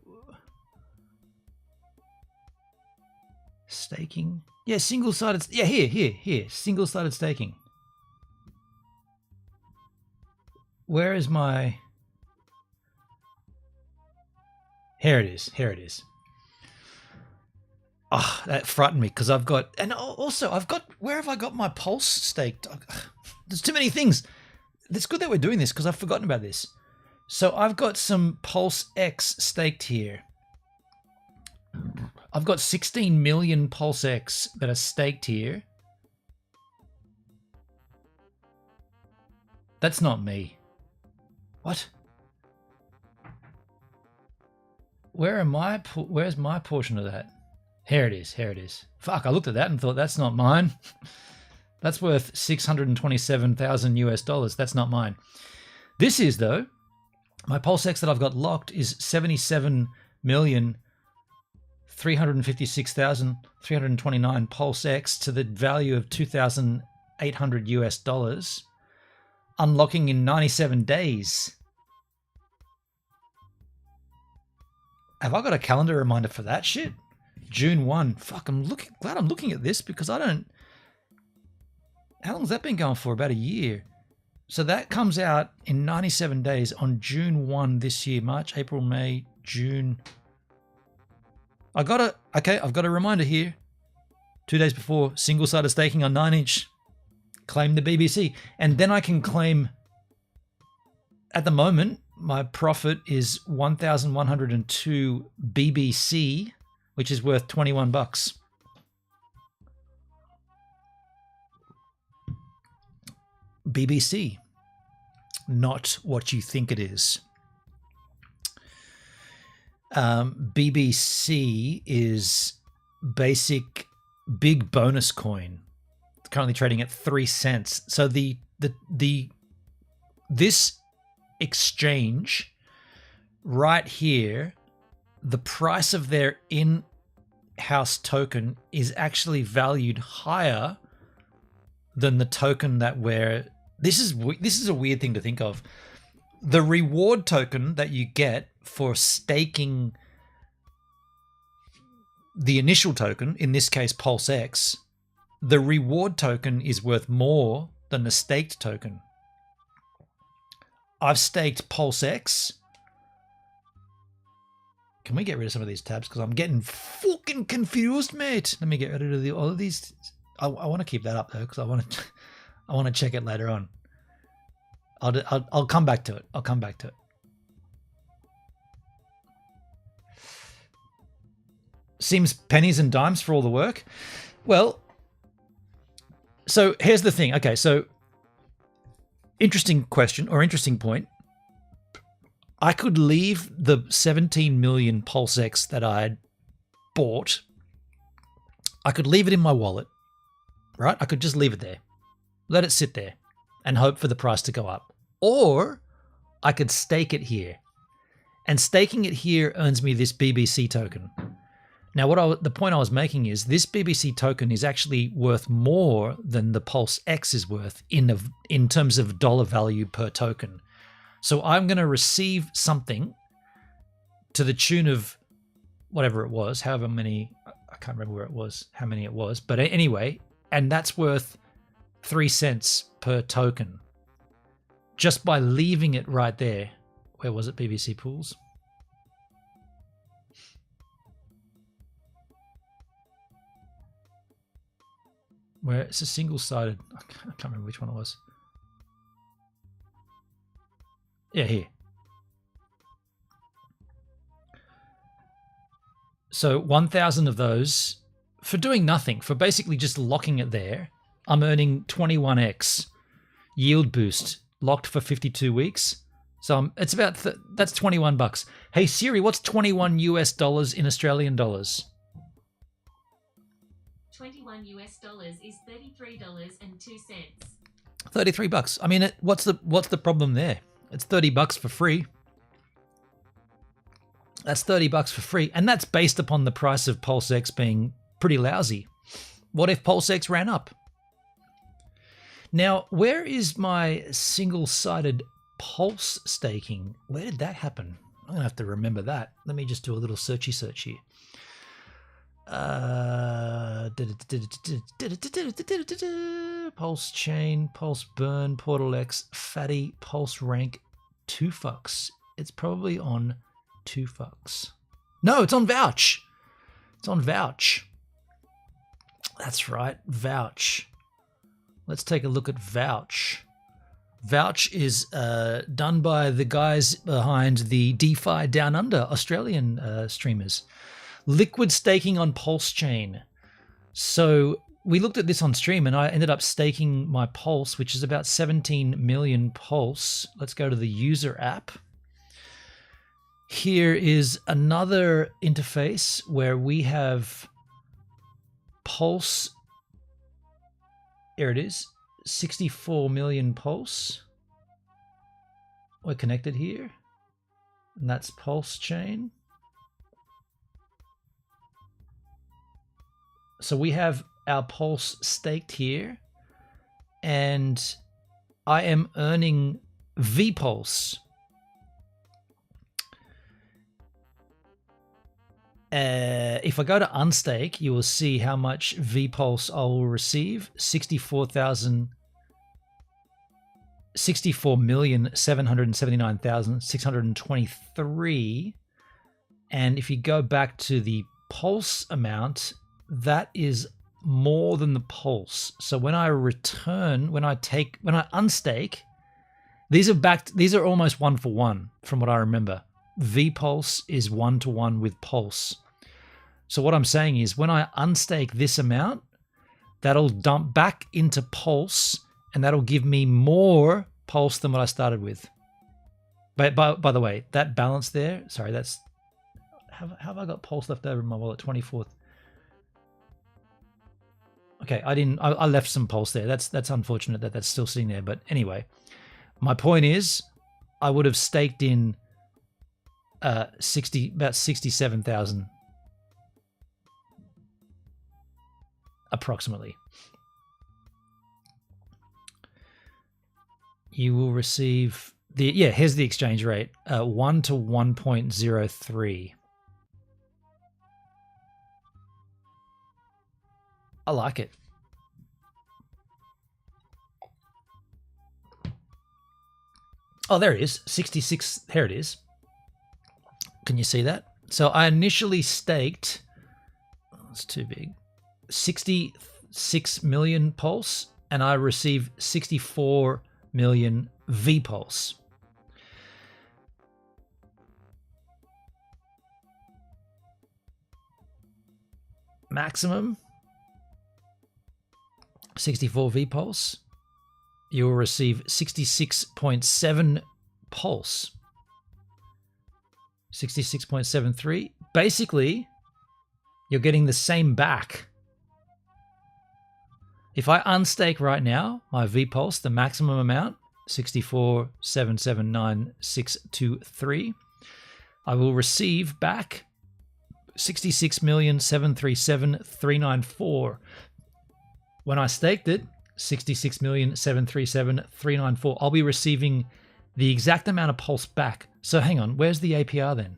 Staking? Yeah, single-sided. Yeah, here. Single-sided staking. Where is my... Here it is. Oh, that frightened me because I've got... And also, I've got... Where have I got my pulse staked? There's too many things. It's good that we're doing this because I've forgotten about this. So I've got some Pulse X staked here. I've got 16 million Pulse X that are staked here. That's not me. What? Where's my portion of that? Here it is. Here it is. Fuck, I looked at that and thought, that's not mine. That's worth 627,000 US dollars. That's not mine. This is, though. My PulseX that I've got locked is 77,356,329 PulseX to the value of 2,800 US dollars, unlocking in 97 days. Have I got a calendar reminder for that shit? June 1. Fuck, glad I'm looking at this because I don't... How long's that been going for? About a year. So that comes out in 97 days on June 1 this year. March, April, May, June. I've got a reminder here. 2 days before, single-sided staking on 9-inch. Claim the BBC. And then I can claim... At the moment, my profit is 1,102 BBC, which is worth 21 bucks. BBC, not what you think it is. BBC is basic big bonus coin, currently trading at 3 cents. So this exchange right here, the price of their in-house token is actually valued higher than the token that we're... This is a weird thing to think of. The reward token that you get for staking the initial token, in this case PulseX, the reward token is worth more than the staked token. I've staked PulseX. Can we get rid of some of these tabs? Because I'm getting fucking confused, mate. Let me get rid of all of these. I want to keep that up though, because I want to check it later on. I'll come back to it. I'll come back to it. Seems pennies and dimes for all the work. Well, so here's the thing. Okay, so interesting question or interesting point. I could leave the 17 million PulseX that I had bought. I could leave it in my wallet, right? I could just leave it there, let it sit there and hope for the price to go up. Or I could stake it here, and staking it here earns me this BBC token. Now, the point I was making is this BBC token is actually worth more than the PulseX is worth in terms of dollar value per token. So I'm going to receive something to the tune of whatever it was, however many, I can't remember where it was, how many it was, but anyway, and that's worth 3 cents per token just by leaving it right there. Where was it? BBC pools. Where it's a single-sided, I can't remember which one it was. Yeah, here. So 1,000 of those for doing nothing, for basically just locking it there. I'm earning 21x yield boost locked for 52 weeks. So it's about, that's 21 bucks. Hey Siri, what's 21 US dollars in Australian dollars? 21 US dollars is $33.02. 33 bucks. I mean, what's the problem there? It's 30 bucks for free. That's 30 bucks for free. And that's based upon the price of PulseX being pretty lousy. What if PulseX ran up? Now, where is my single-sided pulse staking? Where did that happen? I'm going to have to remember that. Let me just do a little searchy search here. Pulse chain, pulse burn, portal X, fatty, pulse rank, 2 fucks. It's probably on 2 fucks. No, it's on Vouch. It's on Vouch. That's right, Vouch. Let's take a look at Vouch. Vouch is done by the guys behind the DeFi Down Under Australian streamers. Liquid staking on Pulse Chain. So we looked at this on stream and I ended up staking my pulse, which is about 17 million pulse. Let's go to the user app. Here is another interface where we have pulse. Here it is, 64 million pulse. We're connected here, and that's pulse chain. So we have our pulse staked here, and I am earning VPulse. If I go to unstake, you will see how much VPulse I will receive. 64,779,623. And if you go back to the pulse amount, that is more than the pulse. So when I return, when I unstake, these are almost 1 for 1 from what I remember. VPulse is 1 to 1 with pulse. So what I'm saying is when I unstake this amount, that'll dump back into pulse and that'll give me more pulse than what I started with. But by the way, that balance there, sorry, that's, have I got pulse left over in my wallet? 24th. Okay, I left some pulse there. That's unfortunate that that's still sitting there. But anyway, my point is I would have staked in about 67,000 approximately. You will receive here's the exchange rate, 1 to 1.03. I like it. Oh, there it is. 66. Here it is. Can you see that? So I initially staked, it's too big, 66 million pulse, and I received 64 million VPulse. Maximum 64 VPulse. You will receive 66.7 pulse. 66.73. Basically, you're getting the same back. If I unstake right now, my VPulse, the maximum amount, 64,779,623, I will receive back 66,737,394. When I staked it, 66,737,394, I'll be receiving the exact amount of pulse back. So hang on, where's the APR then?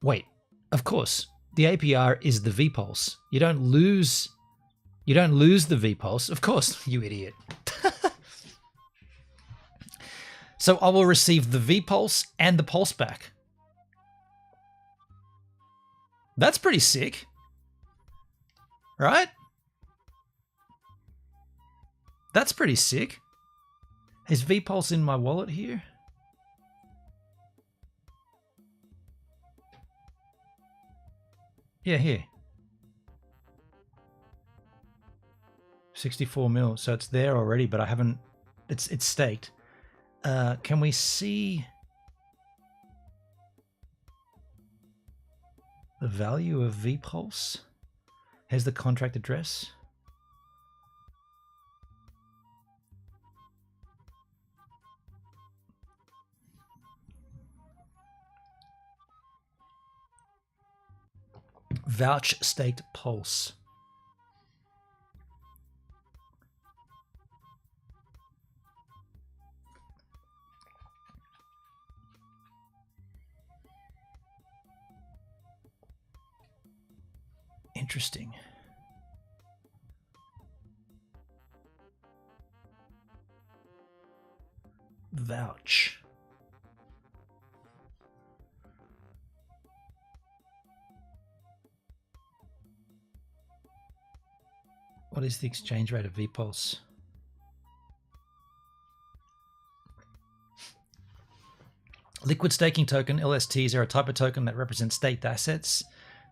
Wait, of course, the APR is the VPulse. You don't lose the VPulse. Of course, you idiot. So I will receive the VPulse and the pulse back. That's pretty sick, right? That's pretty sick. Is VPulse in my wallet here? Yeah, here. 64 mil. So it's there already, but I haven't, it's staked. Can we see the value of VPulse? Here's the contract address. Vouch staked pulse. Interesting. Vouch. What is the exchange rate of VPulse? Liquid staking token, LSTs, are a type of token that represents staked assets.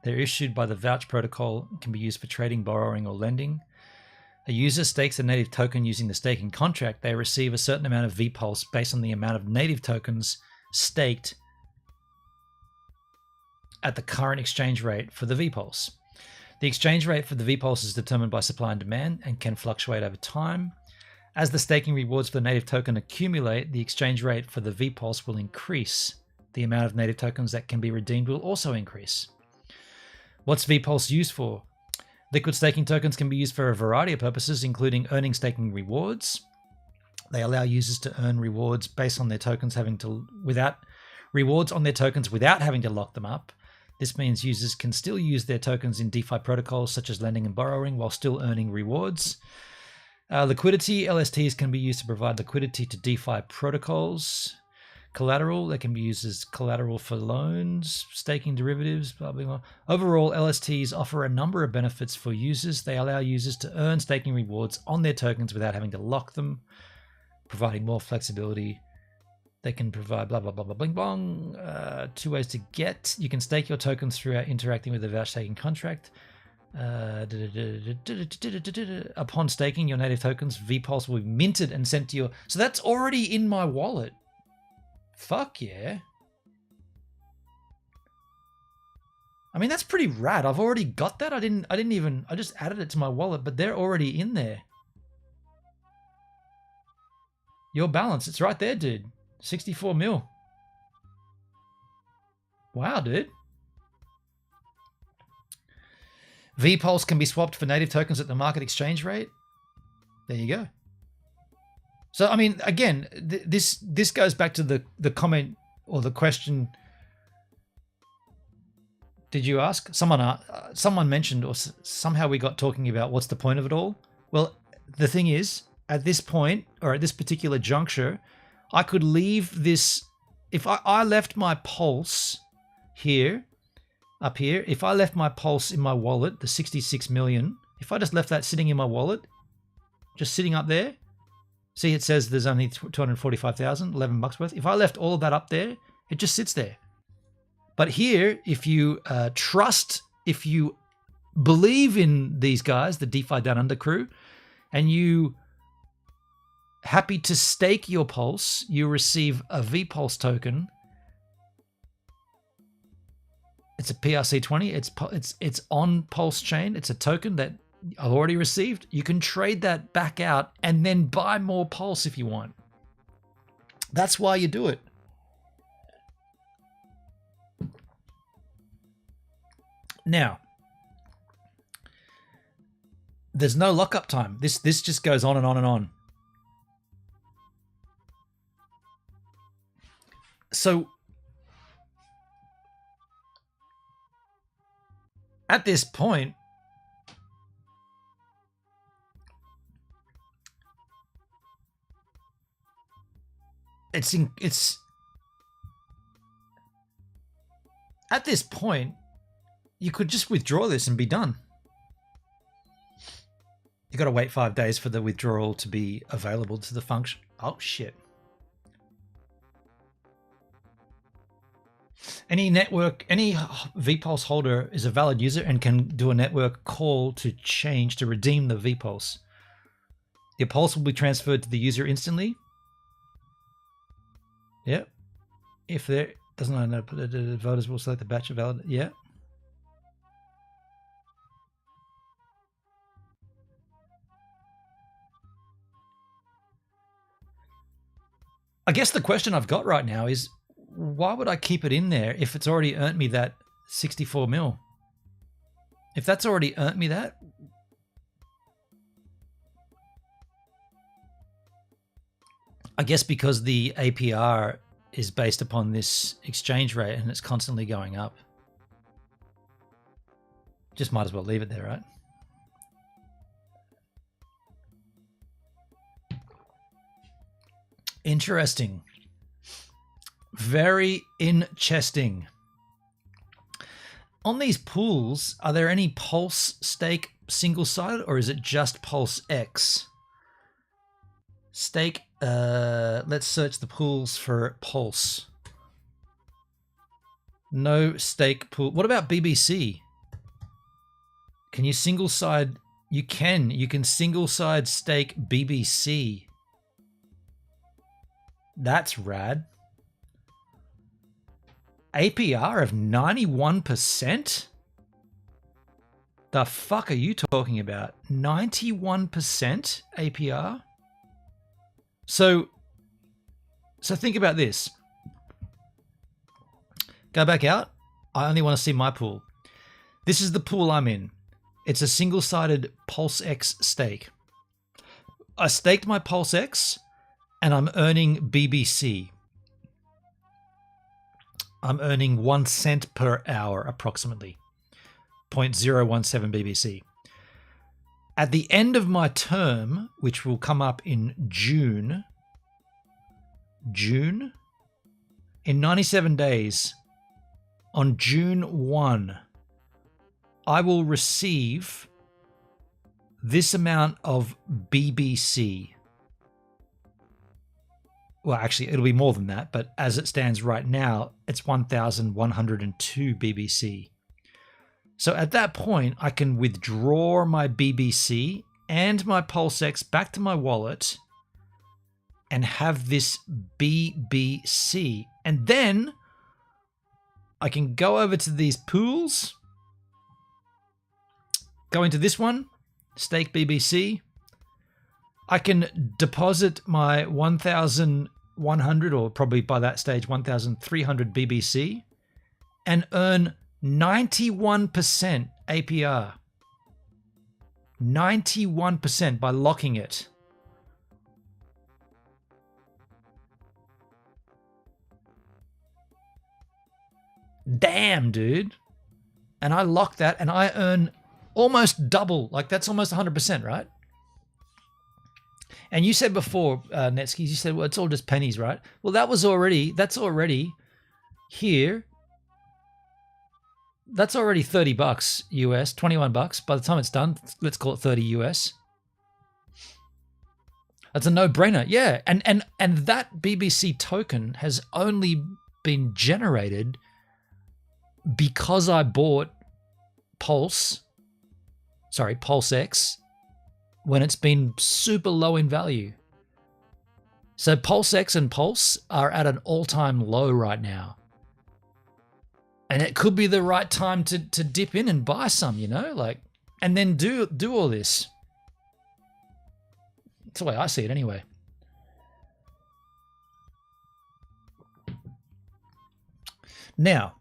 They're issued by the Vouch protocol and can be used for trading, borrowing, or lending. A user stakes a native token using the staking contract. They receive a certain amount of VPulse based on the amount of native tokens staked at the current exchange rate for the VPulse. The exchange rate for the VPulse is determined by supply and demand and can fluctuate over time. As the staking rewards for the native token accumulate, the exchange rate for the VPulse will increase. The amount of native tokens that can be redeemed will also increase. What's VPulse used for? Liquid staking tokens can be used for a variety of purposes, including earning staking rewards. They allow users to earn rewards based on their tokens without having to lock them up. This means users can still use their tokens in DeFi protocols such as lending and borrowing while still earning rewards. Liquidity, LSTs can be used to provide liquidity to DeFi protocols. Collateral, they can be used as collateral for loans, staking derivatives, blah, blah, blah. Overall, LSTs offer a number of benefits for users. They allow users to earn staking rewards on their tokens without having to lock them, providing more flexibility. They can provide blah, blah, blah, blah, bling, bong. 2 ways to get. You can stake your tokens through interacting with the vouch staking contract. Upon staking your native tokens, VPulse will be minted and sent to your... So that's already in my wallet. Fuck yeah. I mean, that's pretty rad. I've already got that. I just added it to my wallet, but they're already in there. Your balance, it's right there, dude. 64 mil. Wow, dude. VPulse can be swapped for native tokens at the market exchange rate. There you go. So, I mean, again, this goes back to the comment or the question. Did you ask? Someone mentioned, or somehow we got talking about what's the point of it all? Well, the thing is, at this point, or at this particular juncture, I could leave this. If I left my pulse here, up here, if I left my pulse in my wallet, the 66 million, if I just left that sitting in my wallet, just sitting up there, see, it says there's only 245,000, $11 worth. If I left all of that up there, it just sits there. But here, if you if you believe in these guys, the DeFi Down Under crew, and you happy to stake your pulse, you receive a VPulse token. It's a PRC20. It's on Pulse chain. It's a token that I've already received. You can trade that back out and then buy more Pulse if you want. That's why you do it. Now, there's no lockup time. This just goes on and on and on. So at this point, it's at this point, you could just withdraw this and be done. You got to wait 5 days for the withdrawal to be available to the function. Oh shit. Any VPulse holder is a valid user and can do a network call to redeem the VPulse. The pulse will be transferred to the user instantly. Yep. If there doesn't know, the voters will select the batch of valid. Yeah. I guess the question I've got right now is, why would I keep it in there if it's already earned me that 64 mil? If that's already earned me that, I guess because the APR is based upon this exchange rate and it's constantly going up. Just might as well leave it there, right? Interesting. Very interesting. On these pools, are there any Pulse stake single-sided, or is it just Pulse X? Stake, let's search the pools for Pulse. No stake pool. What about BBC? Can you single side? You can single side stake BBC. That's rad. APR of 91%? The fuck are you talking about? 91% APR? So think about this. Go back out. I only want to see my pool. This is the pool I'm in. It's a single-sided Pulse X stake. I staked my Pulse X and I'm earning BBC. I'm earning 1 cent per hour approximately. 0.017 BBC. At the end of my term, which will come up in June, in 97 days, on June 1, I will receive this amount of BBC. Well, actually, it'll be more than that, but as it stands right now, it's 1,102 BBC. So at that point, I can withdraw my BBC and my PulseX back to my wallet and have this BBC. And then I can go over to these pools, go into this one, stake BBC. I can deposit my 1,100, or probably by that stage 1,300 BBC, and earn 91% APR. 91% by locking it. Damn, dude. And I lock that and I earn almost double. Like, that's almost 100%, right? And you said before, Netskis, you said, well, it's all just pennies, right? Well, that's already here. That's already $30 US, 21 bucks. By the time it's done, let's call it 30 US. That's a no-brainer. Yeah. And that BBC token has only been generated because I bought Pulse X, when it's been super low in value. So Pulse X and Pulse are at an all-time low right now. And it could be the right time to dip in and buy some, you know, like, and then do all this. That's the way I see it anyway. Now,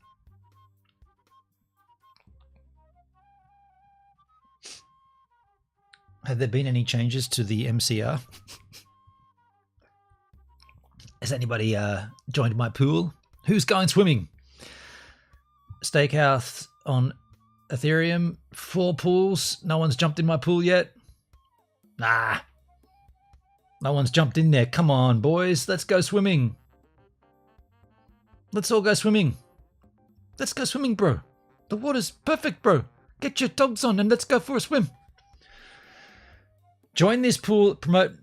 have there been any changes to the MCR? Has anybody joined my pool? Who's going swimming? Stakehouse on Ethereum, 4 pools. No one's jumped in my pool yet. Nah. No one's jumped in there. Come on, boys. Let's go swimming. Let's all go swimming. Let's go swimming, bro. The water's perfect, bro. Get your togs on and let's go for a swim. Join this pool, promote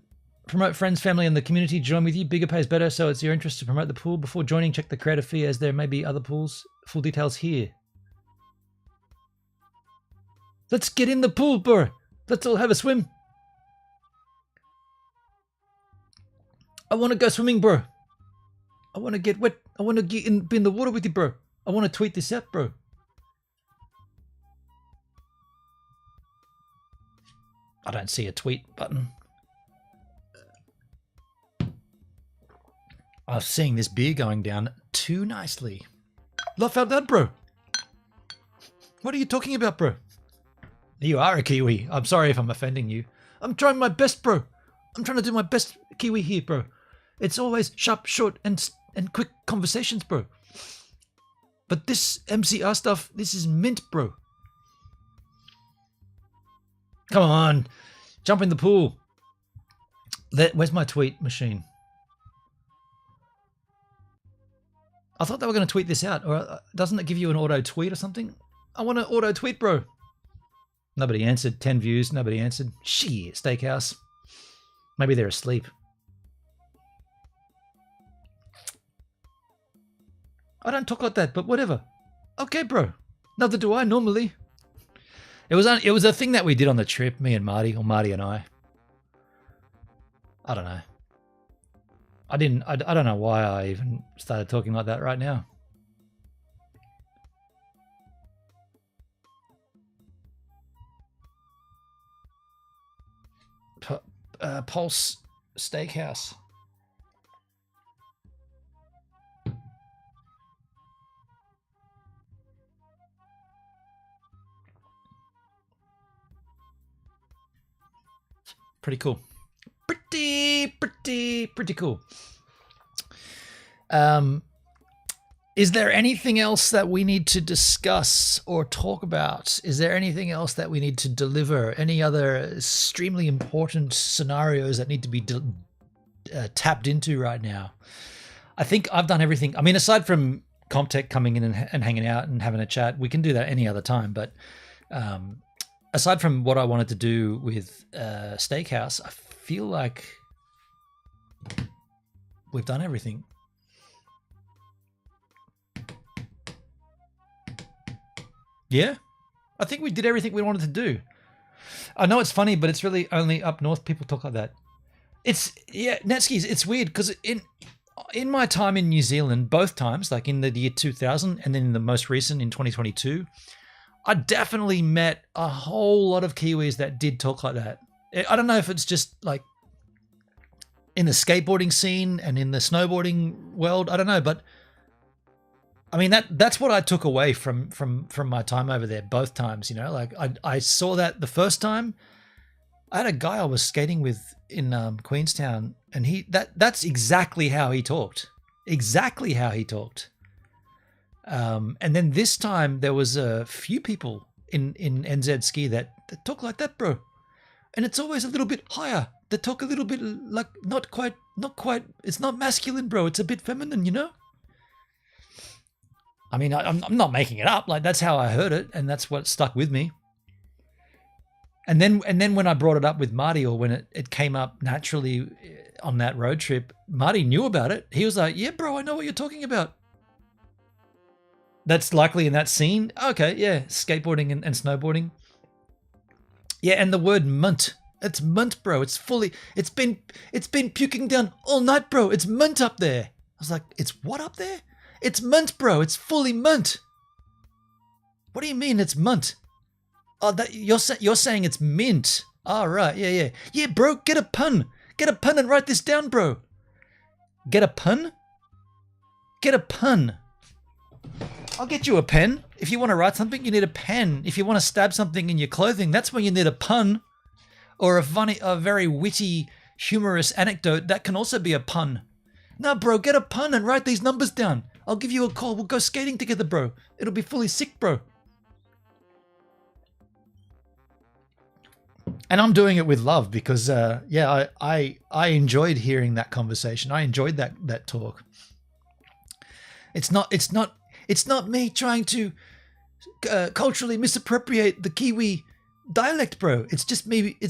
friends, family, and the community. Join with you. Bigger pays better, so it's your interest to promote the pool. Before joining, check the creator fee, as there may be other pools. Full details here. Let's get in the pool, bro. Let's all have a swim. I want to go swimming, bro. I want to get wet. I want to be in the water with you, bro. I want to tweet this out, bro. I don't see a tweet button. I was seeing this beer going down too nicely. Laugh out loud, bro. What are you talking about, bro? You are a Kiwi. I'm sorry if I'm offending you. I'm trying my best, bro. I'm trying to do my best Kiwi here, bro. It's always sharp, short, and quick conversations, bro. But this MCR stuff, this is mint, bro. Come on. Jump in the pool. Where's my tweet machine? I thought they were going to tweet this out. Or doesn't it give you an auto tweet or something? I want to auto tweet, bro. Nobody answered. 10 views. Nobody answered. Shit, Steakhouse. Maybe they're asleep. I don't talk like that, but whatever. Okay, bro. Neither do I normally. It was a thing that we did on the trip, me and Marty, or Marty and I. I don't know. I don't know why I even started talking like that right now. Pulse Steakhouse. Pretty cool. Pretty cool. Is there anything else that we need to discuss or talk about? Is there anything else that we need to deliver? Any other extremely important scenarios that need to be tapped into right now? I think I've done everything. I mean, aside from Comtech coming in and hanging out and having a chat, we can do that any other time. But aside from what I wanted to do with Steakhouse, I feel like we've done everything. Yeah, I think we did everything we wanted to do. I know it's funny, but it's really only up north people talk like that. Netskis, it's weird because in my time in New Zealand, both times, like in the year 2000 and then in the most recent in 2022, I definitely met a whole lot of Kiwis that did talk like that. I don't know if it's just like in the skateboarding scene and in the snowboarding world. I don't know, but I mean that's what I took away from my time over there both times. You know, like I saw that the first time. I had a guy I was skating with in Queenstown, and that's exactly how he talked. Exactly how he talked. And then this time there was a few people in NZ Ski that talk like that, bro. And it's always a little bit higher. They talk a little bit like not quite. It's not masculine, bro. It's a bit feminine, you know. I mean, I'm not making it up. Like that's how I heard it, and that's what stuck with me. And then when I brought it up with Marty, or when it came up naturally on that road trip, Marty knew about it. He was like, "Yeah, bro, I know what you're talking about." That's likely in that scene. Okay, yeah, skateboarding and snowboarding. Yeah, and the word munt. It's munt, bro. It's been puking down all night, bro. It's munt up there. I was like, it's what up there? It's munt, bro. It's fully munt. What do you mean it's munt? Oh, you're saying it's mint. Oh, right. Yeah. Yeah, bro, get a pun. Get a pun and write this down, bro. Get a pun? Get a pun. I'll get you a pen. If you want to write something, you need a pen. If you want to stab something in your clothing, that's when you need a pun. Or a very witty, humorous anecdote, that can also be a pun. No, bro, get a pun and write these numbers down. I'll give you a call. We'll go skating together, bro. It'll be fully sick, bro. And I'm doing it with love because, I enjoyed hearing that conversation. I enjoyed that talk. It's not me trying to culturally misappropriate the Kiwi dialect, bro. It's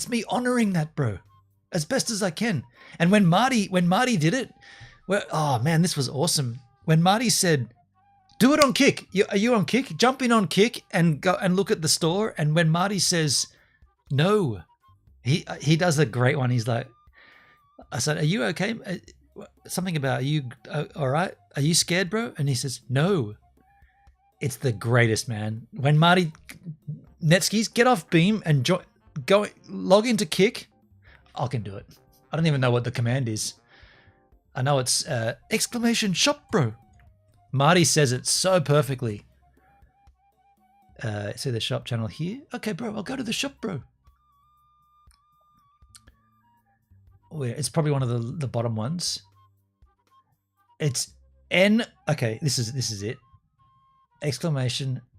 me honoring that, bro, as best as I can. And when Marty did it, well, oh man, this was awesome. When Marty said, "Do it on Kick," are you on Kick? Jump in on Kick and go and look at the store. And when Marty says, "No," he does a great one. He's like, I said, "Are you okay?" Something about, "Are you all right? Are you scared, bro?" And he says, "No." It's the greatest, man. When Marty Netskis, get off Beam and go log into Kick. I can do it. I don't even know what the command is. I know it's !shop, bro. Marty says it so perfectly. See the shop channel here? Okay, bro, I'll go to the shop, bro. It's probably one of the bottom ones. It's N. Okay, this is it.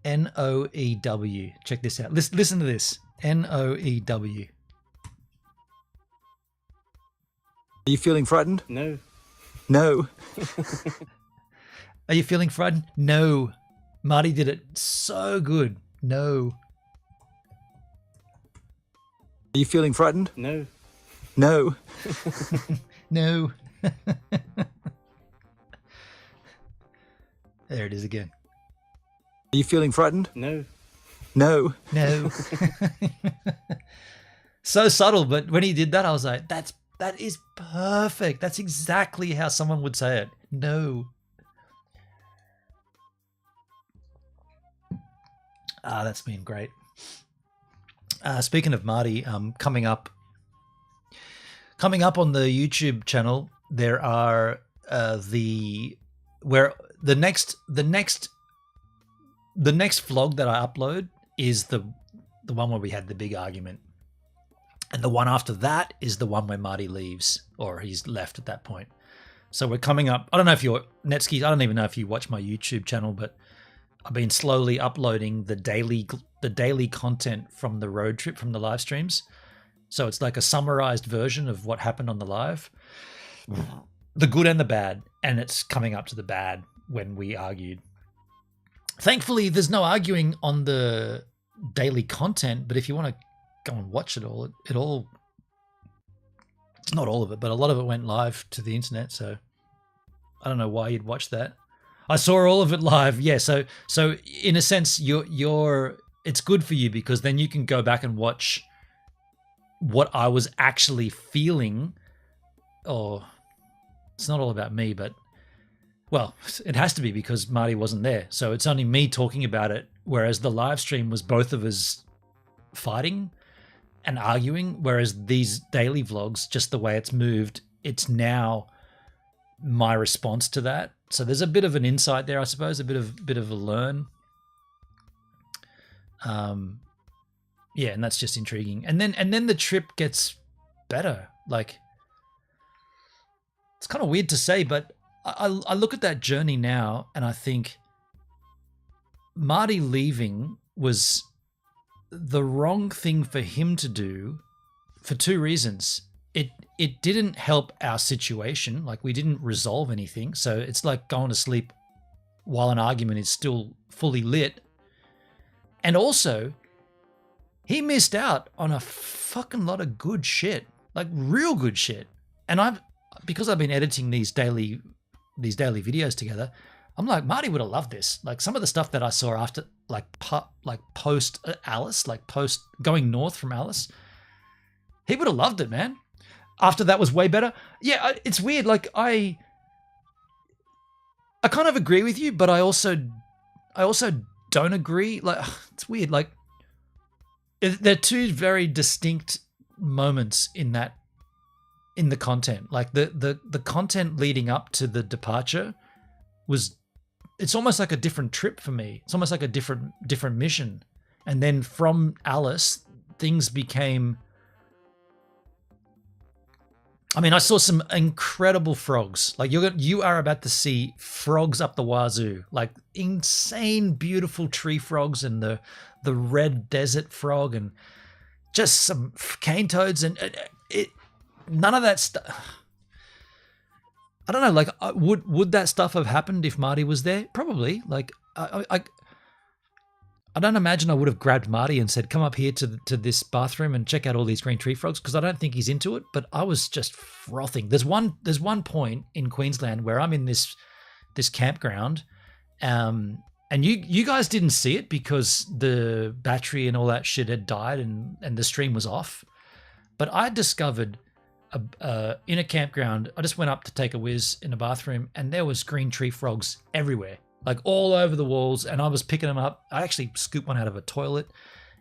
!NOEW. Check this out. Listen to this. NOEW. Are you feeling frightened? No. No. Are you feeling frightened? No. Marty did it so good. No. Are you feeling frightened? No. No. No. There it is again. Are you feeling frightened? No. No. No. So subtle, but when he did that, I was like, that is perfect. That's exactly how someone would say it. No. That's been great. Speaking of Marty, coming up on the YouTube channel, there are the next vlog that I upload is the one where we had the big argument. And the one after that is the one where Marty leaves, or he's left at that point. So we're coming up. I don't know if you're Netskis. I don't even know if you watch my YouTube channel, but I've been slowly uploading the daily content from the road trip, from the live streams. So it's like a summarized version of what happened on the live, the good and the bad, and it's coming up to the bad when we argued. Thankfully, there's no arguing on the daily content, but if you want to go and watch it all, it's not all of it, but a lot of it went live to the internet, so I don't know why you'd watch that. I saw all of it live. Yeah, so in a sense it's good for you because then you can go back and watch what I was actually feeling. Or it's not all about me, but well, it has to be because Marty wasn't there. So it's only me talking about it, whereas the live stream was both of us fighting and arguing, whereas these daily vlogs, just the way it's moved, it's now my response to that. So there's a bit of an insight there, I suppose, a bit of a learn. Yeah, and that's just intriguing. And then the trip gets better. Like, it's kind of weird to say, but I look at that journey now and I think Marty leaving was the wrong thing for him to do for two reasons. It didn't help our situation. Like, we didn't resolve anything. So it's like going to sleep while an argument is still fully lit. And also, he missed out on a fucking lot of good shit, like real good shit. And because I've been editing these daily videos together, I'm like, Marty would have loved this. Like, some of the stuff that I saw after, post Alice, post going north from Alice, he would have loved it, man. After that was way better. Yeah, it's weird. Like, I kind of agree with you, but I also don't agree. Like, it's weird. Like, they're two very distinct moments in the content. Like, the content leading up to the departure it's almost like a different trip for me. It's almost like a different mission. And then from Alice, things became, I mean, I saw some incredible frogs. Like, you are about to see frogs up the wazoo, like insane, beautiful tree frogs and the red desert frog and just some cane toads and none of that stuff. I don't know. Like, would that stuff have happened if Marty was there? Probably. Like, I don't imagine I would have grabbed Marty and said, "Come up here to this bathroom and check out all these green tree frogs," because I don't think he's into it. But I was just frothing. There's one point in Queensland where I'm in this campground, and you guys didn't see it because the battery and all that shit had died and the stream was off. But I discovered in a campground, I just went up to take a whiz in a bathroom, and there was green tree frogs everywhere. Like, all over the walls, and I was picking them up. I actually scooped one out of a toilet,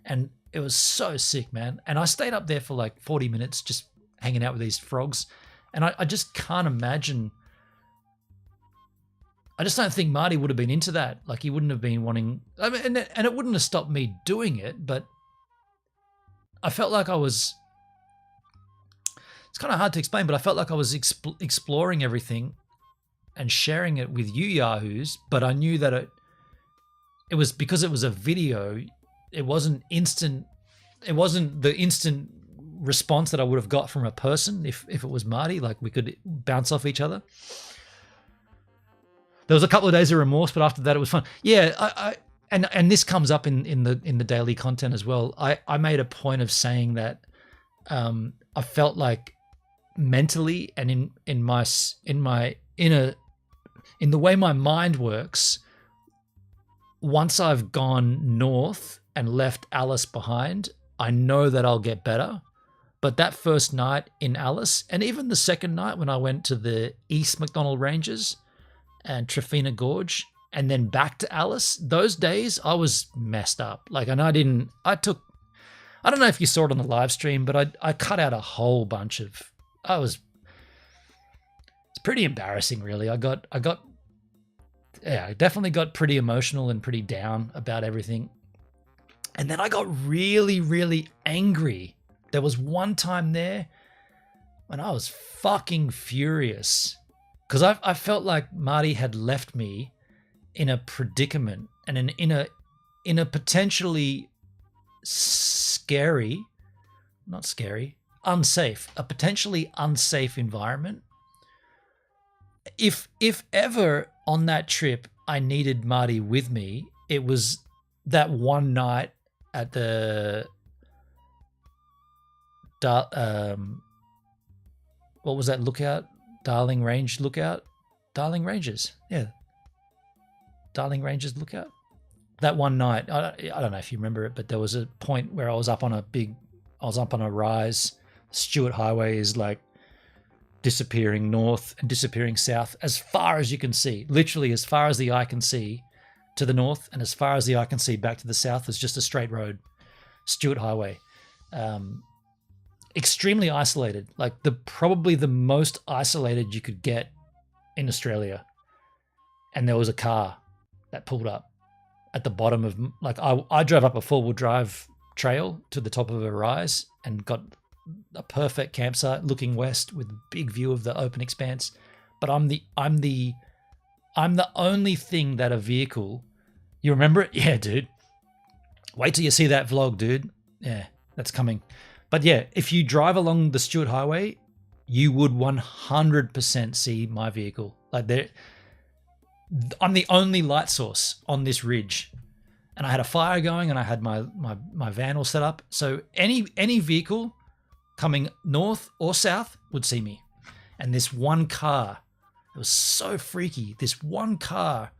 and it was so sick, man. And I stayed up there for like 40 minutes just hanging out with these frogs, and I just can't imagine. I just don't think Marty would have been into that. Like, he wouldn't have been wanting, I mean, and it wouldn't have stopped me doing it, but I felt like I was, it's kind of hard to explain, but I felt like I was exploring everything and sharing it with you yahoos, but I knew that it was because it was a video. It wasn't instant. It wasn't the instant response that I would have got from a person if it was Marty. Like, we could bounce off each other. There was a couple of days of remorse, but after that it was fun. Yeah, and this comes up in the daily content as well. I made a point of saying that I felt like mentally and in the way my mind works, once I've gone north and left Alice behind, I know that I'll get better. But that first night in Alice, and even the second night when I went to the East McDonald Ranges and Trafina Gorge, and then back to Alice, those days I was messed up. Like, and I don't know if you saw it on the live stream, but I cut out a whole bunch of, it's pretty embarrassing, really. I definitely got pretty emotional and pretty down about everything. And then I got really, really angry. There was one time there when I was fucking furious because I felt like Marty had left me in a predicament and in a potentially a potentially unsafe environment. If ever on that trip I needed Marty with me, it was that one night at the what was that lookout? Darling Ranges lookout? Yeah. Darling Ranges lookout. That one night, I don't know if you remember it, but there was a point where I was up on a rise. Stewart Highway is like disappearing north and disappearing south as far as you can see. Literally as far as the eye can see to the north, and as far as the eye can see back to the south is just a straight road. Stewart Highway. Extremely isolated, like probably the most isolated you could get in Australia. And there was a car that pulled up at the bottom of, like, I drove up a 4-wheel drive trail to the top of a rise and got a perfect campsite looking west with a big view of the open expanse. But I'm the only thing that a vehicle, you remember it? Yeah, dude. Wait till you see that vlog, dude. Yeah, that's coming. But yeah, if you drive along the Stewart Highway, you would 100% see my vehicle. Like, I'm the only light source on this ridge. And I had a fire going and I had my van all set up. So any vehicle coming north or south would see me. And this one car, it was so freaky. This one car.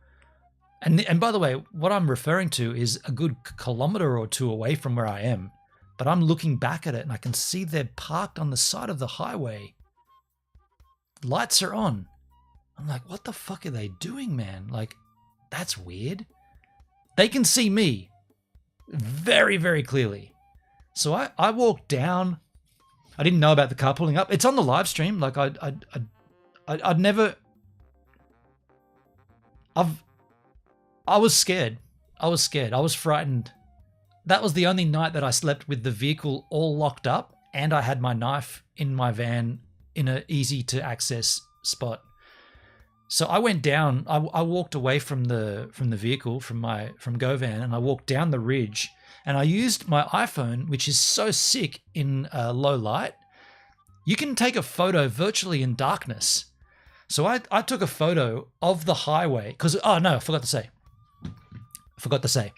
And by the way, what I'm referring to is a good kilometer or two away from where I am. But I'm looking back at it and I can see they're parked on the side of the highway. Lights are on. I'm like, what the fuck are they doing, man? Like, that's weird. They can see me very, very clearly. So I walked down. I didn't know about the car pulling up. It's on the live stream. Like, I'd never... I was scared. I was frightened. That was the only night that I slept with the vehicle all locked up, and I had my knife in my van in an easy to access spot. So I went down. I walked away from the vehicle from GoVan, and I walked down the ridge, and I used my iPhone, which is so sick in low light. You can take a photo virtually in darkness. So I took a photo of the highway because I forgot to say.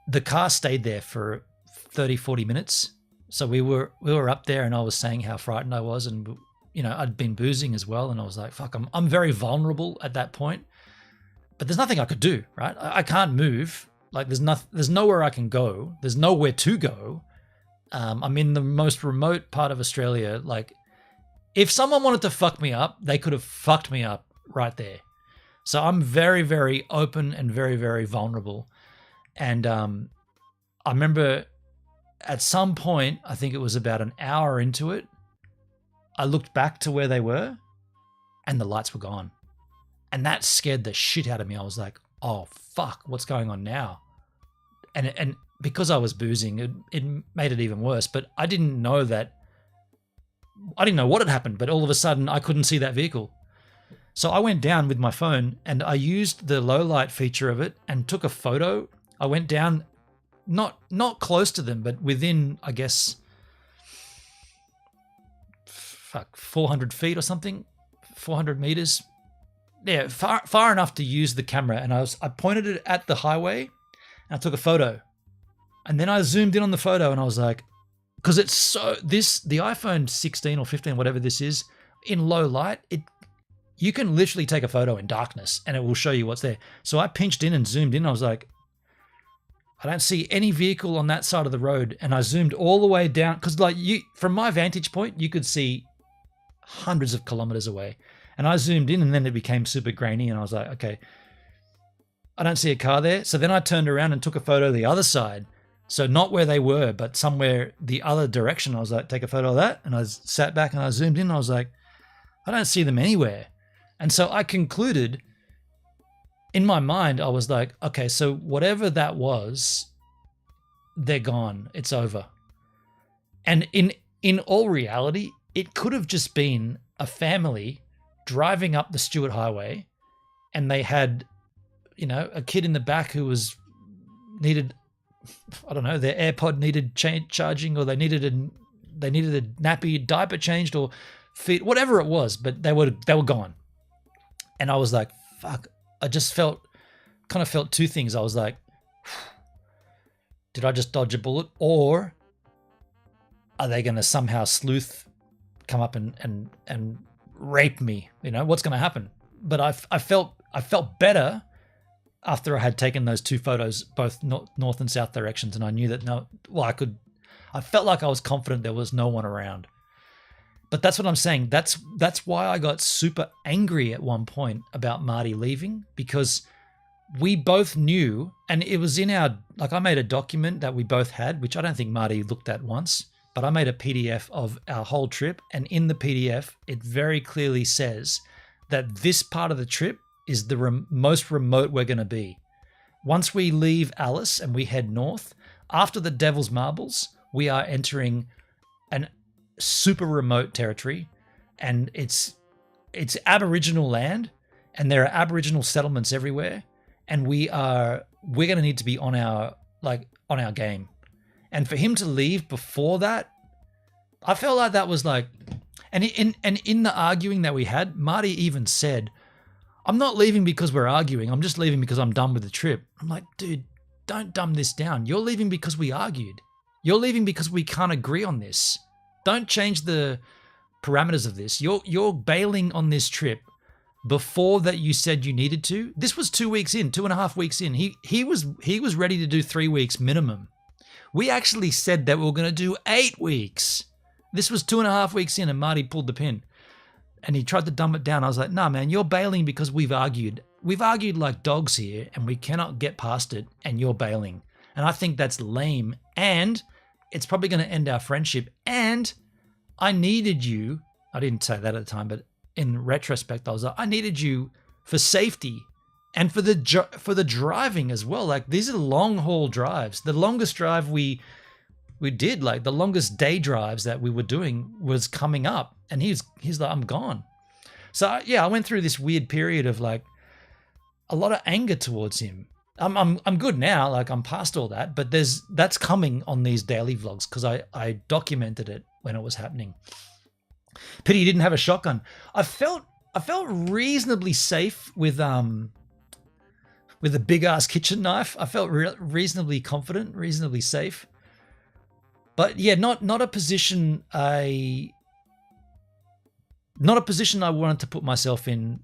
The car stayed there for 30, 40 minutes. So we were up there and I was saying how frightened I was, and I'd been boozing as well, and I was like, fuck, I'm very vulnerable at that point. But there's nothing I could do, right? I can't move. Like, there's nowhere I can go. There's nowhere to go. I'm in the most remote part of Australia. Like, if someone wanted to fuck me up, they could have fucked me up right there. So I'm very, very open and very, very vulnerable. And I remember at some point, I think it was about an hour into it, I looked back to where they were and the lights were gone. And that scared the shit out of me. I was like, oh, fuck, what's going on now? And because I was boozing, it made it even worse. But I didn't know what had happened, but all of a sudden I couldn't see that vehicle. So I went down with my phone and I used the low light feature of it and took a photo. I went down, not close to them, but within, I guess, 400 feet or something, 400 meters. Yeah, far enough to use the camera. And I pointed it at the highway and I took a photo. And then I zoomed in on the photo and I was like, because the iPhone 16 or 15, whatever this is, in low light, you can literally take a photo in darkness and it will show you what's there. So I pinched in and zoomed in. I was like, I don't see any vehicle on that side of the road. And I zoomed all the way down because like from my vantage point, you could see hundreds of kilometers away. And I zoomed in and then it became super grainy. And I was like, okay, I don't see a car there. So then I turned around and took a photo of the other side. So not where they were, but somewhere the other direction. I was like, take a photo of that. And I sat back and I zoomed in. And I was like, I don't see them anywhere. And so I concluded in my mind, I was like, okay, so whatever that was, they're gone. It's over. And in all reality, it could have just been a family driving up the Stewart Highway and they had, you know, a kid in the back who needed, I don't know, their AirPod needed charging, or they needed a nappy diaper changed or feet, whatever it was, but they were gone. And I was like, fuck, I just kind of felt two things. I was like, did I just dodge a bullet, or are they going to somehow come up and rape me? You know, what's going to happen? But I felt better after I had taken those two photos, both north and south directions. And I knew that I felt like I was confident there was no one around. But that's what I'm saying. That's why I got super angry at one point about Marty leaving, because we both knew, and it was in I made a document that we both had, which I don't think Marty looked at once, but I made a PDF of our whole trip. And in the PDF, it very clearly says that this part of the trip is the most remote we're going to be. Once we leave Alice and we head north, after the Devil's Marbles, we are entering an super remote territory, and it's Aboriginal land, and there are Aboriginal settlements everywhere, and we're going to need to be on our game. And for him to leave before that, I felt like that was like, and in the arguing that we had, Marty even said, I'm not leaving because we're arguing. I'm just leaving because I'm done with the trip. I'm like, dude, don't dumb this down. You're leaving because we argued. You're leaving because we can't agree on this. Don't change the parameters of this. You're bailing on this trip before that you said you needed to. This was 2 weeks in, 2.5 weeks in. He was ready to do 3 weeks minimum. We actually said that we were going to do 8 weeks. This was 2.5 weeks in, and Marty pulled the pin. And he tried to dumb it down. I was like, nah, man, you're bailing because we've argued. We've argued like dogs here, and we cannot get past it, and you're bailing. And I think that's lame, and it's probably going to end our friendship. And I needed you. I didn't say that at the time, but in retrospect, I was like, I needed you for safety and for the driving as well. Like, these are long haul drives. The longest drive we did, like the longest day drives that we were doing, was coming up, and he's like, I'm gone. So yeah, I went through this weird period of like a lot of anger towards him. I'm good now, like I'm past all that, but that's coming on these daily vlogs because I documented it when it was happening. Pity he didn't have a shotgun. I felt reasonably safe with a big ass kitchen knife. I felt reasonably confident, reasonably safe. But yeah, not a position I wanted to put myself in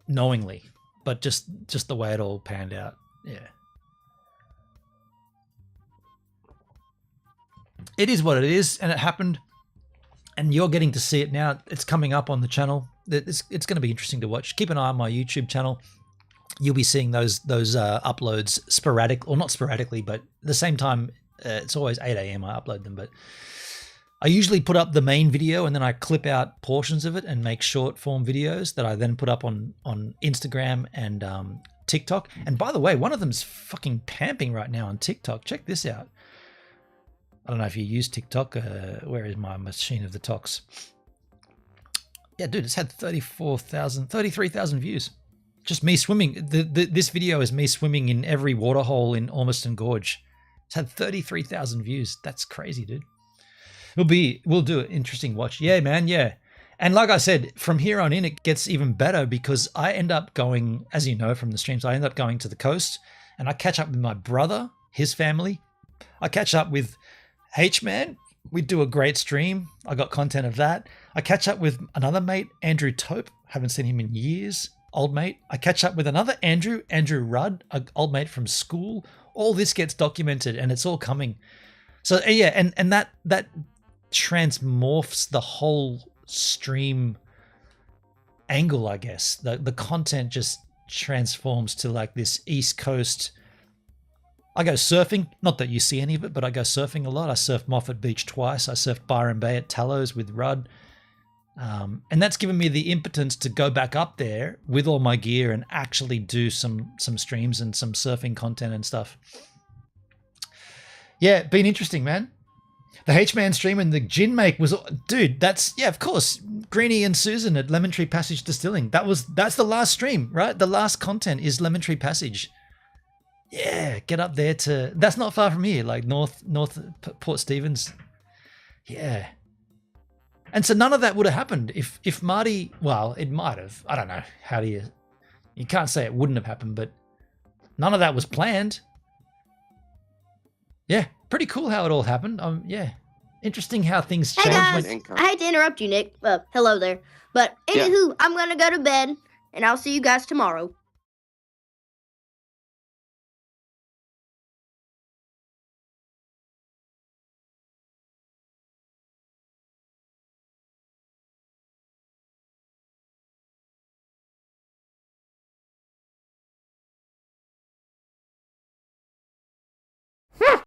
knowingly, but just the way it all panned out. Yeah. It is what it is, and it happened, and you're getting to see it now. It's coming up on the channel. It's going to be interesting to watch. Keep an eye on my YouTube channel. You'll be seeing those uploads sporadic, or not sporadically, but the same time. It's always 8 a.m. I upload them, but I usually put up the main video and then I clip out portions of it and make short form videos that I then put up on Instagram and TikTok. And by the way, one of them's fucking pamping right now on TikTok. Check this out. I don't know if you use TikTok. Where is my machine of the talks? Yeah, dude, it's had 33,000 views. Just me swimming. This video is me swimming in every waterhole in Ormiston Gorge. It's had 33,000 views. That's crazy, dude. We'll do an interesting watch. Yeah, man. Yeah. And like I said, from here on in, it gets even better because I end up going, as you know, from the streams, I end up going to the coast and I catch up with my brother, his family. I catch up with H-Man. We do a great stream. I got content of that. I catch up with another mate, Andrew Tope, Haven't seen him in years. Old mate. I catch up with another Andrew Rudd, an old mate from school. All this gets documented and it's all coming. So yeah, and that transmorphs the whole stream angle, I guess. The content just transforms to like this East Coast. I go surfing, not that you see any of it, but I go surfing a lot. I surfed Moffat Beach twice. I surfed Byron Bay at Tallows with Rudd. And that's given me the impotence to go back up there with all my gear and actually do some streams and some surfing content and stuff. Yeah, been interesting, man. The H-Man stream and the gin make was, dude, that's, yeah, of course. Greenie and Susan at Lemon Tree Passage Distilling. That's the last stream, right? The last content is Lemon Tree Passage. Yeah, get up there to, that's not far from here, like North Port Stevens. Yeah. And so none of that would have happened if Marty, well, it might have. I don't know. How do you can't say it wouldn't have happened, but none of that was planned. Yeah, pretty cool how it all happened. Yeah, interesting how things Hey changed. guys, I hate to interrupt you, Nick. Hello there. But anywho, I'm gonna go to bed, and I'll see you guys tomorrow.